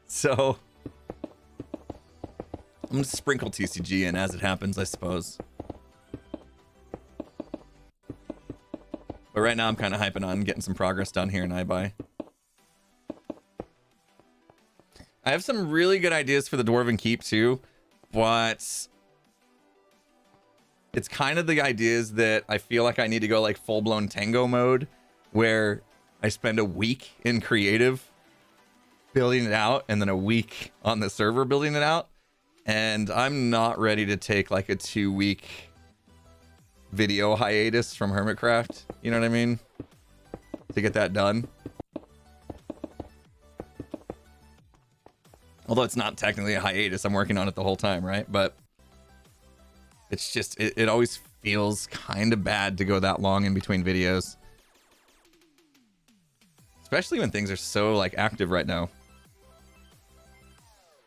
A: So I'm gonna sprinkle TCG in as it happens, I suppose. But right now I'm kind of hyping on getting some progress done here in iBuy. I have some really good ideas for the Dwarven Keep too, but it's kind of the ideas that I feel like I need to go like full-blown Tango mode, where I spend a week in creative building it out and then a week on the server building it out. And I'm not ready to take like a 2-week video hiatus from Hermitcraft. You know what I mean? To get that done. Although it's not technically a hiatus, I'm working on it the whole time, right? But it's just, it always feels kind of bad to go that long in between videos. Especially when things are so like active right now.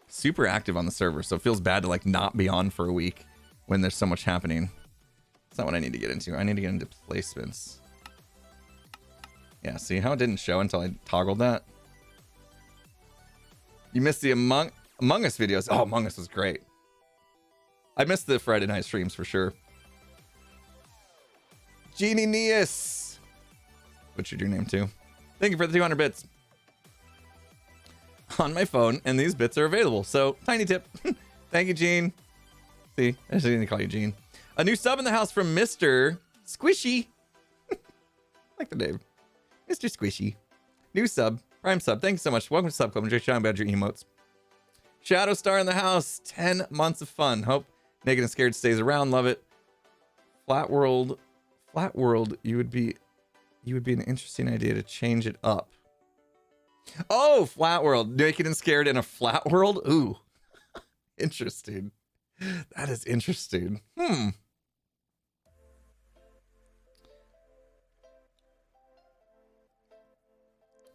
A: Super active on the server, so it feels bad to like not be on for a week when there's so much happening. That's not what I need to get into. I need to get into placements. Yeah, see how it didn't show until I toggled that? You missed the Among Us videos. Oh, Among Us was great. I missed the Friday night streams for sure. Genie Neus. Butchered your name too. Thank you for the 200 bits. On my phone, and these bits are available. So, tiny tip. Thank you, Gene. See, I just didn't call you Gene. A new sub in the house from Mr. Squishy. Like the name. Mr. Squishy. New sub. Prime sub. Thank you so much. Welcome to Sub Club. Enjoy shouting about your emotes. Shadow Star in the house. 10 months of fun. Hope Naked and Scared stays around. Love it. Flat World. Flat World, you would be an interesting idea to change it up. Oh, Flat World. Naked and Scared in a flat world? Ooh. Interesting. That is interesting.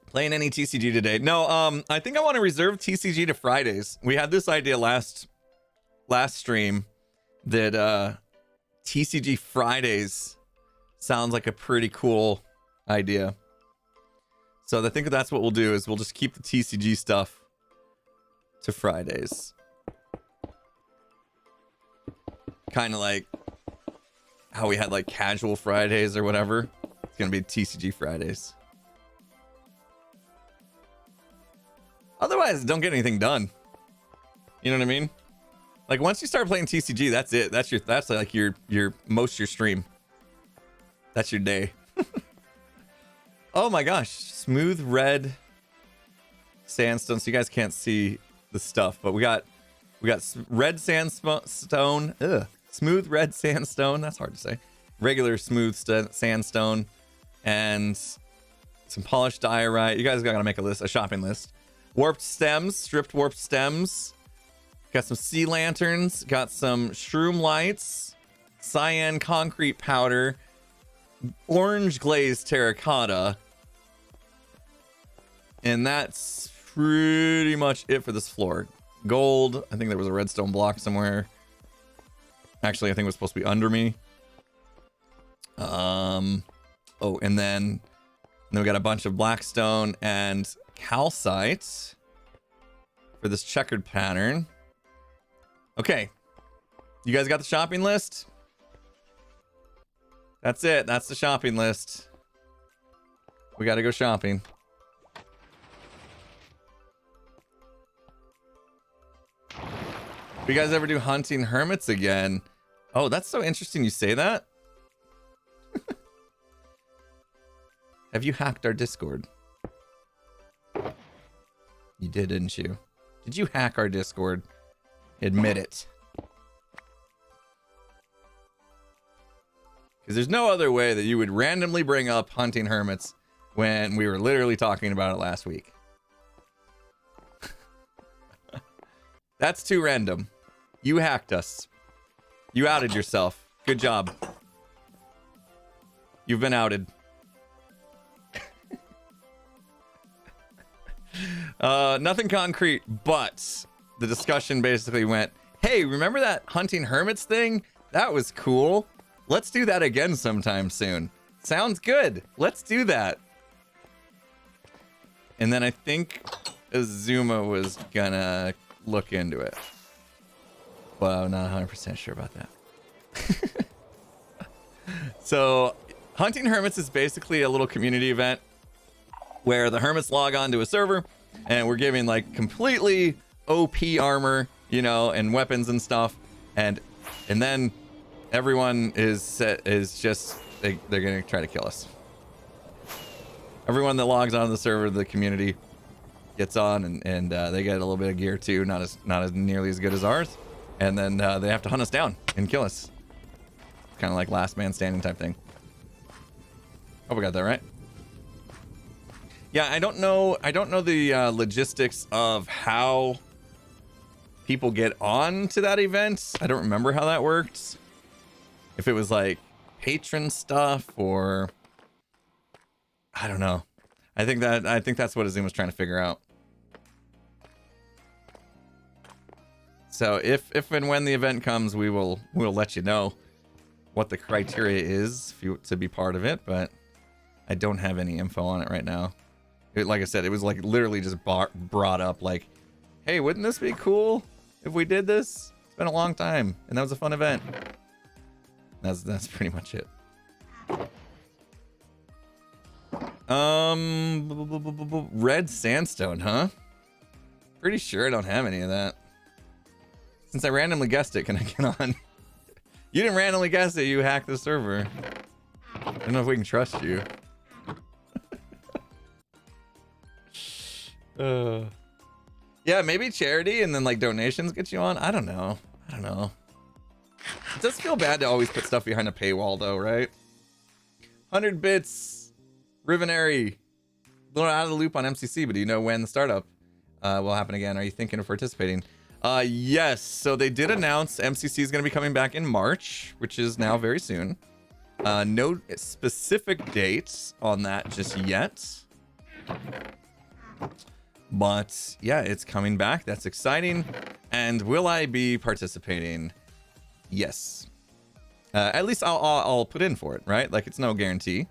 A: Playing any TCG today? No, I think I want to reserve TCG to Fridays. We had this idea last stream that TCG Fridays sounds like a pretty cool idea. So I think that's what we'll do, is we'll just keep the TCG stuff to Fridays. Kind of like how we had like casual Fridays or whatever. It's going to be TCG Fridays. Otherwise, don't get anything done. You know what I mean? Like once you start playing TCG, that's it. That's like your stream. That's your day. Oh my gosh, smooth red sandstone. So you guys can't see the stuff, but we got red sandstone. Ugh. Smooth red sandstone. That's hard to say. Regular smooth sandstone, and some polished diorite. You guys gotta make a shopping list. Warped stems, stripped warped stems. Got some sea lanterns. Got some shroom lights. Cyan concrete powder. Orange glazed terracotta. And that's pretty much it for this floor. Gold. I think there was a redstone block somewhere. Actually, I think it was supposed to be under me. Oh, and then we got a bunch of blackstone and calcite for this checkered pattern. Okay. You guys got the shopping list? That's it. That's the shopping list. We got to go shopping. If you guys ever do hunting hermits again? Oh, that's so interesting you say that. Have you hacked our Discord? You did, didn't you? Did you hack our Discord? Admit it. Because there's no other way that you would randomly bring up hunting hermits when we were literally talking about it last week. That's too random. You hacked us. You outed yourself. Good job. You've been outed. Nothing concrete, but the discussion basically went, hey, remember that hunting hermits thing? That was cool. Let's do that again sometime soon. Sounds good. Let's do that. And then I think Azuma was gonna look into it. But I'm not 100% sure about that. So, Hunting Hermits is basically a little community event where the hermits log on to a server and we're giving like completely OP armor, you know, and weapons and stuff. And then everyone is just, they're going to try to kill us. Everyone that logs on to the server, the community gets on and they get a little bit of gear too. Not as nearly as good as ours. And then they have to hunt us down and kill us. Kind of like last man standing type thing. Hope I got that right. Yeah, I don't know the logistics of how people get on to that event. I don't remember how that worked. If it was like patron stuff or I don't know. I think that's what Azim was trying to figure out. So if and when the event comes, we'll let you know what the criteria is to be part of it, but I don't have any info on it right now. Like I said, it was like literally just brought up like, hey, wouldn't this be cool if we did this? It's been a long time and that was a fun event. That's pretty much it. Red sandstone, huh? Pretty sure I don't have any of that. Since I randomly guessed it, can I get on? You didn't randomly guess it, you hacked the server. I don't know if we can trust you. Yeah, maybe charity and then like donations get you on. I don't know. It does feel bad to always put stuff behind a paywall though, right? 100 bits, Rivenary. A little out of the loop on MCC, but do you know when the startup will happen again? Are you thinking of participating? Yes. So they did announce MCC is going to be coming back in March, which is now very soon. No specific dates on that just yet. But yeah, it's coming back. That's exciting. And will I be participating? Yes. At least I'll put in for it, right? Like it's no guarantee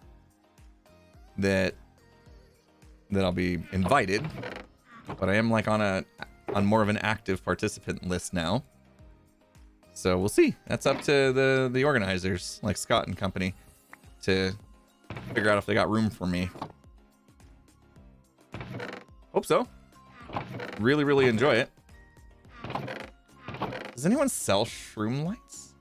A: that I'll be invited, but I am like on more of an active participant list now. So we'll see. That's up to the organizers, like Scott and company, to figure out if they got room for me. Hope so. really, really enjoy it. Does anyone sell shroom lights?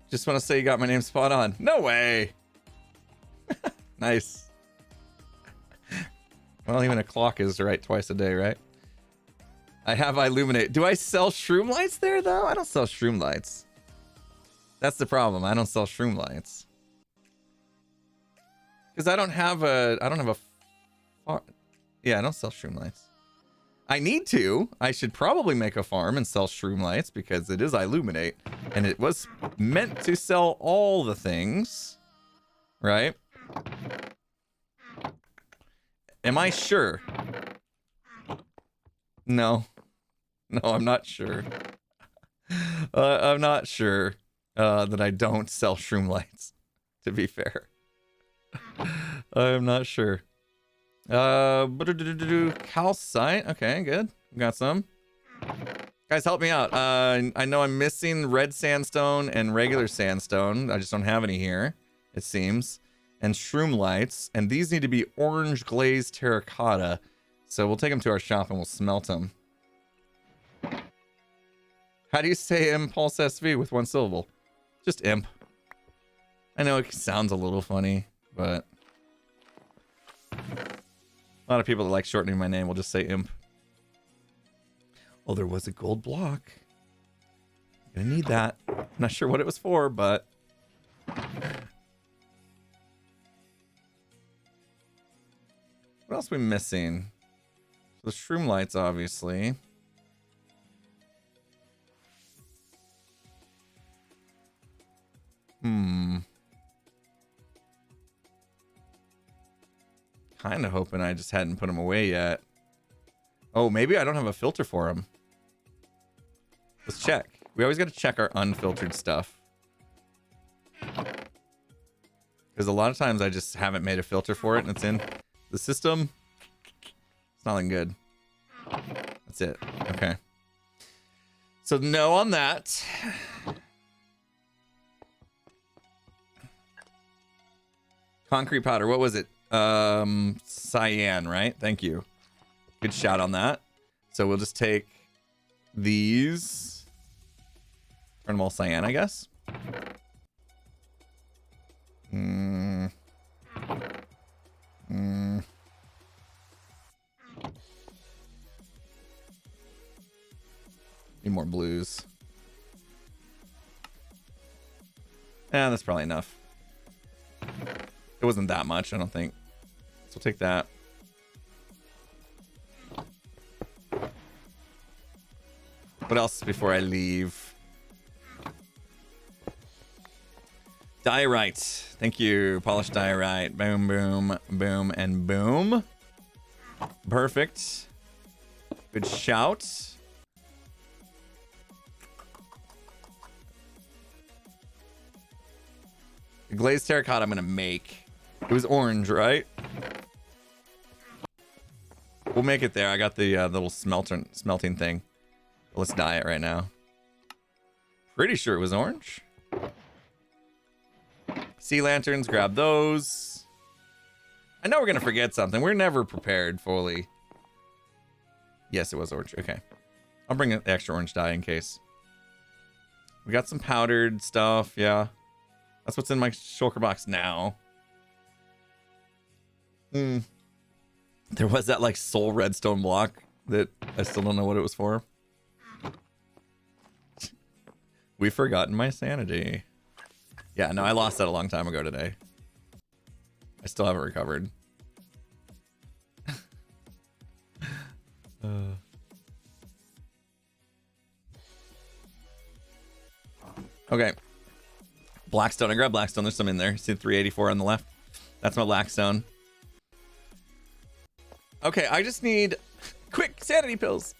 A: Just want to say you got my name spot on. No way. Nice. Well, even a clock is right twice a day, right? I have illuminate. Do I sell shroom lights there though? I don't sell shroom lights. That's the problem. I don't sell shroom lights. Because I don't have a yeah, I don't sell shroom lights. I need to. I should probably make a farm and sell shroom lights because it is illuminate. And it was meant to sell all the things. Right? Am I sure? No. No, I'm not sure. I'm not sure that I don't sell shroom lights, to be fair. I'm not sure. Calcite. Okay, good. Got some. Guys, help me out. I know I'm missing red sandstone and regular sandstone. I just don't have any here, it seems. And shroom lights. And these need to be orange glazed terracotta. So we'll take them to our shop and we'll smelt them. How do you say Impulse SV with one syllable? Just imp. I know it sounds a little funny, but a lot of people that like shortening my name will just say imp. Oh, there was a gold block. Gonna need that. I'm not sure what it was for, but what else are we missing? The shroom lights, obviously. Kind of hoping I just hadn't put them away yet. Oh, maybe I don't have a filter for them. Let's check. We always got to check our unfiltered stuff. Because a lot of times I just haven't made a filter for it and it's in the system. It's not looking good. That's it. Okay. So no on that. Concrete powder. What was it? Cyan, right? Thank you. Good shout on that. So we'll just take these. Turn them all cyan, I guess. Need more blues. Yeah, that's probably enough. It wasn't that much, I don't think. So we'll take that. What else before I leave? Diorite. Thank you. Polished diorite. Boom, boom, boom, and boom. Perfect. Good shout. The glazed terracotta I'm going to make. It was orange, right? We'll make it there. I got the little smelting thing. Let's dye it right now. Pretty sure it was orange. Sea lanterns, grab those. I know we're going to forget something. We're never prepared fully. Yes, it was orange. Okay. I'll bring the extra orange dye in case. We got some powdered stuff. Yeah. That's what's in my shulker box now. There was that like soul redstone block that I still don't know what it was for. We've forgotten my sanity. Yeah, no, I lost that a long time ago today. I still haven't recovered. Okay. Blackstone. I grabbed Blackstone. There's some in there. See 384 on the left? That's my Blackstone. Okay, I just need quick sanity pills.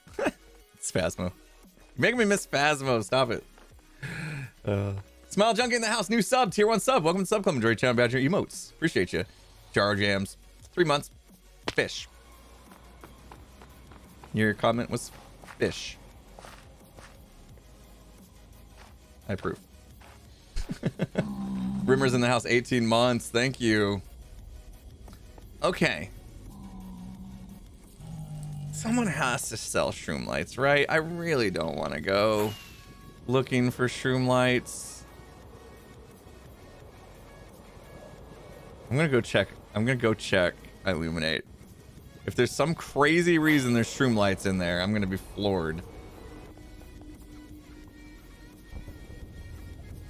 A: Spasmo. You're making me miss Spasmo. Stop it. Smile Junkie in the house. New sub. Tier 1 sub. Welcome to Sub Club. Enjoy channel badger emotes. Appreciate you. Jar Jams. 3 months. Fish. Your comment was fish. I approve. Brimmer's in the house 18 months. Thank you. Okay. Someone has to sell shroom lights, right? I really don't want to go looking for shroom lights. I'm gonna go check. I'm gonna go check Illuminate. If there's some crazy reason there's shroom lights in there, I'm gonna be floored.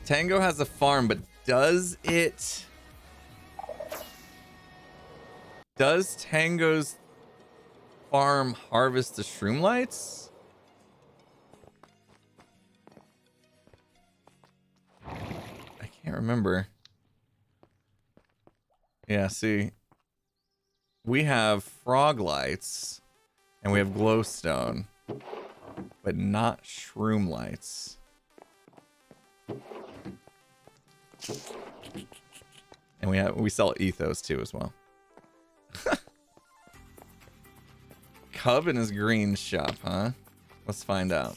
A: Tango has a farm, but does Tango's farm harvest the shroom lights? I can't remember. Yeah, see. We have frog lights and we have glowstone, but not shroom lights. And we sell ethos too as well. Cub in his green shop, huh? Let's find out.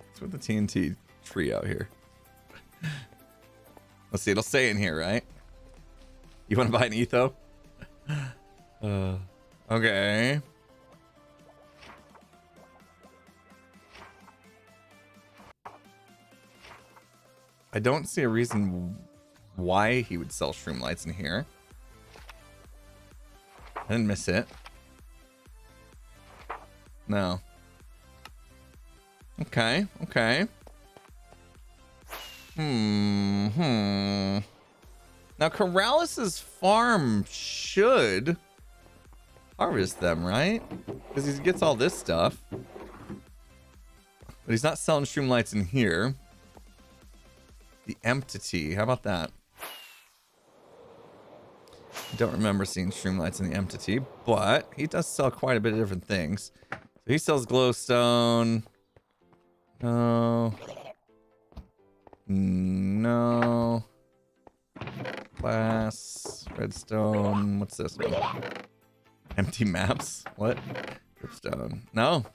A: What's with the TNT tree out here? Let's see, it'll say in here, right? You want to buy an etho? Okay. I don't see a reason why he would sell shroom lights in here. I didn't miss it. No. Okay, okay. Now Corralis's farm should harvest them, right? Because he gets all this stuff. But he's not selling shroom lights in here. The Emptity, how about that? I don't remember seeing shroom lights in the Emptity, but he does sell quite a bit of different things. So he sells glowstone. No. No. Glass. Redstone. What's this one? Empty maps? What? Dripstone. No.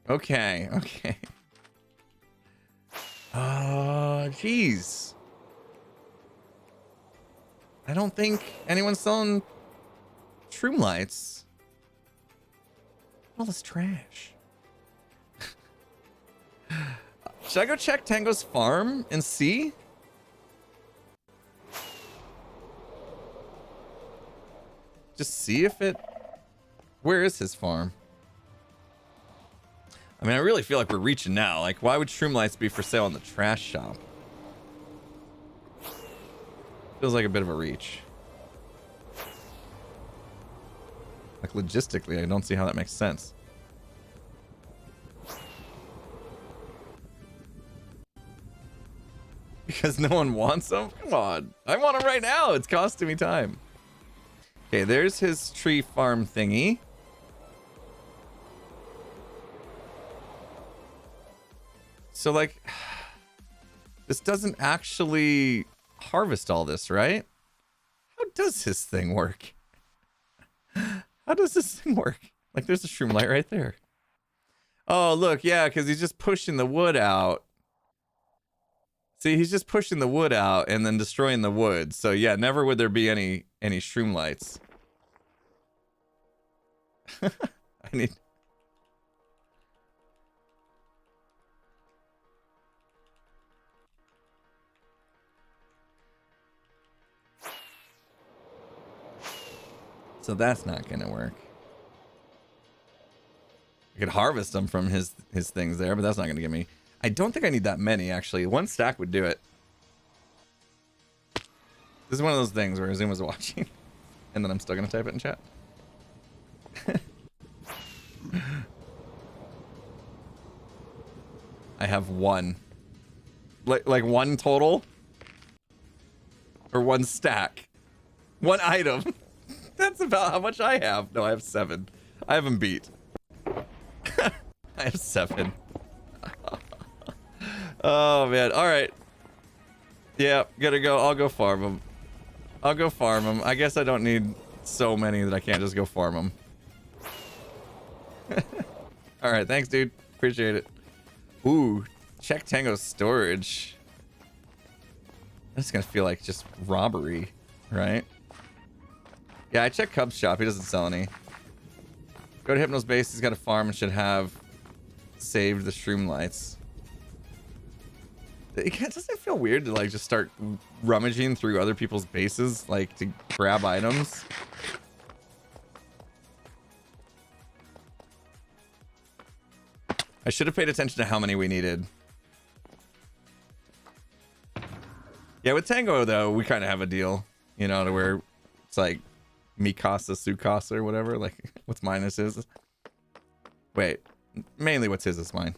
A: Okay. Okay. Jeez. I don't think anyone's selling shroom lights. All this trash. Should I go check Tango's farm and see? Just see if it... Where is his farm? I mean, I really feel like we're reaching now. Like, why would shroom lights be for sale in the trash shop? Feels like a bit of a reach. Like, logistically, I don't see how that makes sense. Because no one wants them? Come on. I want them right now. It's costing me time. Okay, there's his tree farm thingy. So, like, this doesn't actually harvest all this, right? How does this thing work? How does this thing work? Like, there's a shroom light right there. Oh, look, yeah, because he's just pushing the wood out. See, he's just pushing the wood out and then destroying the wood. So, yeah, never would there be any shroom lights. I need... So that's not gonna work. I could harvest them from his things there, but that's not gonna give me... I don't think I need that many, actually. One stack would do it. This is one of those things where Zoom was watching, and then I'm still gonna type it in chat. I have one. Like one total? Or one stack? One item? That's about how much I have. No, I have 7. I have him beat. I have 7. Oh, man. All right. Yeah, gotta go. I'll go farm them. I'll go farm them. I guess I don't need so many that I can't just go farm them. All right. Thanks, dude. Appreciate it. Ooh, check Tango's storage. That's gonna feel like just robbery, right? Yeah, I checked Cub's shop. He doesn't sell any. Go to Hypno's base. He's got a farm and should have saved the shroom lights. Doesn't it feel weird to like just start rummaging through other people's bases, like to grab items? I should have paid attention to how many we needed. Yeah, with Tango though, we kind of have a deal, you know, to where it's like mi casa, su casa, or whatever. Like, what's mine is his. Wait, mainly what's his is mine.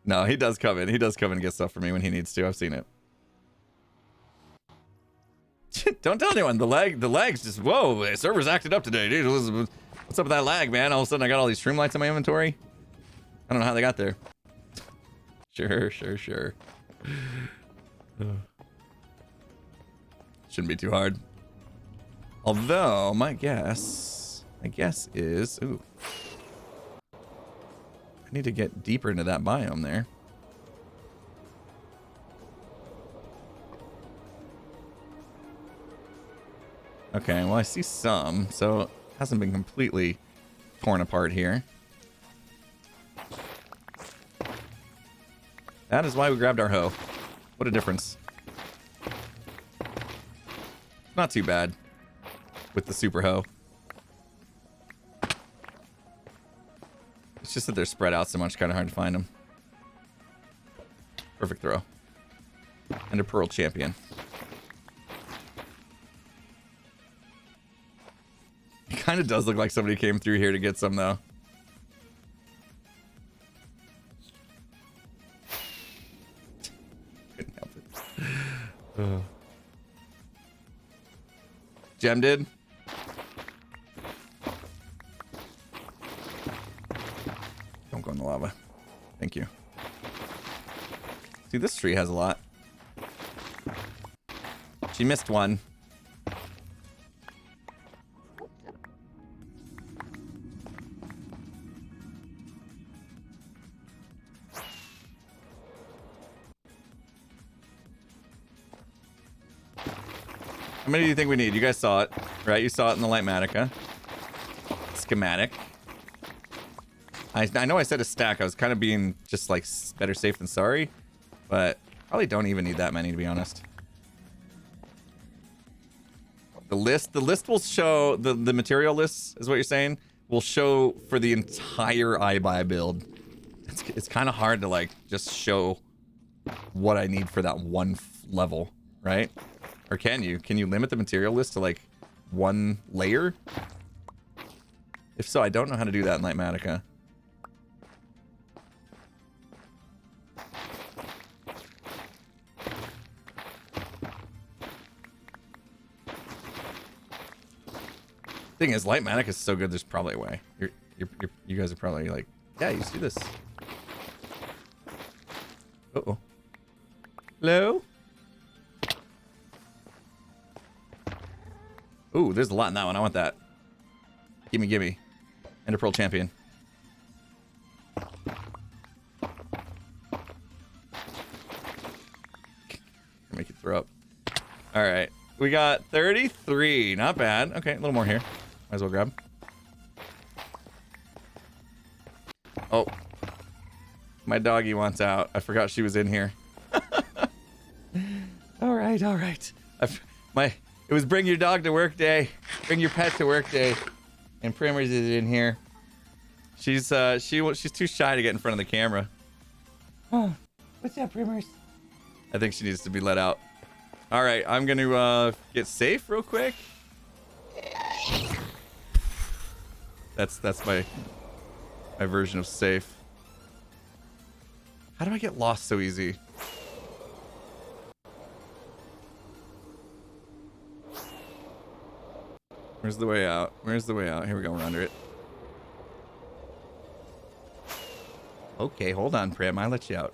A: No, he does come in. He does come in and get stuff for me when he needs to. I've seen it. Don't tell anyone. The lag's just, whoa, the server's acted up today, dude. What's up with that lag, man? All of a sudden I got all these stream lights in my inventory. I don't know how they got there. Sure. Shouldn't be too hard. Although, my guess is, ooh. I need to get deeper into that biome there. Okay, well I see some, so it hasn't been completely torn apart here. That is why we grabbed our hoe. What a difference. Not too bad with the super hoe. It's just that they're spread out so much, kind of hard to find them. Perfect throw. And a pearl champion. It kind of does look like somebody came through here to get some, though. Couldn't help it. Gem did. Don't go in the lava. Thank you. See, this tree has a lot. She missed one. How many do you think we need? You guys saw it, right? You saw it in the Lightmatica schematic. I know I said a stack. I was kind of being just like better safe than sorry, but probably don't even need that many, to be honest. The list will show, the material list is what you're saying, will show for the entire iBuy build. It's kind of hard to like just show what I need for that one level, right? Or can you? Can you limit the material list to like one layer? If so, I don't know how to do that in Lightmatica. Thing is, Lightmatica is so good. There's probably a way. You guys are probably like, yeah, you see this. Uh-oh. Hello? Ooh, there's a lot in that one. I want that. Gimme. Ender Pearl Champion. Make it throw up. Alright. We got 33. Not bad. Okay, a little more here. Might as well grab. Oh. My doggy wants out. I forgot she was in here. Alright. It was bring your dog to work day. Bring your pet to work day. And Primers is in here. She's too shy to get in front of the camera. Oh, what's up, Primers? I think she needs to be let out. All right, I'm going to get safe real quick. That's my version of safe. How do I get lost so easy? Where's the way out? Where's the way out? Here we go. We're under it. Okay, hold on, Prim. I'll let you out.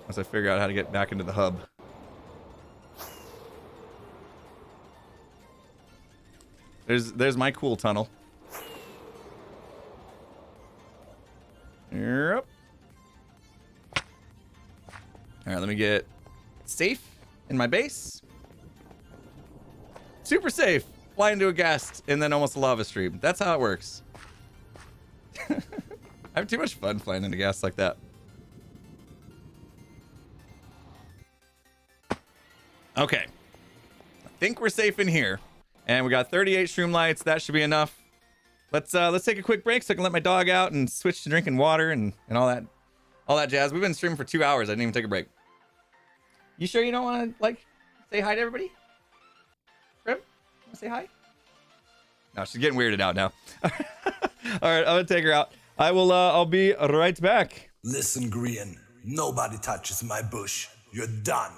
A: Once I figure out how to get back into the hub. There's my cool tunnel. Yep. All right, let me get safe in my base. Super safe. Fly into a ghast and then almost a lava stream. That's how it works. I have too much fun flying into ghast like that. Okay. I think we're safe in here. And we got 38 shroom lights. That should be enough. Let's take a quick break so I can let my dog out and switch to drinking water and all that jazz. We've been streaming for 2 hours. I didn't even take a break. You sure you don't want to like say hi to everybody? Grim, want to say hi? No, she's getting weirded out now. All right, I'm gonna take her out. I'll be right back.
B: Listen, Grian, nobody touches my bush. You're done.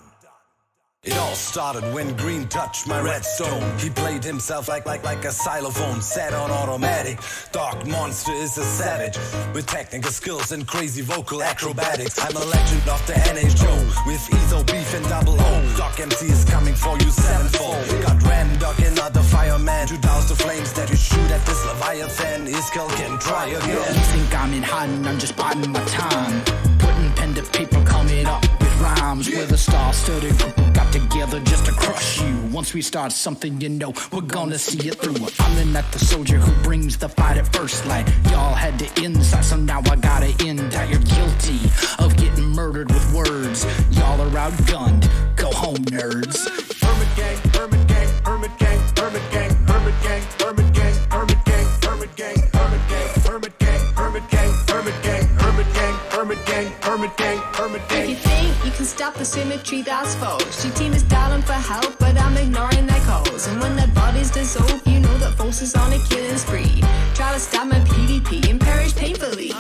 B: It all started when Green touched my redstone. He played himself like a xylophone, set on automatic. Dark Monster is a savage with technical skills and crazy vocal acrobatics. I'm a legend of the NHO with Etho Beef and Double O. Doc MC is coming for you sevenfold. Got Randog and other fireman to douse the flames that you shoot at this Leviathan. Iskell can try again.
C: You think I'm in hiding, I'm just biding my time. Putting pen to paper, coming up with rhymes. With a star-studded group who got together just to crush you. Once we start something, you know we're gonna see it through. I'm the not the soldier who brings the fight at first light. Y'all had to inside, so now I gotta end. How you're guilty of getting murdered with words. Y'all are outgunned. Go home, nerds.
B: Hermit gang, Hermit gang, Hermit gang, Hermit gang, Hermit gang, Hermit gang, Hermit gang, Hermit gang, Hermit gang, Hermit gang, Hermit gang, Hermit gang, Hermit gang, Hermit gang, Hermit gang, Hermit gang.
D: If you think you can stop the symmetry, that's false. Your team is dialing for help, but I'm ignoring their calls. And when their bodies dissolve, you know that False is on a killing spree. Try to stab my PvP and perish painfully.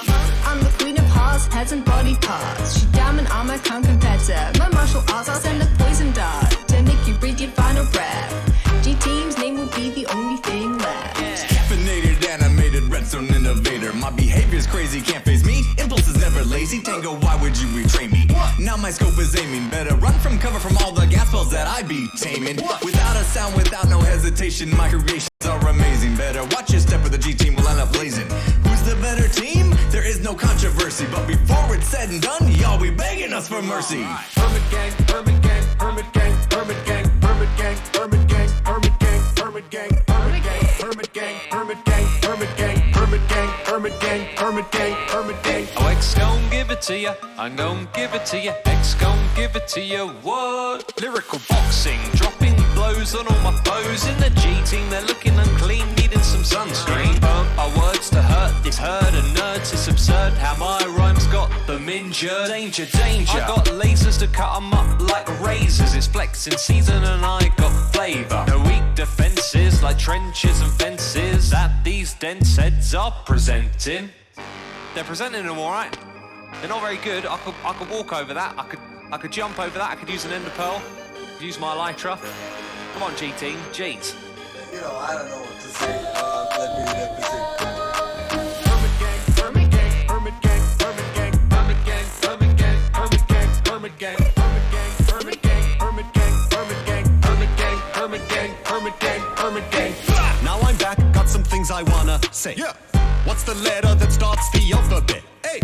D: I'm the queen of hearts, heads and body parts. She diamond armor can't competitor. My martial arts, I'll send a poison dart to make you breathe your final breath. G-Team's name will be the only thing left.
E: Caffeinated, animated, redstone innovator. My behavior's crazy, can't face me. Impulse is never lazy. Tango, why would you betray me? Now my scope is aiming. Better run from cover from all the gas balls that I be taming. Without a sound, without no hesitation, my creations are amazing. Better watch your step or the G team will end up blazing. Who's the better team? There is no controversy. But before it's said and done, y'all be begging us for mercy.
B: Hermit gang, Hermit gang, Hermit gang, Hermit gang, Hermit gang, Hermit gang, Hermit gang, Hermit gang, Hermit gang, Hermit gang, Hermit gang, Hermit gang, Hermit gang, Hermit gang, Hermit gang, Hermit gang.
F: Oh, X gon' give it to ya, I'm gon' give it to ya. X gon' give it to ya, what? Lyrical boxing, dropping blows on all my foes. In the G team, they're looking unclean, needing some sunscreen. Our words to hurt this herd of nerds. It's absurd how my rhymes got them injured. Danger, danger. I got lasers to cut them up like razors. It's flexing season and I got flavour. No weak defences like trenches and fences that these dense heads are presenting. They're presenting them alright. They're not very good. I could walk over that. I could jump over that. I could use an ender pearl. Use my elytra. Come on, G team. G's.
B: You know, I don't know what to say. Let me see.
D: Hermit gang, Hermit gang,
B: Hermit gang, Hermit gang, Hermit gang, Hermit gang, Hermit gang, Hermit gang, Hermit gang, Hermit gang, Hermit gang, Hermit gang, Hermit gang, Hermit gang, Hermit gang.
E: Now I'm back, got some things I wanna say.
B: Yeah.
E: What's the letter that starts the alphabet?
B: Hey,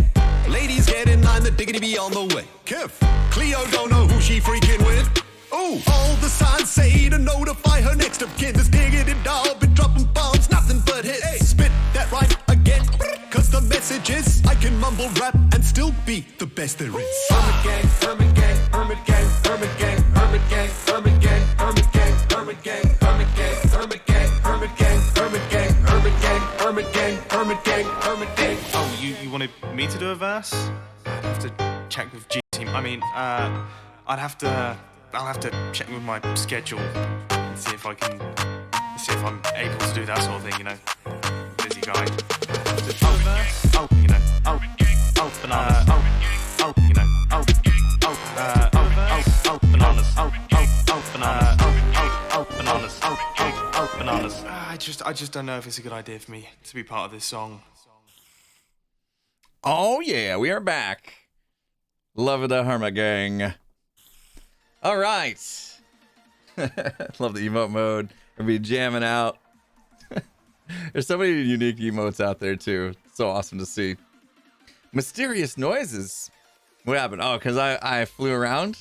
E: Ladies get in line, the diggity be on the way.
B: Kev.
E: Cleo don't know who she freaking with.
B: Ooh.
E: All the signs say to notify her next of kin. This diggity doll been dropping bombs, nothing but hits.
B: Hey.
E: Spit that right again, cause the message is I can mumble rap and still be the best there is.
B: Hermit gang, Hermit gang, Hermit gang, Hermit gang, Hermit gang, Hermit gang, Hermit gang, Hermit gang, Hermit gang, Hermit gang, Hermit gang, Hermit gang, Hermit gang, Hermit gang, Hermit gang, Hermit gang.
G: Oh, you wanted me to do a verse? I'd have to check with G Team. I mean, I'll have to check with my schedule and see if I'm able to do that sort of thing, you know. Busy guy. Verse? Oh, you know. Oh, bananas. Oh, you know. Bananas. Bananas. Bananas. I just don't know if it's a good idea for me to be part of this song.
A: Oh yeah, we are back. Love of the Hermit gang. All right. Love the emote mode. We'll be jamming out. There's so many unique emotes out there too. So awesome to see. Mysterious noises. What happened? Oh, because I flew around.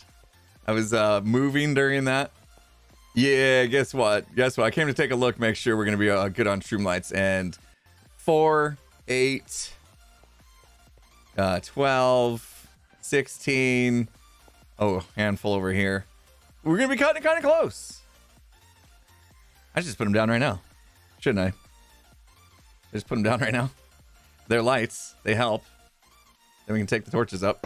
A: I was moving during that. Yeah, guess what? Guess what? I came to take a look, make sure we're going to be good on Shroomlights. And 4, 8, 12, 16. Oh, handful over here. We're going to be cutting it kind of close. I should just put them down right now. Shouldn't I? Just put them down right now. They're lights. They help. Then we can take the torches up.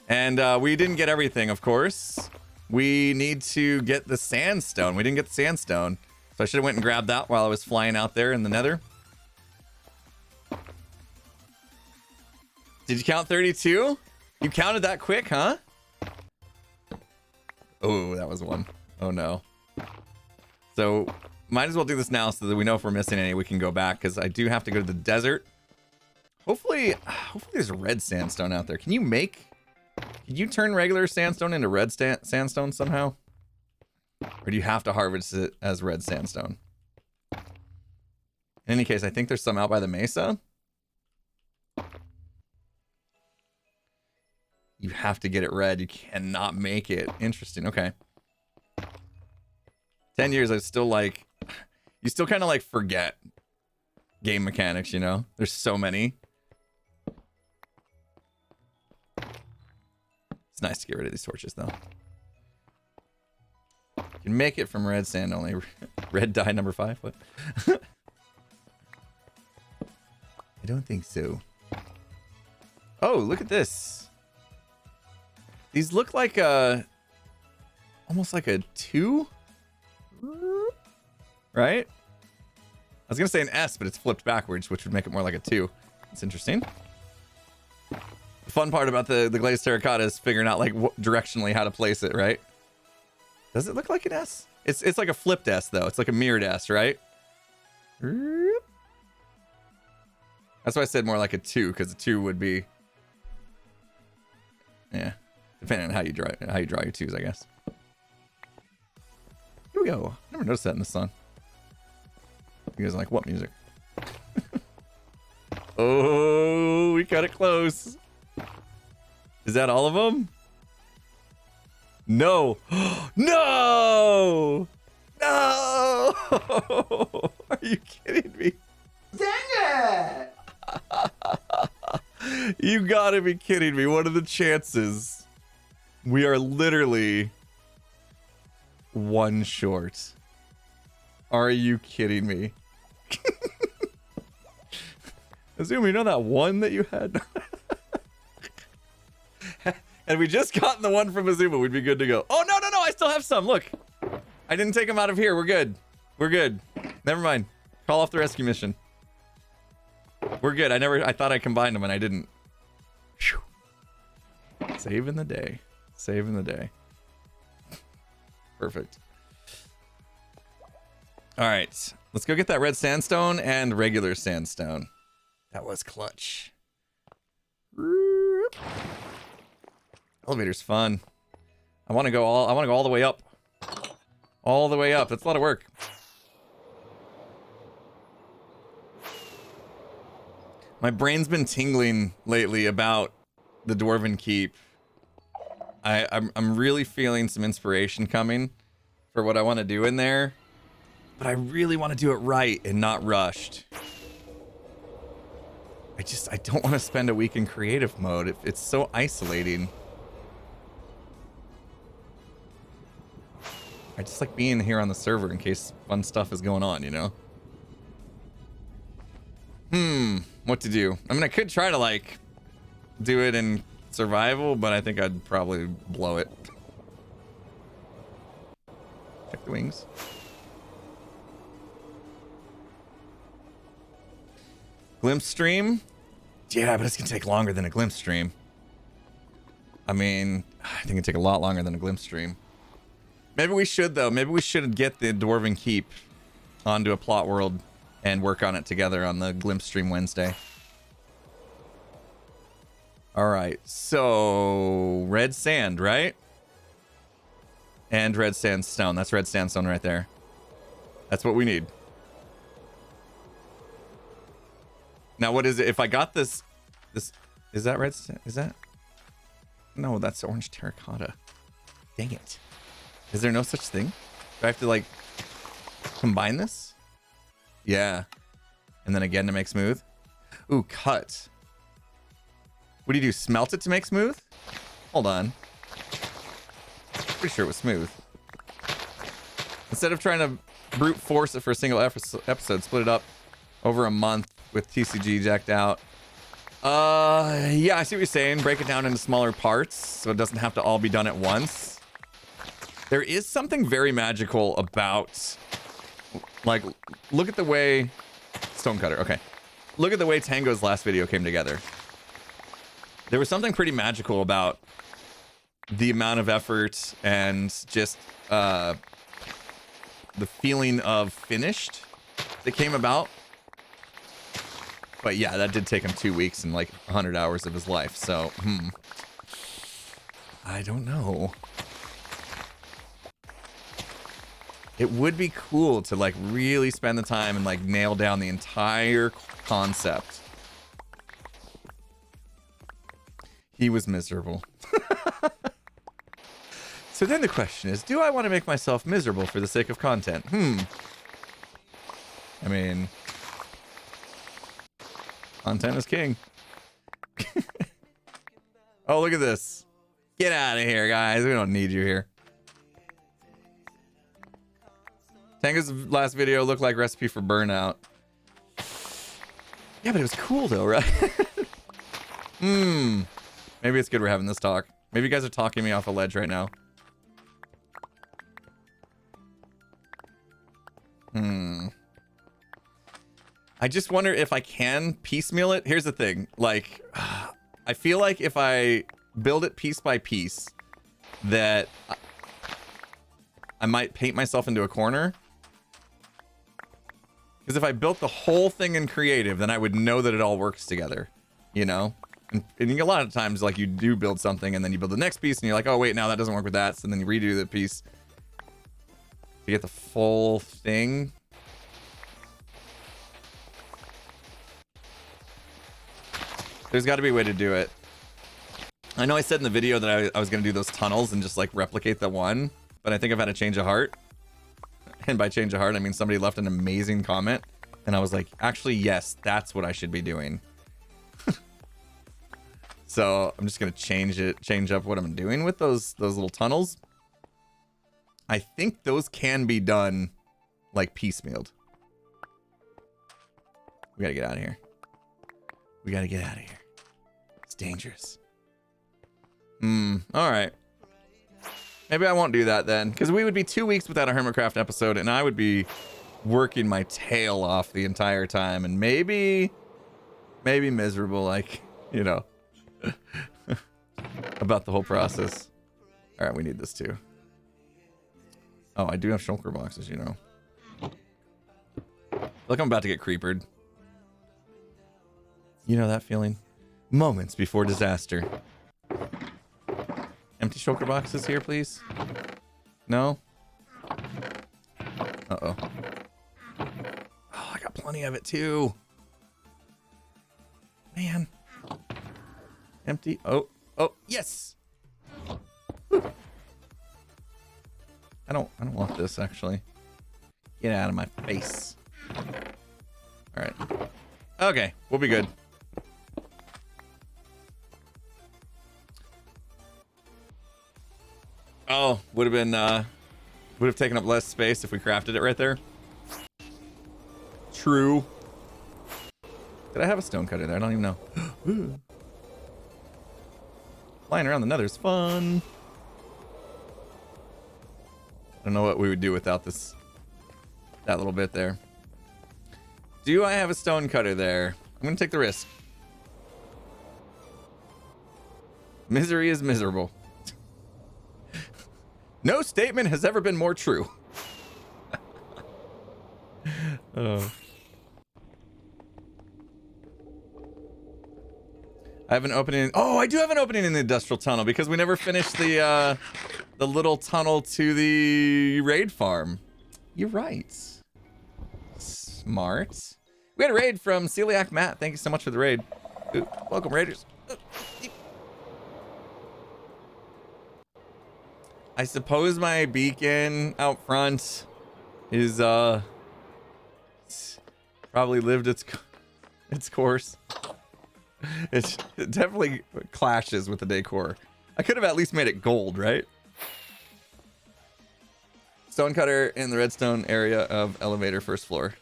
A: And we didn't get everything, of course. We need to get the sandstone. We didn't get the sandstone. So I should have went and grabbed that while I was flying out there in the nether. Did you count 32? You counted that quick, huh? Oh, that was one. Oh, no. So might as well do this now so that we know if we're missing any, we can go back. Because I do have to go to the desert. Hopefully there's a red sandstone out there. Can you turn regular sandstone into red sandstone somehow? Or do you have to harvest it as red sandstone? In any case, I think there's some out by the mesa. You have to get it red. You cannot make it. Interesting. Okay. 10 years, I still like... You still kind of like forget game mechanics, you know? There's so many. It's nice to get rid of these torches, though. You can make it from red sand only. Red dye number 5? What? I don't think so. Oh, look at this. These look like almost like a 2? Right? I was going to say an S, but it's flipped backwards, which would make it more like a 2. It's interesting. The fun part about the glazed terracotta is figuring out like directionally how to place it, right? Does it look like an S? It's like a flipped S though. It's like a mirrored S, right? That's why I said more like a 2, because a 2 would be, yeah, depending on how you draw your 2s, I guess. Here we go. Never noticed that in the song. You guys like what music? Oh, we got it close. Is that all of them? No. No! No! Are you kidding me? Dang it! You gotta be kidding me. What are the chances? We are literally 1 short. Are you kidding me? Assume you know that one that you had. And we just gotten the one from Azuma, we'd be good to go. Oh, no, I still have some. Look, I didn't take them out of here. We're good. We're good. Never mind. Call off the rescue mission. We're good. I thought I combined them and I didn't. Whew. Saving the day. Saving the day. Perfect. All right. Let's go get that red sandstone and regular sandstone. That was clutch. Elevator's fun. I want to go all the way up. All the way up. That's a lot of work. My brain's been tingling lately about the Dwarven Keep. I'm really feeling some inspiration coming for what I want to do in there. But I really want to do it right and not rushed. I don't want to spend a week in creative mode. It's so isolating. I just like being here on the server in case fun stuff is going on, you know? What to do? I mean, I could try to, like, do it in survival, but I think I'd probably blow it. Check the wings. Glimpse stream? Yeah, but it's gonna take longer than a glimpse stream. I mean, I think it'd take a lot longer than a glimpse stream. Maybe we should, though. Maybe we should get the Dwarven Keep onto a plot world and work on it together on the glimpse stream Wednesday. All right, so red sand, right? And red sandstone. That's red sandstone right there. That's what we need. Now, what is it? If I got this Is that red? Is that? No, that's orange terracotta. Dang it. Is there no such thing? Do I have to like combine this? Yeah. And then again to make smooth. Ooh, cut. What do you do? Smelt it to make smooth? Hold on. Pretty sure it was smooth. Instead of trying to brute force it for a single episode, split it up over a month with TCG jacked out. Yeah, I see what you're saying. Break it down into smaller parts so it doesn't have to all be done at once. There is something very magical about, like, look at the way Stonecutter. Okay, look at the way Tango's last video came together. There was something pretty magical about the amount of effort and just the feeling of finished that came about. But yeah, that did take him 2 weeks and like 100 hours of his life. So, I don't know. It would be cool to like really spend the time and like nail down the entire concept. He was miserable. So then the question is, do I want to make myself miserable for the sake of content? I mean, content is king. Oh, look at this. Get out of here, guys. We don't need you here. Tango's last video looked like Recipe for Burnout. Yeah, but it was cool though, right? Maybe it's good we're having this talk. Maybe you guys are talking me off a ledge right now. I just wonder if I can piecemeal it. Here's the thing. Like, I feel like if I build it piece by piece, that I might paint myself into a corner. Because if I built the whole thing in creative, then I would know that it all works together, you know? And a lot of times, like, you do build something and then you build the next piece and you're like, oh, wait, now that doesn't work with that. So then you redo the piece to get the full thing. There's got to be a way to do it. I know I said in the video that I was going to do those tunnels and just, like, replicate the one. But I think I've had a change of heart. And by change of heart, I mean somebody left an amazing comment. And I was like, actually, yes, that's what I should be doing. So I'm just going to change up what I'm doing with those little tunnels. I think those can be done, like, piecemealed. We got to get out of here. We got to get out of here. It's dangerous. All right. Maybe I won't do that then, because we would be 2 weeks without a Hermitcraft episode, and I would be working my tail off the entire time, and maybe miserable, like, you know, about the whole process. All right, we need this too. Oh, I do have shulker boxes, you know. Look, I'm about to get creepered. You know that feeling? Moments before disaster. Empty shulker boxes here, please. No? Uh-oh. Oh, I got plenty of it too. Man. Empty. Oh, yes. Whew. I don't want this actually. Get out of my face. All right. Okay, we'll be good. Oh, would have taken up less space if we crafted it right there. True. Did I have a stone cutter there? I don't even know. Flying around the nether is fun. I don't know what we would do without that little bit there. Do I have a stone cutter there? I'm gonna take the risk. Misery is miserable. No statement has ever been more true. Oh. I have an opening. Oh, I do have an opening in the industrial tunnel because we never finished the little tunnel to the raid farm. You're right. Smart. We had a raid from Celiac Matt. Thank you so much for the raid. Ooh, welcome, Raiders. I suppose my beacon out front is probably lived its course. It definitely clashes with the decor. I could have at least made it gold, right? Stonecutter in the redstone area of elevator first floor.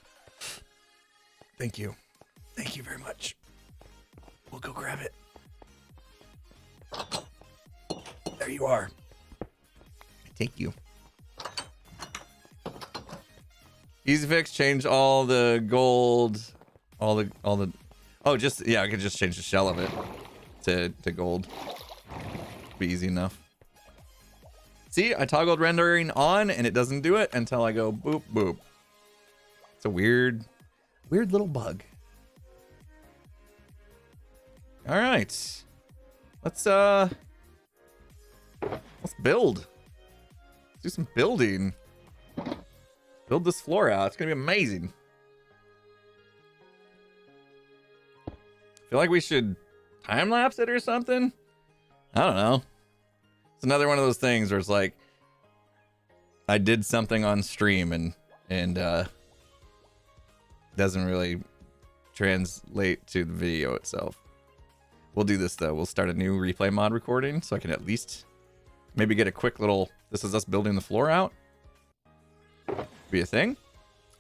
A: Thank you. Thank you very much. We'll go grab it. There you are. Thank you. Easy fix, change all the gold, all the oh, just yeah, I could just change the shell of it to gold. Be easy enough. See, I toggled rendering on and it doesn't do it until I go boop boop. It's a weird little bug. All right. Let's build. Let's do some building. Build this floor out. It's gonna be amazing. I feel like we should time lapse it or something. I don't know. It's another one of those things where it's like I did something on stream and doesn't really translate to the video itself. We'll do this though. We'll start a new replay mod recording so I can at least maybe get a quick little, this is us building the floor out. Be a thing.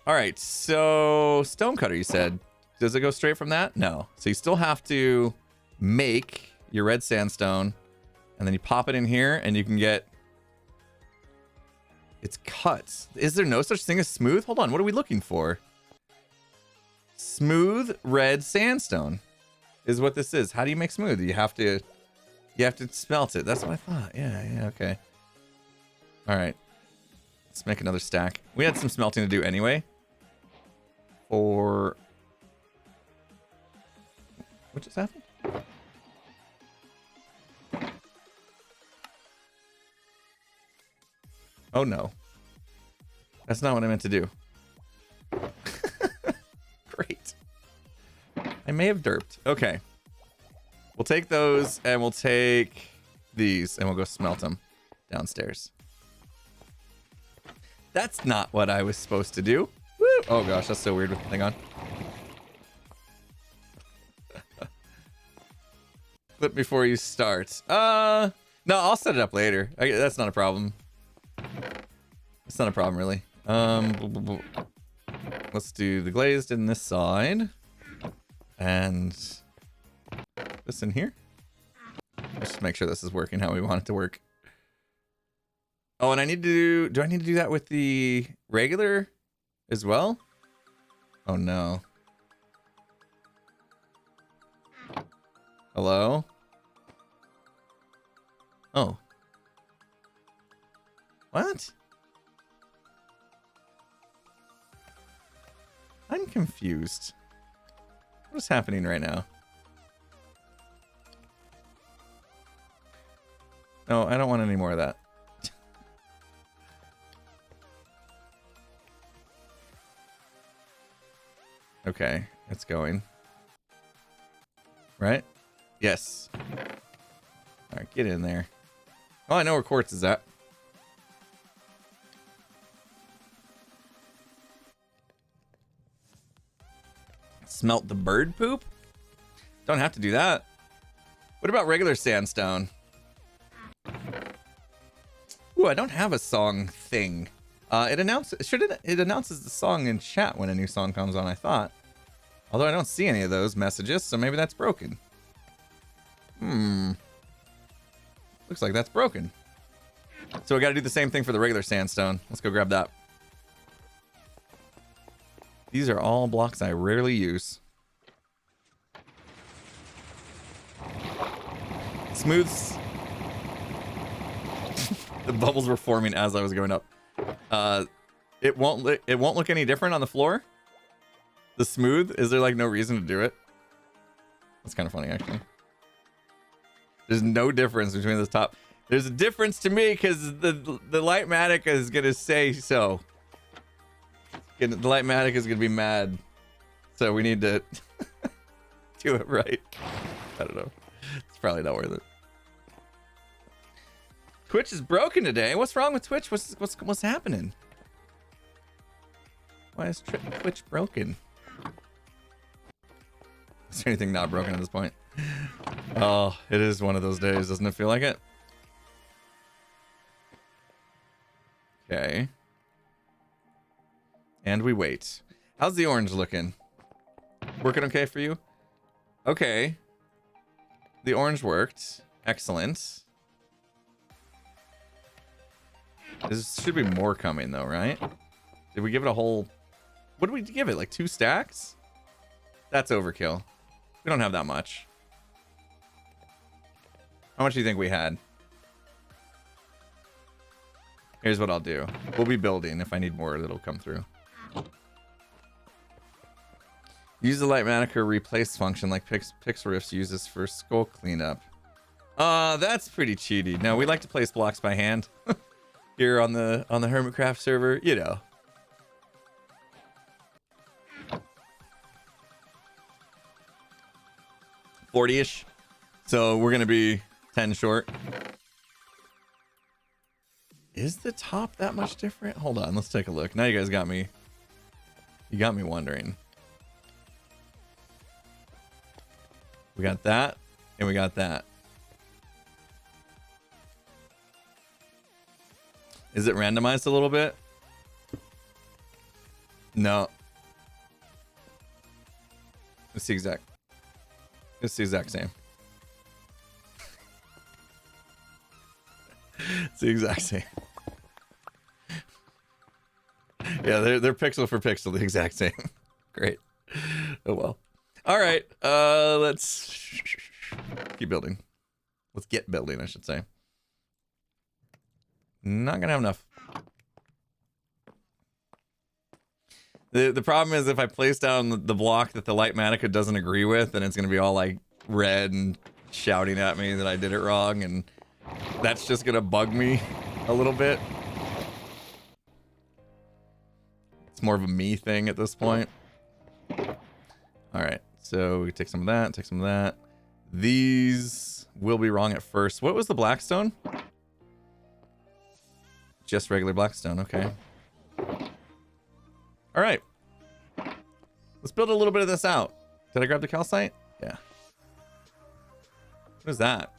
A: All right, so stonecutter, you said. Does it go straight from that? No. So you still have to make your red sandstone and then you pop it in here and you can get its cuts. Is there no such thing as smooth? Hold on, what are we looking for? Smooth red sandstone is what this is. How do you make smooth? You have to smelt it. That's what I thought. Yeah, okay. All right. Let's make another stack. We had some smelting to do anyway. What just happened? Oh no. That's not what I meant to do. Great. I may have derped. Okay. We'll take those and we'll take these and we'll go smelt them downstairs. That's not what I was supposed to do. Woo! Oh gosh, that's so weird with the thing on. Flip before you start. No, I'll set it up later. That's not a problem. It's not a problem really. Let's do the glazed in this side. And this in here. Let's just make sure this is working how we want it to work. Oh, and I need to do I need to do that with the regular as well? Oh no. Hello? Oh. What? I'm confused. What is happening right now? No, I don't want any more of that. Okay, it's going. Right? Yes. Alright, get in there. Oh, I know where quartz is at. Smelt the bird poop? Don't have to do that. What about regular sandstone? Ooh, I don't have a song thing. It announces the song in chat when a new song comes on, I thought. Although I don't see any of those messages, so maybe that's broken. Looks like that's broken. So we gotta do the same thing for the regular sandstone. Let's go grab that. These are all blocks I rarely use. Smooths. The bubbles were forming as I was going up. It won't look any different on the floor. The smooth, is there like no reason to do it? That's kind of funny actually. There's no difference between the top. There's a difference to me because the Lightmatic is gonna say so. The Lightmatic is gonna be mad, so we need to do it right. I don't know. probably not worth it. Twitch is broken today. What's wrong with Twitch? What's happening? Why is Twitch broken? Is there anything not broken at this point? Oh, it is one of those days, doesn't it feel like it? Okay. And we wait. How's the orange looking? Working okay for you? Okay. The orange worked. Excellent. There should be more coming though, right? Did we give it a whole... What did we give it? Like 2 stacks? That's overkill. We don't have that much. How much do you think we had? Here's what I'll do. We'll be building. If I need more, it'll come through. Use the light manicure replace function like Pixriffs uses for skull cleanup. That's pretty cheaty. No, we like to place blocks by hand. Here on the Hermitcraft server, you know. $40-ish. So we're gonna be 10 short. Is the top that much different? Hold on, let's take a look. Now you guys got me. You got me wondering. We got that, and we got that. Is it randomized a little bit? No. It's the exact. It's the exact same. It's the exact same. Yeah, they're pixel for pixel, the exact same. Great. Oh well. All right. Let's keep building. Let's get building, I should say. Not gonna have enough. The problem is if I place down the block that the light manica doesn't agree with, then it's gonna be all like red and shouting at me that I did it wrong, and that's just gonna bug me a little bit. It's more of a me thing at this point. All right, so we take some of that, take some of that. These will be wrong at first. What was the blackstone? Just regular blackstone, okay. All right. Let's build a little bit of this out. Did I grab the calcite? Yeah. What is that?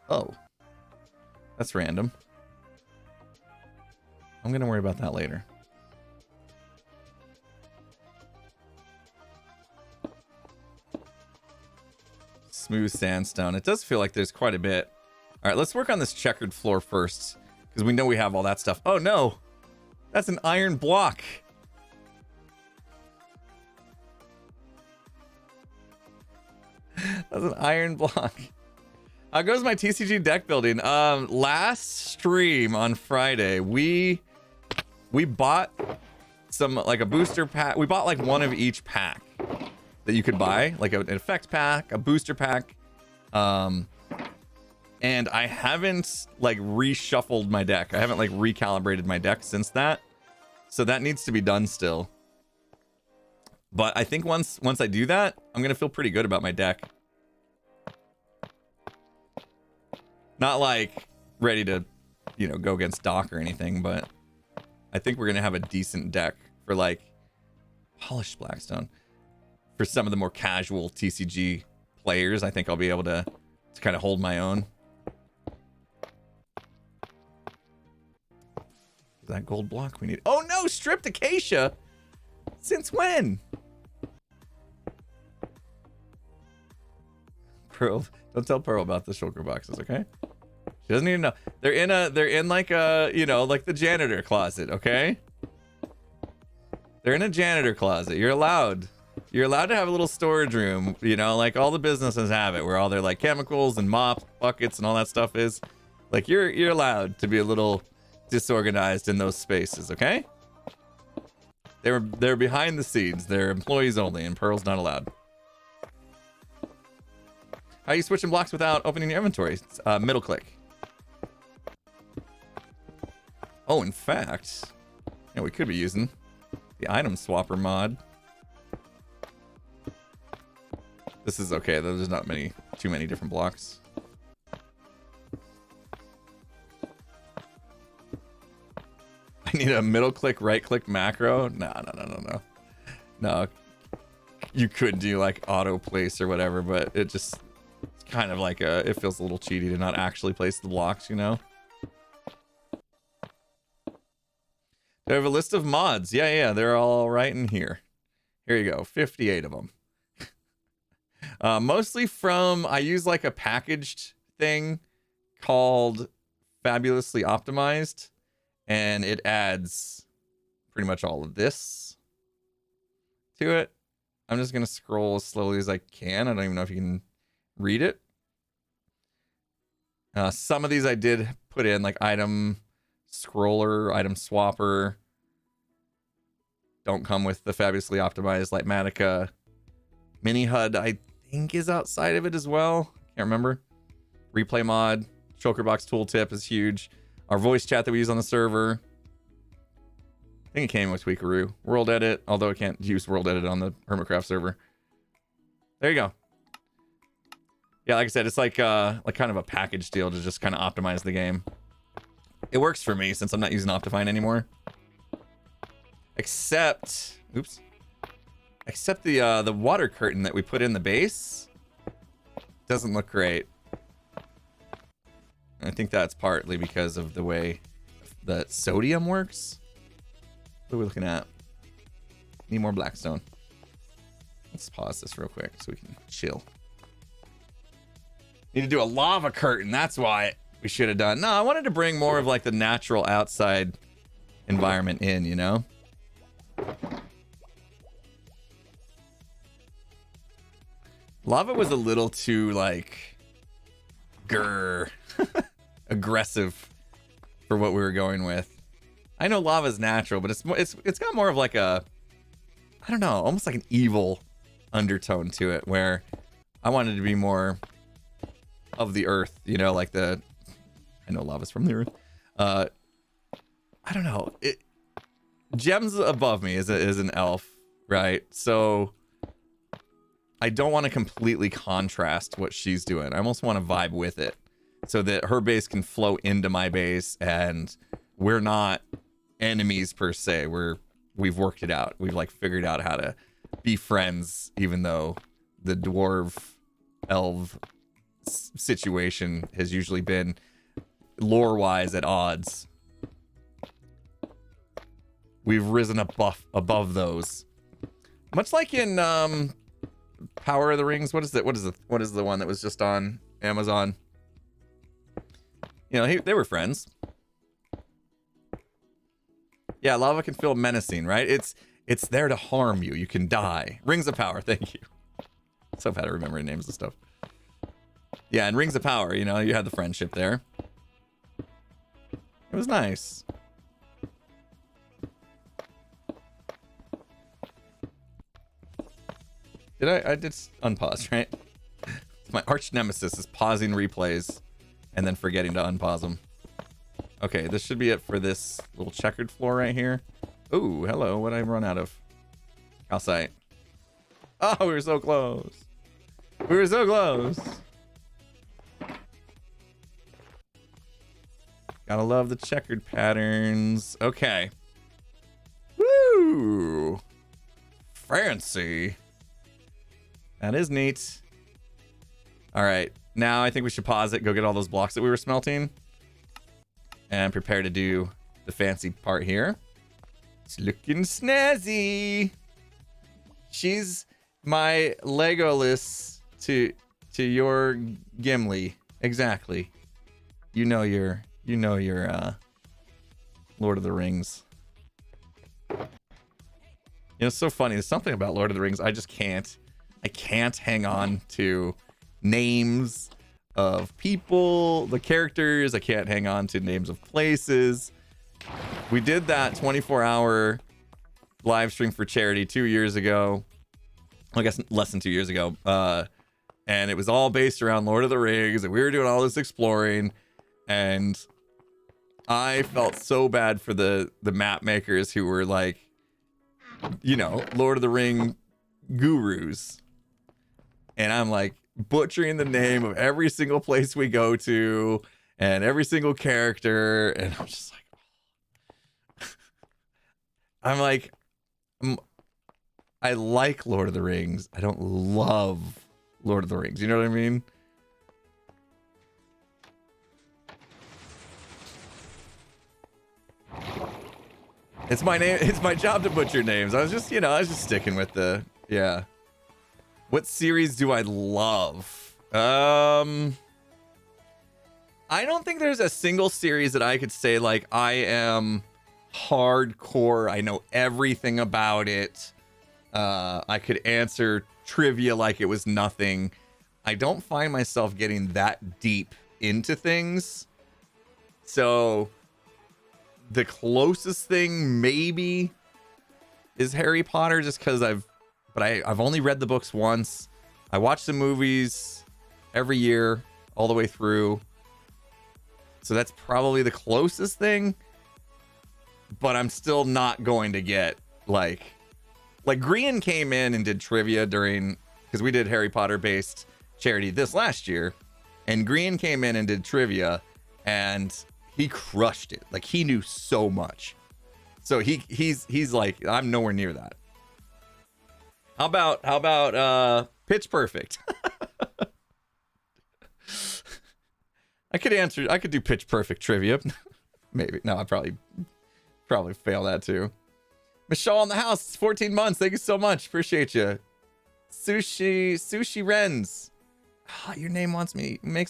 A: Oh. That's random. I'm gonna worry about that later. Smooth sandstone. It does feel like there's quite a bit. All right, let's work on this checkered floor first, because we know we have all that stuff. Oh no, that's an iron block. That's an iron block. How goes my TCG deck building? Last stream on Friday, we bought some, like a booster pack. We bought like one of each pack that you could buy, like an effect pack, a booster pack. And I haven't like reshuffled my deck. I haven't like recalibrated my deck since that. So that needs to be done still. But I think once I do that, I'm gonna feel pretty good about my deck. Not like ready to, you know, go against Doc or anything, but I think we're gonna have a decent deck for like polished Blackstone. For some of the more casual TCG players, I think I'll be able to kind of hold my own. That gold block we need. Oh no, stripped acacia. Since when? Pearl, don't tell Pearl about the shulker boxes, okay? She doesn't even know. They're in like a, you know, like the janitor closet, okay? They're in a janitor closet. You're allowed to have a little storage room, you know, like all the businesses have it, where all their like chemicals and mop buckets and all that stuff is. Like you're allowed to be a little disorganized in those spaces, okay? They're behind the scenes. They're employees only, and Pearl's not allowed. How are you switching blocks without opening your inventory? Middle click. Oh, in fact, yeah, we could be using the item swapper mod. This is okay, though. There's not too many different blocks. need a middle click, right click macro. No. No, you could do like auto place or whatever, but it just it's kind of like it feels a little cheaty to not actually place the blocks, you know? Do I have a list of mods? Yeah, they're all right in here. Here you go, 58 of them. Mostly from, I use like a packaged thing called Fabulously Optimized, and it adds pretty much all of this to it. I'm just gonna scroll as slowly as I can. I don't even know if you can read it. Some of these I did put in, like item scroller, item swapper. Don't come with the Fabulously Optimized Lightmatica. Mini HUD, I think, is outside of it as well. Can't remember. Replay mod, Choker Box tooltip is huge. Our voice chat that we use on the server. I think it came with Tweakaroo. World edit, although I can't use world edit on the Hermitcraft server. There you go. Yeah, like I said, it's like kind of a package deal to just kind of optimize the game. It works for me since I'm not using Optifine anymore. Except the water curtain that we put in the base doesn't look great. I think that's partly because of the way that sodium works. What are we looking at? Need more blackstone. Let's pause this real quick so we can chill. Need to do a lava curtain. That's why we should have done. No, I wanted to bring more of like the natural outside environment in, you know? Lava was a little too like aggressive for what we were going with. I know lava's natural, but it's got more of like a, I don't know, almost like an evil undertone to it, where I wanted to be more of the earth, you know, like I know lava's from the earth. I don't know. Gems above me is an elf, right? So I don't want to completely contrast what she's doing. I almost want to vibe with it so that her base can flow into my base, and we're not enemies per se. We've worked it out. We've like figured out how to be friends, even though the dwarf elf situation has usually been lore wise at odds. We've risen above those, much like in Power of the Rings. What is the one that was just on Amazon? You know, they were friends. Yeah, lava can feel menacing, right? It's there to harm you. You can die. Rings of Power, thank you. So bad at remembering names and stuff. Yeah, and Rings of Power, you know, you had the friendship there. It was nice. I did unpause, right? My arch nemesis is pausing replays and then forgetting to unpause them. Okay, this should be it for this little checkered floor right here. Ooh, hello. What did I run out of? Calcite. Oh, we were so close. We were so close. Gotta love the checkered patterns. Okay. Woo! Fancy. That is neat. All right. Now I think we should pause it, go get all those blocks that we were smelting, and prepare to do the fancy part here. It's looking snazzy. She's my Legolas to your Gimli. Exactly. You know your Lord of the Rings. You know, it's so funny. There's something about Lord of the Rings I just can't. I can't hang on to names of people, the characters. I can't hang on to names of places. We did that 24-hour live stream for charity 2 years ago. I guess less than 2 years ago. And it was all based around Lord of the Rings, and we were doing all this exploring, and I felt so bad for the map makers who were like, you know, Lord of the Ring gurus. And I'm like butchering the name of every single place we go to and every single character. And I'm just like, I'm like, I like Lord of the Rings. I don't love Lord of the Rings. You know what I mean? It's my name. It's my job to butcher names. I was just sticking with the, yeah. What series do I love? I don't think there's a single series that I could say like I am hardcore. I know everything about it. I could answer trivia like it was nothing. I don't find myself getting that deep into things. So the closest thing maybe is Harry Potter, just because I've only read the books once. I watch the movies every year all the way through. So that's probably the closest thing. But I'm still not going to get like Grian came in and did trivia because we did Harry Potter based charity this last year, and Grian came in and did trivia, and he crushed it. Like, he knew so much. So he's like, I'm nowhere near that. How about Pitch Perfect? I could do Pitch Perfect trivia. Maybe. No, I probably fail that too. Michelle in the house, 14 months. Thank you so much. Appreciate you. Sushi Rens. Your name makes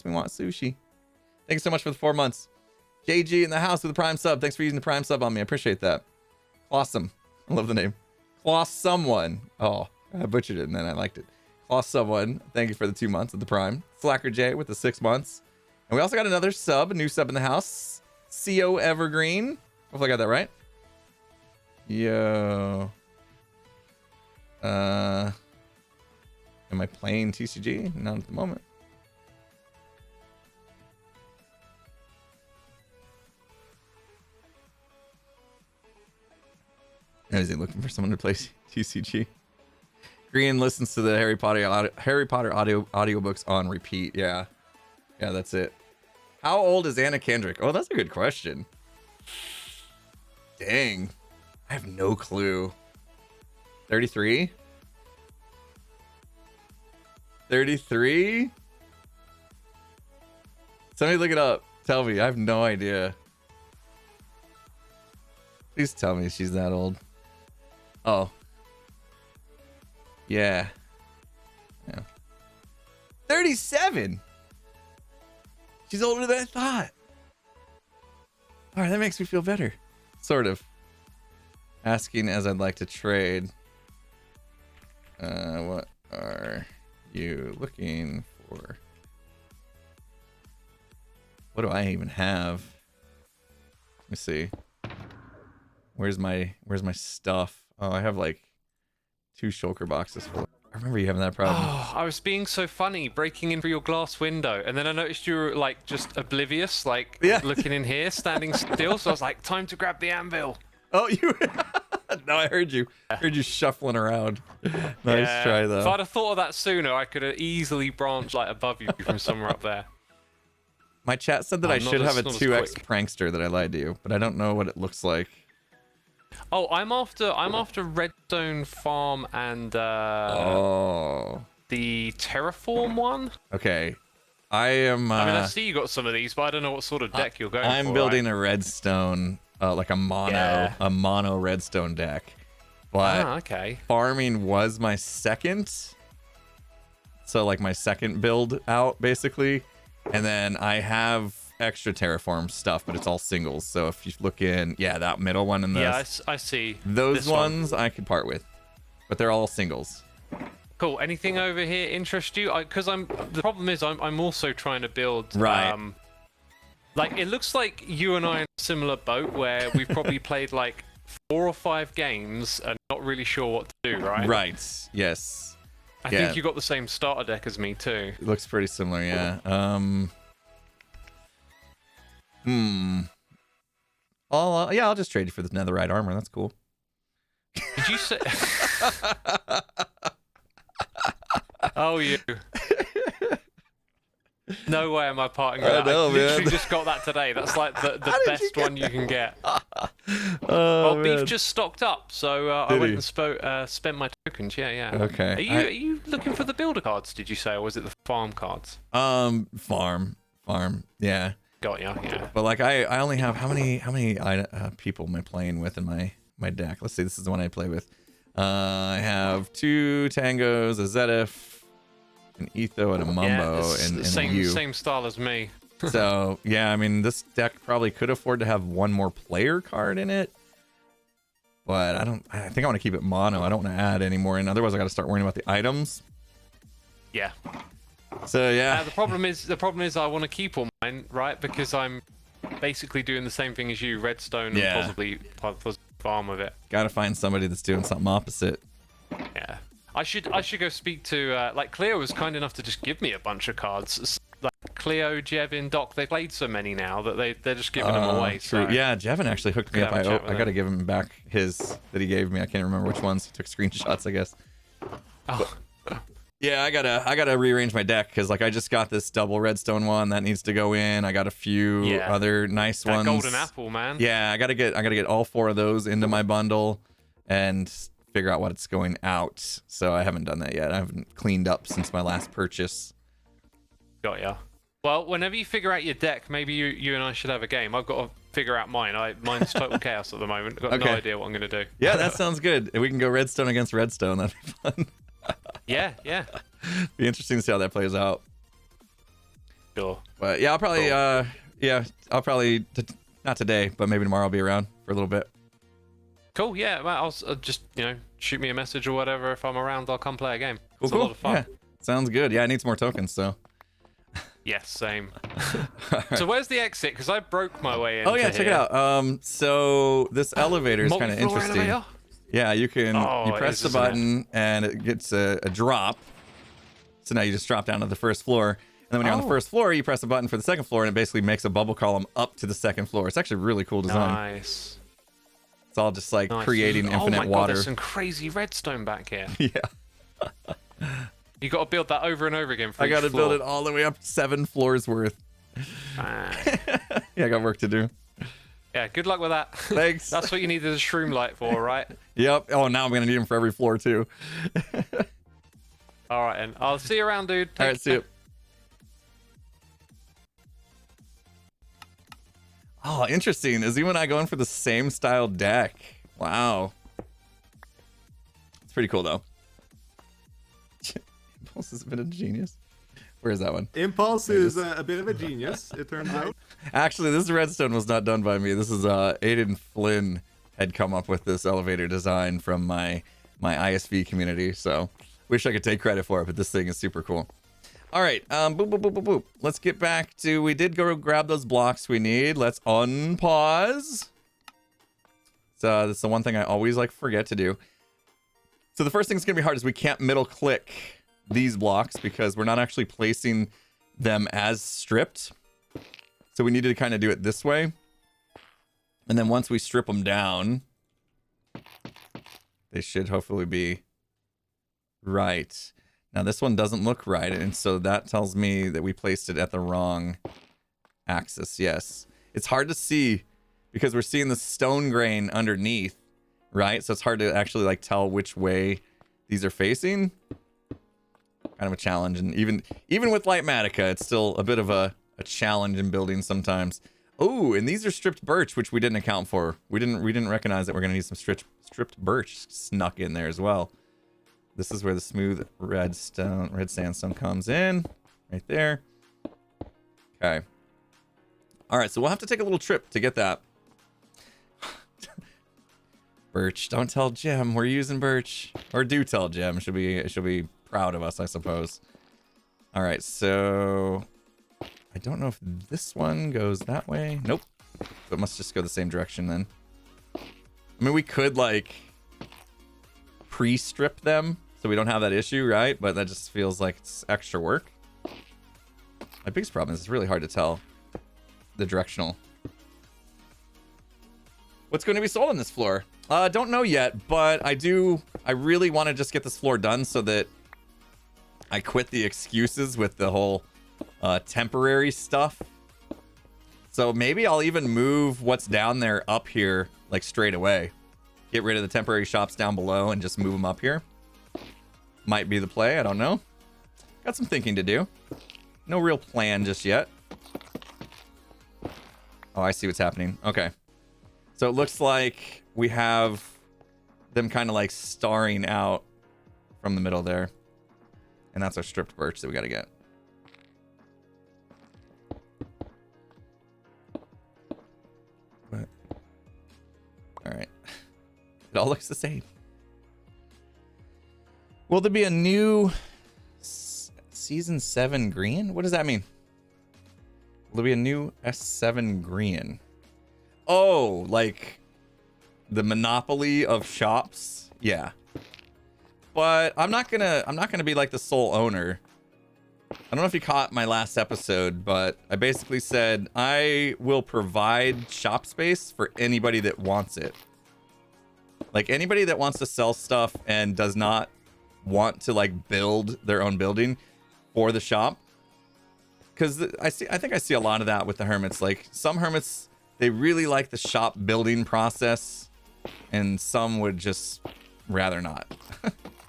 A: me want sushi. Thank you so much for the 4 months. JG in the house with the Prime sub. Thanks for using the Prime sub on me. I appreciate that. Awesome. I love the name. Claw Someone. Oh, I butchered it and then I liked it. Claw Someone. Thank you for the 2 months of the Prime. Slacker J with the 6 months. And we also got another sub, a new sub in the house. CO Evergreen. Hopefully I got that right. Yo. Am I playing TCG? Not at the moment. Is he looking for someone to play TCG? Green listens to the Harry Potter audiobooks on repeat. Yeah, that's it. How old is Anna Kendrick? Oh, that's a good question. Dang, I have no clue. 33? 33? Somebody look it up. Tell me. I have no idea. Please tell me she's that old. Oh. Yeah. 37. She's older than I thought. All right, that makes me feel better. Sort of. Asking as I'd like to trade. What are you looking for? What do I even have? Let me see. Where's my stuff? Oh, I have like 2 shulker boxes full. I remember you having that problem.
F: Oh, I was being so funny, breaking in through your glass window, and then I noticed you were like just oblivious, like looking in here, standing still. So I was like, time to grab the anvil.
A: Oh, you? No, I heard you. I heard you shuffling around. Nice try though.
F: If I'd have thought of that sooner, I could have easily branched like above you from somewhere up there.
A: My chat said that I should have a 2x prankster that I lied to you, but I don't know what it looks like.
F: Oh, I'm after Redstone Farm and
A: the
F: Terraform one.
A: Okay, I am.
F: I mean, I see you got some of these, but I don't know what sort of deck you're going for.
A: I'm building a redstone, like a mono redstone deck. But
F: okay.
A: Farming was my second, so like my second build out basically, and then I have extra terraform stuff, but it's all singles. So if you look in, that middle one and
F: I see
A: those ones I could part with, but they're all singles.
F: Cool. Anything over here interest you? Because the problem is I'm also trying to build.
A: Right.
F: Like it looks like you and I are in a similar boat where we've probably played like 4 or 5 games and not really sure what to do. Right.
A: Right. Yes.
F: I think you got the same starter deck as me too.
A: It looks pretty similar. Yeah. I'll just trade you for the netherite armor. That's cool.
F: Did you say? Oh, you. No way am I parting with that. I literally just got that today. That's like the best one you can get. Well,
A: man.
F: Beef just stocked up, so I
A: Did
F: went
A: he?
F: and spent my tokens. Yeah, yeah.
A: Okay.
F: Are you looking for the builder cards? Did you say, or was it the farm cards?
A: Farm. Yeah.
F: Got ya. Yeah.
A: But like I only have how many people am I playing with in my deck? Let's see. This is the one I play with. I have 2 Tangos, a Zedif, an Etho, and a Mumbo,
F: it's
A: and
F: same
A: a U.
F: same style as me.
A: So yeah, I mean this deck probably could afford to have one more player card in it. But I think I want to keep it mono. I don't want to add any more in. Otherwise I gotta start worrying about the items.
F: Yeah.
A: So yeah.
F: The problem is I want to keep all mine, right? Because I'm basically doing the same thing as you, redstone,
A: Yeah.
F: and possibly farm with it.
A: Gotta find somebody that's doing something opposite.
F: Yeah. I should go speak to like Cleo was kind enough to just give me a bunch of cards. Like Cleo, Jevin, Doc, they played so many now that they're just giving them away. So
A: Yeah, Jevin actually hooked me
F: Could
A: up.
F: have a chat with
A: I
F: him.
A: gotta give him back his that he gave me. I can't remember which ones. He took screenshots, I guess.
F: Oh.
A: Yeah, I gotta rearrange my deck because like I just got this double redstone one that needs to go in. I got a few
F: Yeah.
A: other nice
F: that
A: ones.
F: golden apple, man.
A: Yeah, I gotta get all 4 of those into my bundle and figure out what it's going out. So I haven't done that yet. I haven't cleaned up since my last purchase.
F: Got ya. Well, whenever you figure out your deck, maybe you and I should have a game. I've got to figure out mine. Mine's total chaos at the moment. I've got no
A: Okay.
F: idea what I'm gonna do.
A: Yeah, that sounds good. We can go redstone against redstone. That'd be fun.
F: Yeah.
A: Be interesting to see how that plays out.
F: Sure.
A: But yeah, I'll probably not today, but maybe tomorrow I'll be around for a little bit.
F: Cool. Yeah. Well, I'll just shoot me a message or whatever. If I'm around, I'll come play a game.
A: Cool,
F: It's a lot of fun.
A: Yeah, sounds good. Yeah, I need some more tokens, so.
F: Yes, same. So where's the exit? Because I broke my way in.
A: Oh yeah, check it out. So this elevator is kind of
F: Multi-floor
A: interesting.
F: elevator?
A: Yeah, you can
F: Oh,
A: you
F: it
A: press
F: is,
A: the
F: isn't it?
A: button and it gets a drop. So now you just drop down to the first floor. And then when you're on the
F: Oh.
A: first floor, you press a button for the second floor and it basically makes a bubble column up to the second floor. It's actually a really cool design.
F: Nice.
A: It's all just like
F: Nice.
A: creating
F: Oh
A: infinite
F: my God,
A: water.
F: there's some crazy redstone back here.
A: Yeah.
F: You got to build that over and over again. For
A: I got to
F: each floor.
A: build it all the way up 7 floors worth. Yeah, I got work to do.
F: Yeah, good luck with that.
A: Thanks.
F: That's what you needed a shroom light for, right?
A: Yep. Oh, now I'm going to need them for every floor too.
F: All right, and I'll see you around, dude.
A: All right, see you. Oh, interesting. Is you and I going for the same style deck? Wow. It's pretty cool, though. Impulse has been a genius. Where is that one?
H: Impulse is a bit of a genius, it turns out.
A: Actually, this redstone was not done by me. This is Aiden Flynn had come up with this elevator design from my ISV community. So wish I could take credit for it, but this thing is super cool. All right, boop, boop, boop, boop, boop. Let's get back to, we did go grab those blocks we need. Let's unpause. So that's the one thing I always like forget to do. So the first thing that's gonna be hard is we can't middle click these blocks because we're not actually placing them as stripped. So we needed to kind of do it this way. And then once we strip them down, they should hopefully be right. Now this one doesn't look right, and so that tells me that we placed it at the wrong axis. Yes. It's hard to see because we're seeing the stone grain underneath, right? So it's hard to actually like tell which way these are facing. Kind of a challenge, and even with Lightmatica, it's still a bit of a challenge in building sometimes. Oh, and these are stripped birch, which we didn't account for. We didn't recognize that we're gonna need some stripped birch snuck in there as well. This is where the smooth red sandstone comes in, right there. Okay. All right, so we'll have to take a little trip to get that. Birch, don't tell Jim we're using birch, or do tell Jim. She'll be proud of us, I suppose. All right, so I don't know if this one goes that way. Nope. So it must just go the same direction then. I mean, we could like pre-strip them so we don't have that issue, right? But that just feels like it's extra work. My biggest problem is it's really hard to tell the directional. What's going to be sold on this floor? Don't know yet, but I really want to just get this floor done so that I quit the excuses with the whole temporary stuff. So maybe I'll even move what's down there up here like straight away. Get rid of the temporary shops down below and just move them up here. Might be the play, I don't know. Got some thinking to do. No real plan just yet. Oh, I see what's happening. Okay. So it looks like we have them kind of like starring out from the middle there. And that's our stripped birch that we got to get. What? All right. It all looks the same. Will there be a new season 7 green? What does that mean? Will there be a new S7 green? Oh, like the monopoly of shops? Yeah. But I'm not gonna be like the sole owner. I don't know if you caught my last episode, but I basically said I will provide shop space for anybody that wants it. Like anybody that wants to sell stuff and does not want to like build their own building for the shop. Because I think I see a lot of that with the hermits. Like some hermits, they really like the shop building process, and some would just rather not.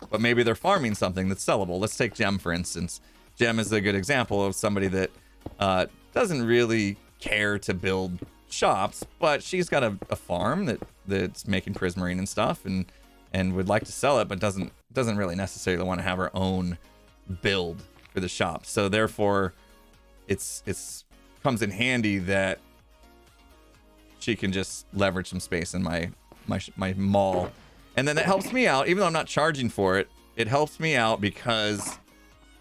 A: But maybe they're farming something that's sellable. Let's take Gem, for instance. Gem is a good example of somebody that doesn't really care to build shops, but she's got a farm that's making prismarine and stuff, and would like to sell it, but doesn't really necessarily want to have her own build for the shop. So therefore, it's comes in handy that she can just leverage some space in my mall. And then that helps me out, even though I'm not charging for it. It helps me out because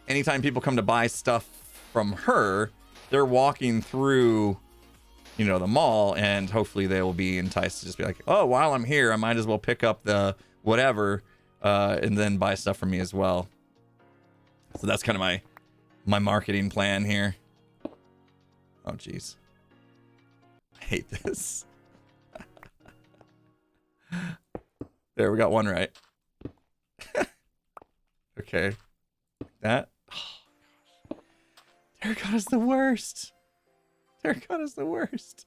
A: anytime people come to buy stuff from her, they're walking through, you know, the mall, and hopefully they will be enticed to just be like, oh, while I'm here, I might as well pick up the whatever, and then buy stuff from me as well. So that's kind of my marketing plan here. Oh, jeez. I hate this. There, we got one right. Okay. That. Oh, gosh. Terracotta's the worst. Terracotta's the worst.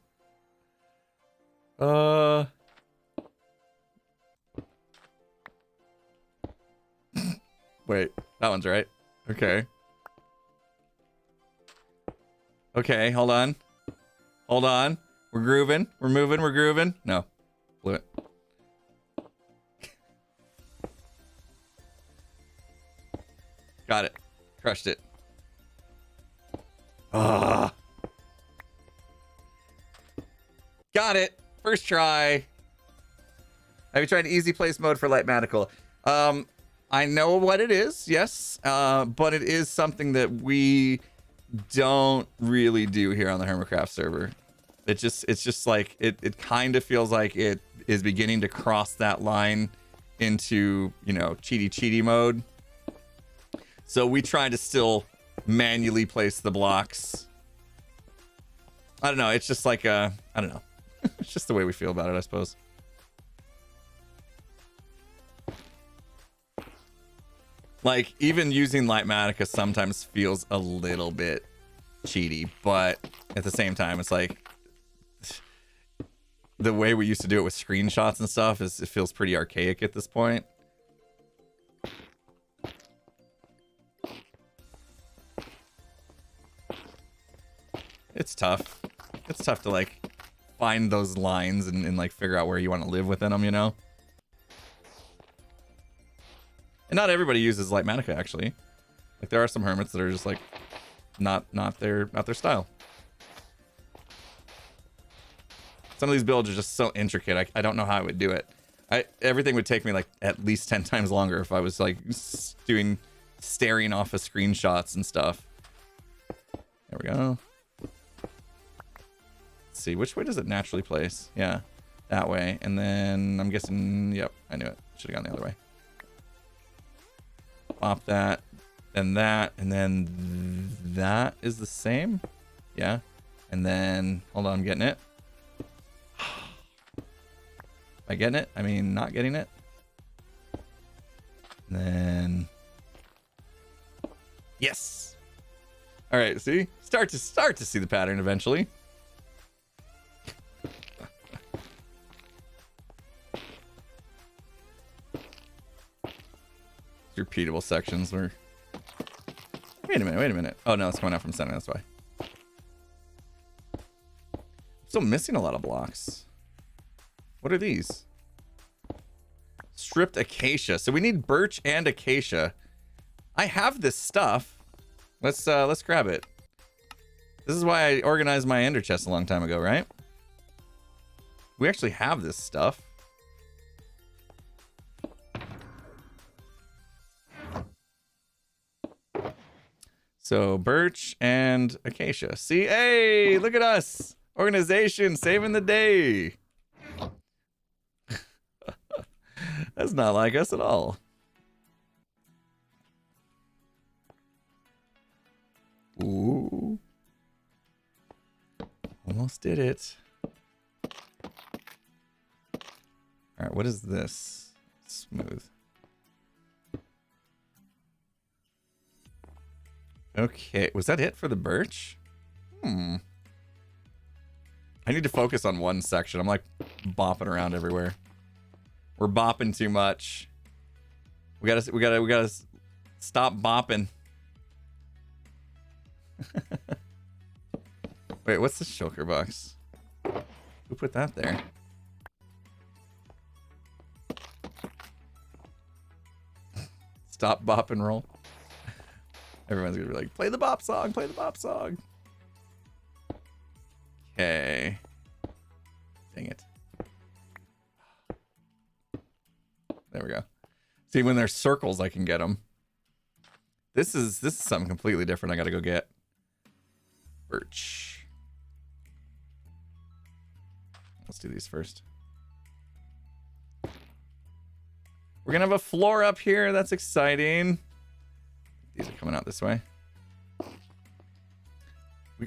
A: Wait, that one's right. Okay. Okay, hold on. Hold on. We're grooving. We're moving. We're grooving. No. Blew it. Got it. Crushed it. Ah. Got it. First try. Have you tried easy place mode for Light Magical? I know what it is, yes. But it is something that we don't really do here on the Hermitcraft server. It's just like it kind of feels like it is beginning to cross that line into, you know, cheaty mode. So we try to still manually place the blocks. I don't know. It's just like I don't know. It's just the way we feel about it, I suppose. Like, even using Lightmatica sometimes feels a little bit cheaty, but at the same time, it's like the way we used to do it with screenshots and stuff it feels pretty archaic at this point. It's tough. It's tough to like find those lines and like figure out where you want to live within them, you know? And not everybody uses Lightmatica, actually. Like, there are some hermits that are just like not their style. Some of these builds are just so intricate. I don't know how I would do it. Everything would take me like at least 10 times longer if I was like staring off of screenshots and stuff. There we go. Let's see, which way does it naturally place? Yeah, that way. And then I'm guessing, yep, I knew it. Should have gone the other way. Pop that, and then that is the same. Yeah. And then, hold on, I'm getting it. Am I getting it? I mean, not getting it. And then, yes. All right, see? Start to see the pattern eventually. repeatable sections where... Wait a minute. Oh, no, it's coming out from center, that's why. Still missing a lot of blocks. What are these? Stripped acacia. So we need birch and acacia. I have this stuff. Let's grab it. This is why I organized my ender chest a long time ago, right? We actually have this stuff. So birch and acacia. See, hey, look at us. Organization saving the day. That's not like us at all. Ooh. Almost did it. All right, what is this? Smooth. Okay, was that it for the birch? I need to focus on one section. I'm like bopping around everywhere. We're bopping too much. We gotta stop bopping. Wait, what's the shulker box? Who put that there? Stop bop and roll. Everyone's gonna be like, play the bop song, play the bop song. Okay. Dang it. There we go. See, when there's circles, I can get them. This is something completely different. I gotta go get birch. Let's do these first. We're gonna have a floor up here. That's exciting. These are coming out this way.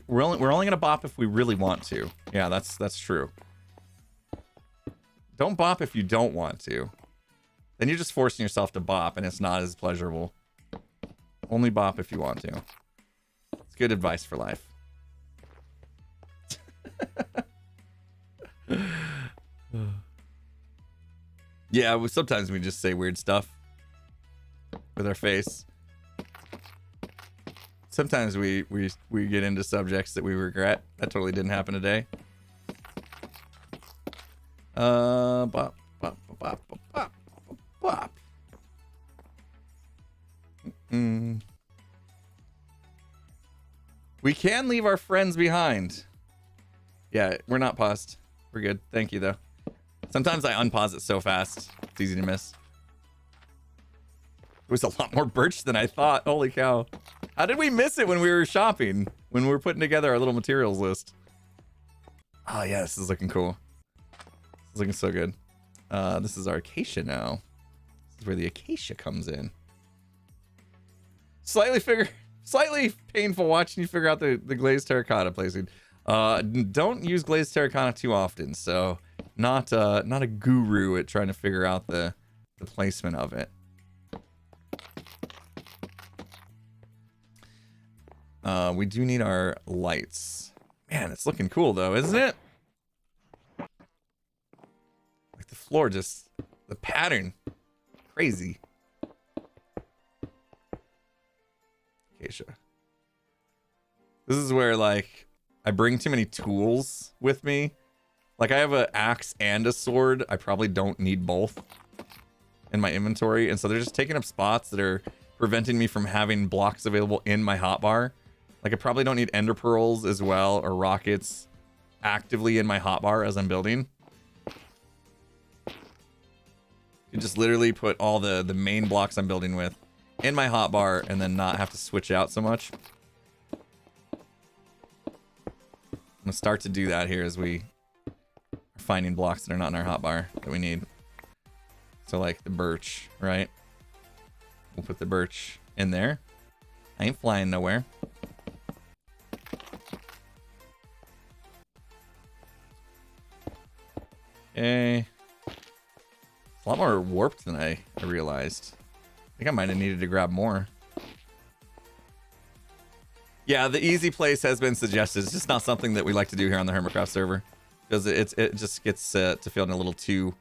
A: We're only gonna bop if we really want to. Yeah, that's true. Don't bop if you don't want to. Then you're just forcing yourself to bop, and it's not as pleasurable. Only bop if you want to. It's good advice for life. Yeah, sometimes we just say weird stuff with our face. Sometimes we get into subjects that we regret. That totally didn't happen today. Bop, bop, bop, bop, bop, bop. We can leave our friends behind. Yeah, we're not paused. We're good. Thank you, though. Sometimes I unpause it so fast. It's easy to miss. It was a lot more birch than I thought. Holy cow. How did we miss it when we were shopping? When we were putting together our little materials list? Oh, yeah, this is looking cool. This is looking so good. This is our acacia now. This is where the acacia comes in. Slightly painful watching you figure out the glazed terracotta placing. Don't use glazed terracotta too often, so not a guru at trying to figure out the placement of it. We do need our lights. Man, it's looking cool though, isn't it? Like the floor, just the pattern, crazy. Acacia. This is where like I bring too many tools with me. Like I have an axe and a sword. I probably don't need both in my inventory, and so they're just taking up spots that are preventing me from having blocks available in my hotbar. Like I probably don't need ender pearls as well, or rockets actively in my hotbar as I'm building. You just literally put all the main blocks I'm building with in my hotbar and then not have to switch out so much. I'm gonna start to do that here as we are finding blocks that are not in our hotbar that we need. So like the birch, right? We'll put the birch in there. I ain't flying nowhere. Okay. It's a lot more warped than I realized. I think I might have needed to grab more. Yeah, the easy place has been suggested. It's just not something that we like to do here on the Hermitcraft server, because it just gets to feeling a little too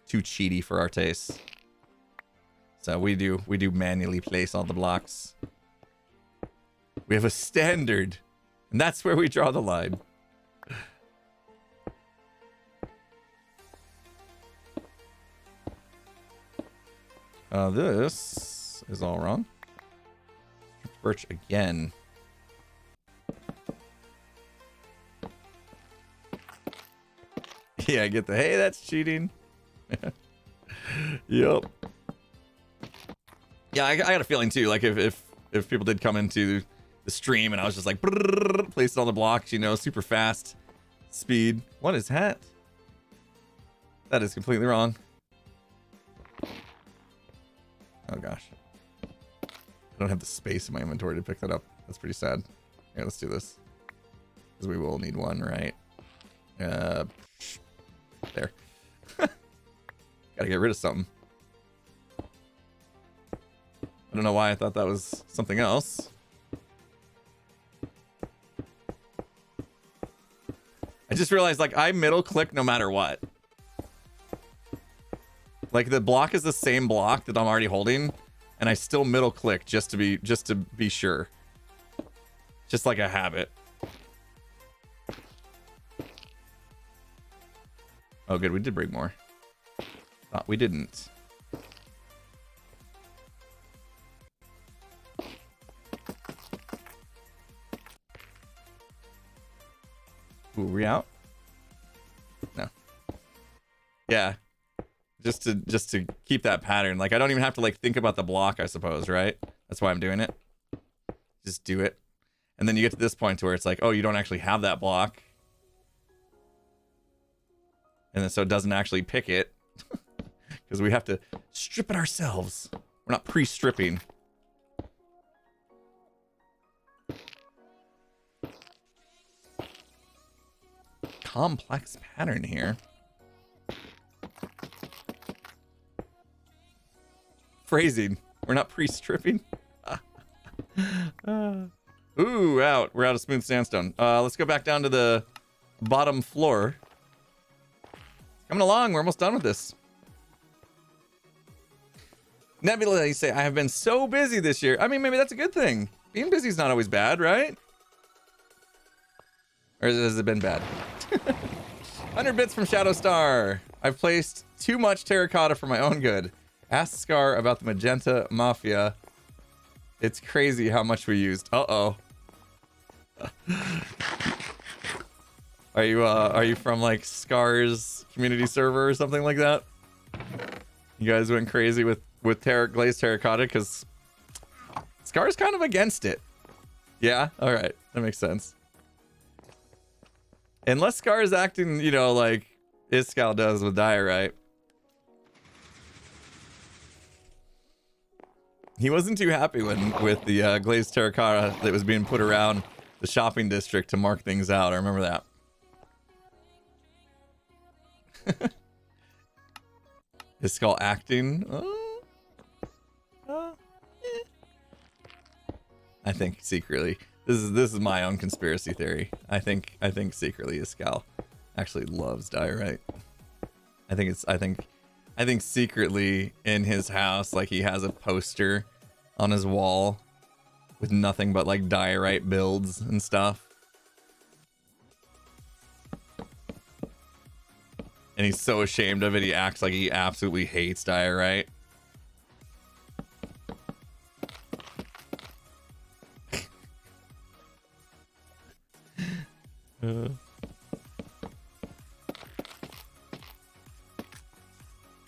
A: cheaty for our tastes. So we do manually place all the blocks. We have a standard, and that's where we draw the line. This is all wrong. Birch again. Yeah, I get the hey, that's cheating. Yep. Yeah, I got a feeling too. Like if people did come into the stream and I was just like placed on the blocks, you know, super fast speed. What is that? That is completely wrong. Oh gosh. I don't have the space in my inventory to pick that up. That's pretty sad. Yeah, let's do this. Because we will need one, right? There. Gotta get rid of something. I don't know why I thought that was something else. I just realized, like, I middle click no matter what. Like, the block is the same block that I'm already holding, and I still middle click just to be sure. Just like a habit. Oh, good. We did break more. Thought we didn't. Ooh, we out? No. Yeah. Just to keep that pattern. Like, I don't even have to, like, think about the block, I suppose, right? That's why I'm doing it. Just do it. And then you get to this point to where it's like, oh, you don't actually have that block. And then so it doesn't actually pick it. Because we have to strip it ourselves. We're not pre-stripping. Complex pattern here. Phrasing. We're not pre-stripping. Ooh, out. We're out of smooth sandstone. Let's go back down to the bottom floor. Coming along. We're almost done with this. Nebula, you say, I have been so busy this year. I mean, maybe that's a good thing. Being busy is not always bad, right? Or has it been bad? 100 bits from Shadow Star. I've placed too much terracotta for my own good. Ask Scar about the Magenta Mafia. It's crazy how much we used. Uh-oh. Are you from like Scar's community server or something like that? You guys went crazy with glazed terracotta because Scar's kind of against it. Yeah? All right. That makes sense. Unless Scar is acting, you know, like Iskall does with Diorite. He wasn't too happy with the glazed terracotta that was being put around the shopping district to mark things out. I remember that. Iskall acting. I think secretly. This is my own conspiracy theory. I think secretly Iskall actually loves Diorite. I think secretly in his house, like, he has a poster on his wall with nothing but like Diorite builds and stuff. And he's so ashamed of it, he acts like he absolutely hates Diorite.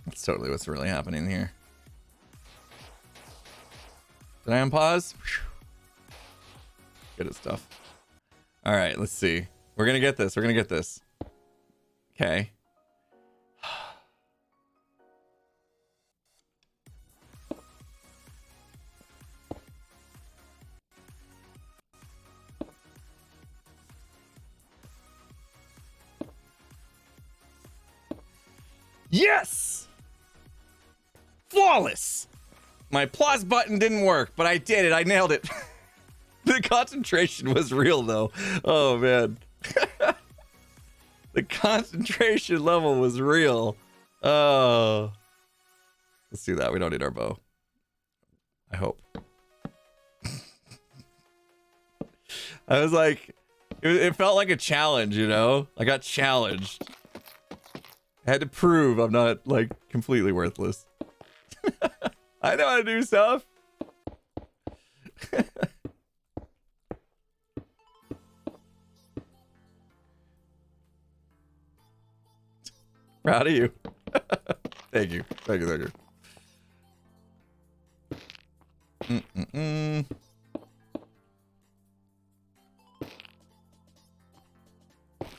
A: That's totally what's really happening here. Did I unpause? Good at stuff. All right, let's see. We're gonna get this. We're gonna get this. Okay. Yes! Flawless! My plus button didn't work, but I did it. I nailed it. The concentration was real, though. Oh, man. The concentration level was real. Oh. Let's do that. We don't need our bow. I hope. I was like, it felt like a challenge, you know? I got challenged. I had to prove I'm not, like, completely worthless. I know how to do stuff. Proud of you. Thank you. Thank you. Thank you.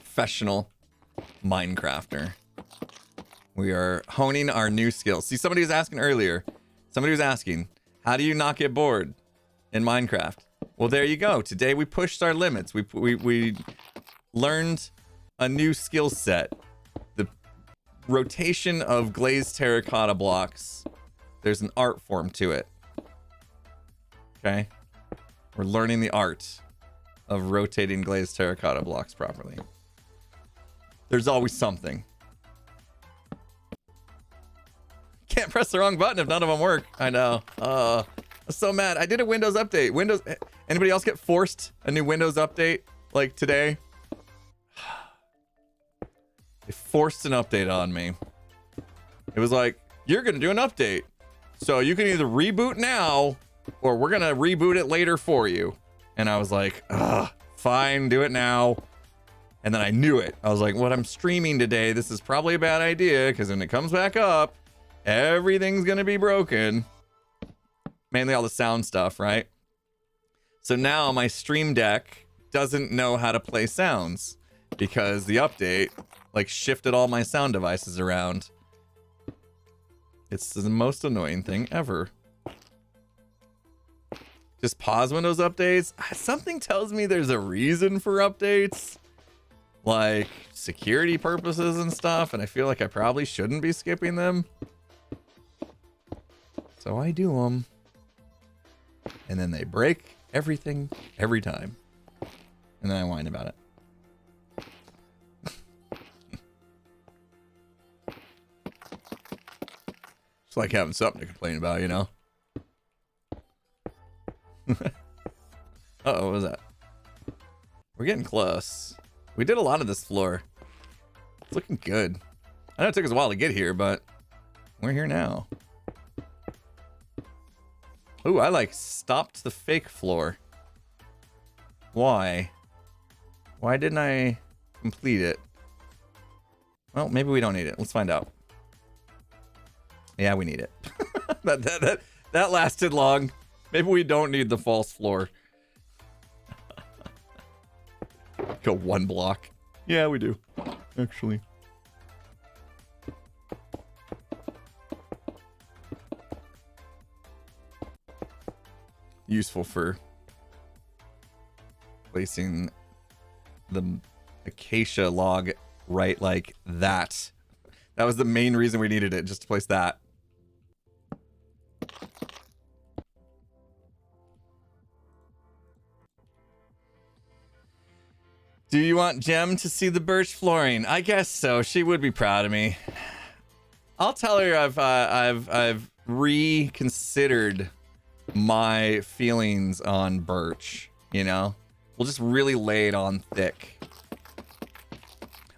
A: Professional Minecrafter. We are honing our new skills. See, somebody was asking earlier. Somebody was asking, how do you not get bored in Minecraft? Well, there you go. Today we pushed our limits. We learned a new skill set. The rotation of glazed terracotta blocks. There's an art form to it. Okay? We're learning the art of rotating glazed terracotta blocks properly. There's always something. Can't press the wrong button if none of them work. I know. I'm so mad. I did a Windows update. Anybody else get forced a new Windows update like today? They forced an update on me. It was like, you're going to do an update. So you can either reboot now or we're going to reboot it later for you. And I was like, fine, do it now. And then I knew it. I was like, what I'm streaming today, this is probably a bad idea because when it comes back up, everything's going to be broken. Mainly all the sound stuff, right? So now my Stream Deck doesn't know how to play sounds because the update like shifted all my sound devices around. It's the most annoying thing ever. Just pause Windows updates. Something tells me there's a reason for updates. Like security purposes and stuff. And I feel like I probably shouldn't be skipping them. So I do them. And then they break everything every time. And then I whine about it. It's like having something to complain about, you know? Uh-oh, what was that? We're getting close. We did a lot of this floor. It's looking good. I know it took us a while to get here, but we're here now. Ooh, I like stopped the fake floor. Why? Why didn't I complete it? Well, maybe we don't need it. Let's find out. Yeah, we need it. that lasted long. Maybe we don't need the false floor. Go one block. Yeah, we do. Actually. Useful for placing the acacia log right like that. That was the main reason we needed it, just to place that. Do you want Jem to see the birch flooring? I guess so. She would be proud of me. I'll tell her I've reconsidered my feelings on birch, you know? We'll just really lay it on thick.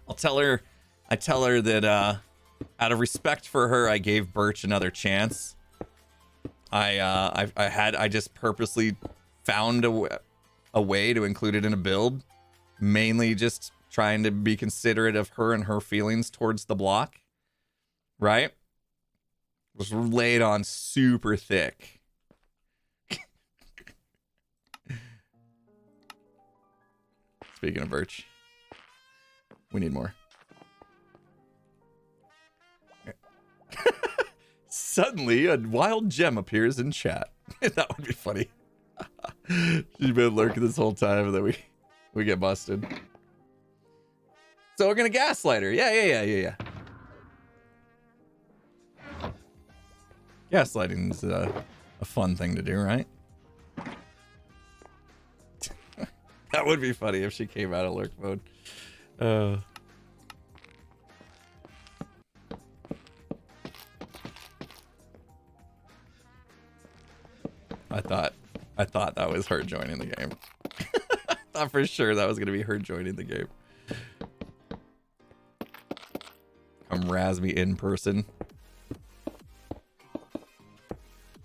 A: I tell her that out of respect for her, I gave birch another chance. I just purposely found a way to include it in a build, mainly just trying to be considerate of her and her feelings towards the block, right? Was laid on super thick. Speaking of birch, we need more. Suddenly, a wild gem appears in chat. That would be funny. She's been lurking this whole time, and then we get busted. So we're gonna gaslight her. Yeah. Gaslighting is a fun thing to do, right? That would be funny if she came out of lurk mode. I thought that was her joining the game. I thought for sure that was gonna be her joining the game. Come razz me in person.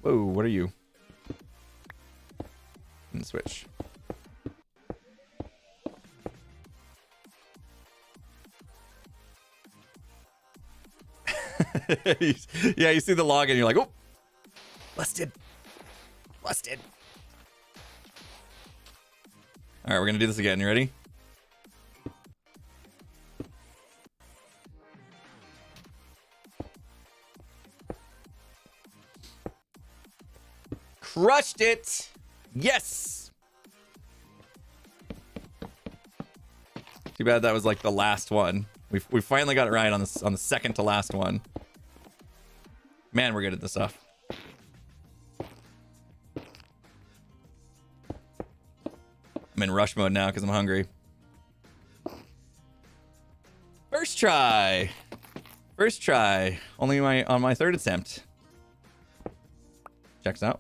A: Whoa, what are you? And switch. Yeah, you see the login, you're like, oh, busted. Busted. All right, we're gonna do this again. You ready? Crushed it. Yes. Too bad that was like the last one. We finally got it right on the second to last one. Man, we're good at this stuff. I'm in rush mode now because I'm hungry. First try. First try. Only on my third attempt. Checks out.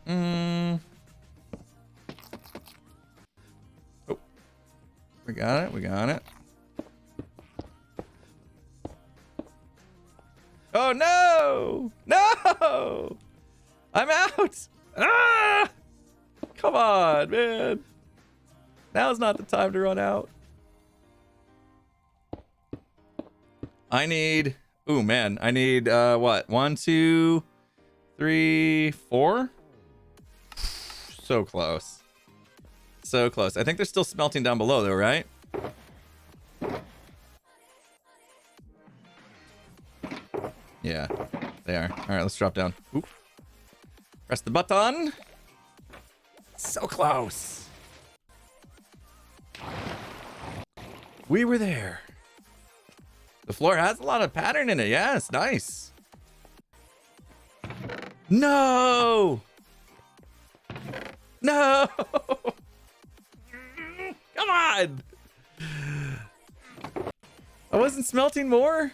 A: Oh, we got it. We got it. Oh no! No! I'm out! Ah! Come on, man. Now's not the time to run out. I need... Ooh, man. I need, what? 1, 2, 3, 4? So close. So close. I think they're still smelting down below, though, right? Yeah, they are. All right, let's drop down. Oop. Press the button. So close. We were there. The floor has a lot of pattern in it. Yes, nice. No. No. Come on. I wasn't smelting more.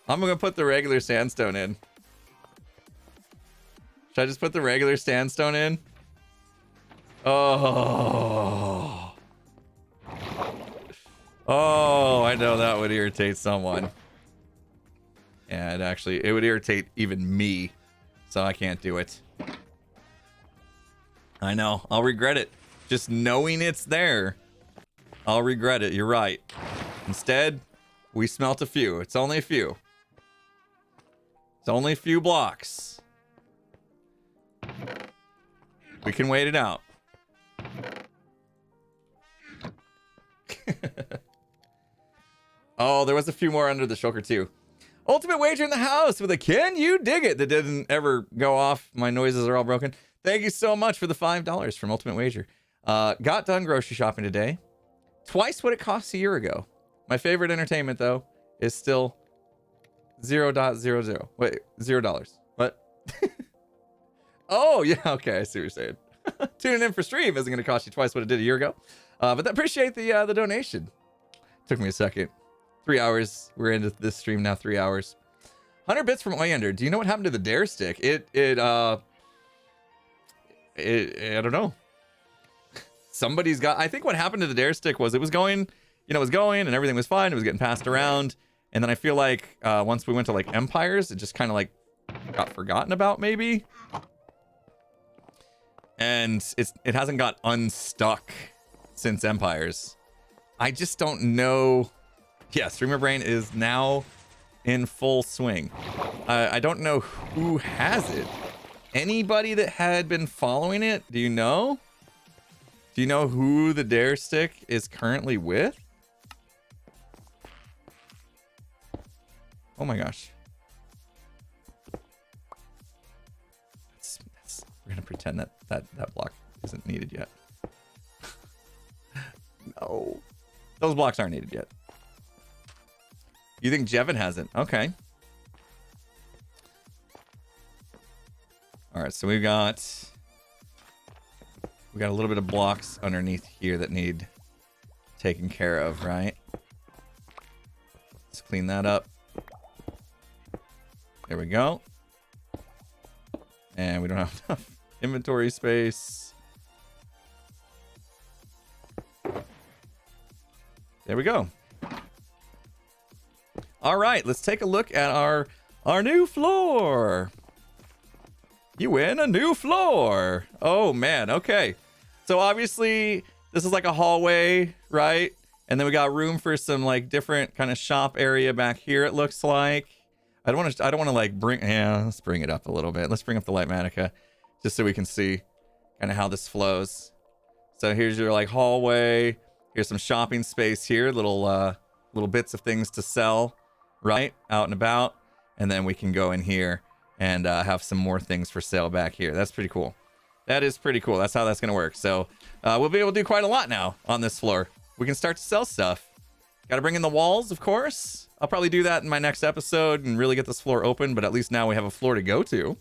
A: I'm gonna put the regular sandstone in. Should I just put the regular sandstone in? Oh. Oh, I know that would irritate someone. And actually, it would irritate even me. So I can't do it. I know. I'll regret it. Just knowing it's there, I'll regret it. You're right. Instead, we smelt a few. It's only a few. It's only a few blocks. We can wait it out. Oh, there was a few more under the shulker too. Ultimate wager in the house with a can you dig it that didn't ever go off. My noises are all broken. Thank you so much for the $5 from Ultimate Wager. Got done grocery shopping today. Twice what it cost a year ago. My favorite entertainment though is still 0.00. Wait, $0. What? Oh yeah, okay, I see what you're saying. Tuning in for stream isn't going to cost you twice what it did a year ago. But I appreciate the donation. Took me a second. 3 hours. We're into this stream now. 3 hours. 100 bits from Oyander. Do you know what happened to the Dare Stick? I don't know. Somebody's got. I think what happened to the Dare Stick was it was going, it was going and everything was fine. It was getting passed around, and then I feel like once we went to like Empires, it just kind of like got forgotten about maybe. And it hasn't got unstuck since Empires. I just don't know. Yeah, Streamer Brain is now in full swing. I don't know who has it. Anybody that had been following it, do you know? Do you know who the Dare Stick is currently with? Oh my gosh. We're gonna pretend that block isn't needed yet. No. Those blocks aren't needed yet. You think Jevin hasn't? Okay. All right, so we got a little bit of blocks underneath here that need taken care of, right? Let's clean that up. There we go. And we don't have enough inventory space. There we go. All right, let's take a look at our new floor. You win a new floor. Oh man, okay. So obviously this is like a hallway, right? And then we got room for some like different kind of shop area back here, it looks like. I don't want to like let's bring it up a little bit. Let's bring up the Lightmatica just so we can see kind of how this flows. So here's your like hallway. Here's some shopping space here, little bits of things to sell, right? Out and about. And then we can go in here and have some more things for sale back here. That's pretty cool. That is pretty cool. That's how that's going to work. So we'll be able to do quite a lot now on this floor. We can start to sell stuff. Got to bring in the walls, of course. I'll probably do that in my next episode and really get this floor open. But at least now we have a floor to go to.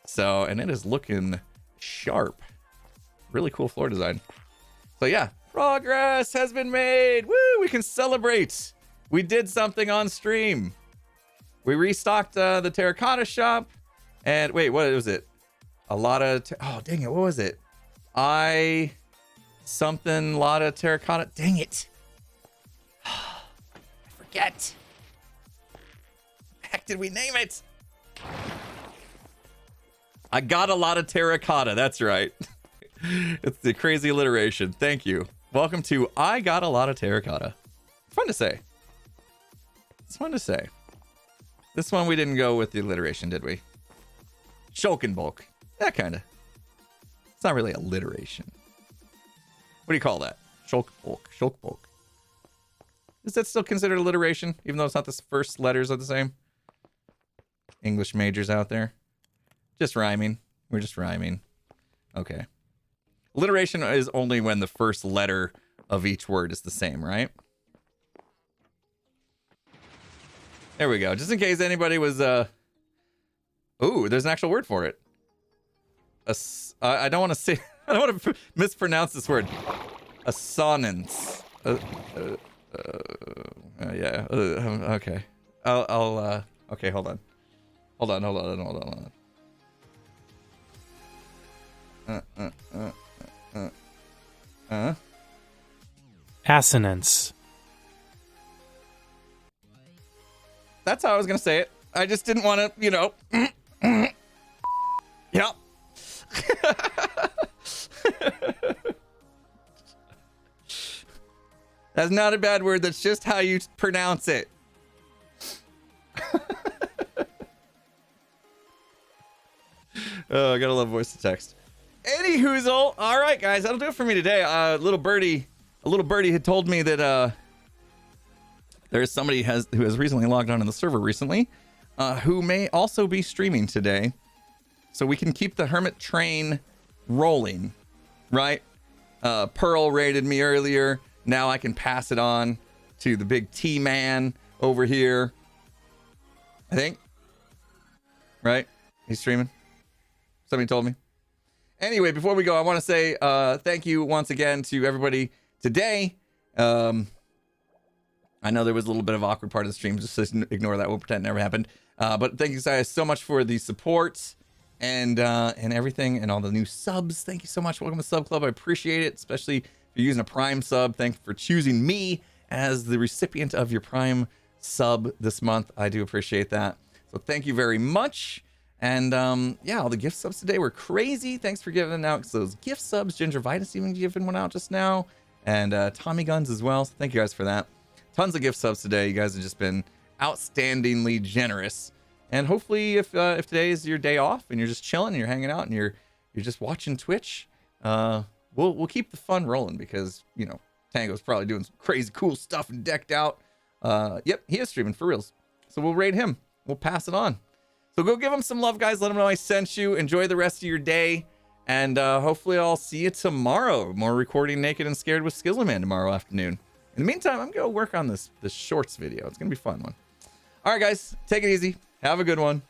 A: So, and it is looking sharp. Really cool floor design. So yeah, progress has been made. Woo, we can celebrate. We did something on stream. We restocked the terracotta shop. And wait, what was it? A lot of, oh, dang it. What was it? Something, lot of terracotta. Dang it. I forget. What the heck did we name it? I got a lot of terracotta. That's right. It's the crazy alliteration. Thank you. Welcome to I got a lot of terracotta. It's fun to say. It's fun to say. This one we didn't go with the alliteration, did we? Schulkenbulk. That kind of. It's not really alliteration. What do you call that? Schulkenbulk. Schulkenbulk. Is that still considered alliteration, even though it's not the first letters are the same? English majors out there. Just rhyming. We're just rhyming. Okay. Alliteration is only when the first letter of each word is the same, right? There we go. Just in case anybody was, ooh, there's an actual word for it. I don't want to say, I don't want to mispronounce this word. Assonance. Yeah. Okay. I'll, okay, hold on. Hold on.
I: Assonance.
A: That's how I was gonna say it. I just didn't want to, you know. Yep. That's not a bad word. That's just how you pronounce it. Oh, I gotta love voice to text. Any hoozle. All right, guys, that'll do it for me today. A little birdie had told me that there's somebody who has recently logged on to the server recently, who may also be streaming today, so we can keep the Hermit train rolling, right? Pearl raided me earlier. Now I can pass it on to the big T-man over here. I think, right? He's streaming. Somebody told me. Anyway, before we go, I want to say thank you once again to everybody today. I know there was a little bit of awkward part of the stream. Just ignore that. We'll pretend it never happened. But thank you guys so much for the support and everything and all the new subs. Thank you so much. Welcome to Sub Club. I appreciate it, especially if you're using a Prime sub. Thank you for choosing me as the recipient of your Prime sub this month. I do appreciate that. So thank you very much. And yeah, all the gift subs today were crazy. Thanks for giving out those gift subs. Gingivitis even giving one out just now. And Tommy Guns as well. So thank you guys for that. Tons of gift subs today. You guys have just been outstandingly generous. And hopefully if today is your day off and you're just chilling and you're hanging out and you're just watching Twitch, we'll keep the fun rolling because, you know, Tango's probably doing some crazy cool stuff and decked out. Yep, he is streaming for reals. So we'll raid him. We'll pass it on. So go give him some love, guys. Let him know I sent you. Enjoy the rest of your day. And hopefully I'll see you tomorrow. More recording Naked and Scared with Skizzleman tomorrow afternoon. In the meantime, I'm going to work on this shorts video. It's going to be a fun one. All right, guys. Take it easy. Have a good one.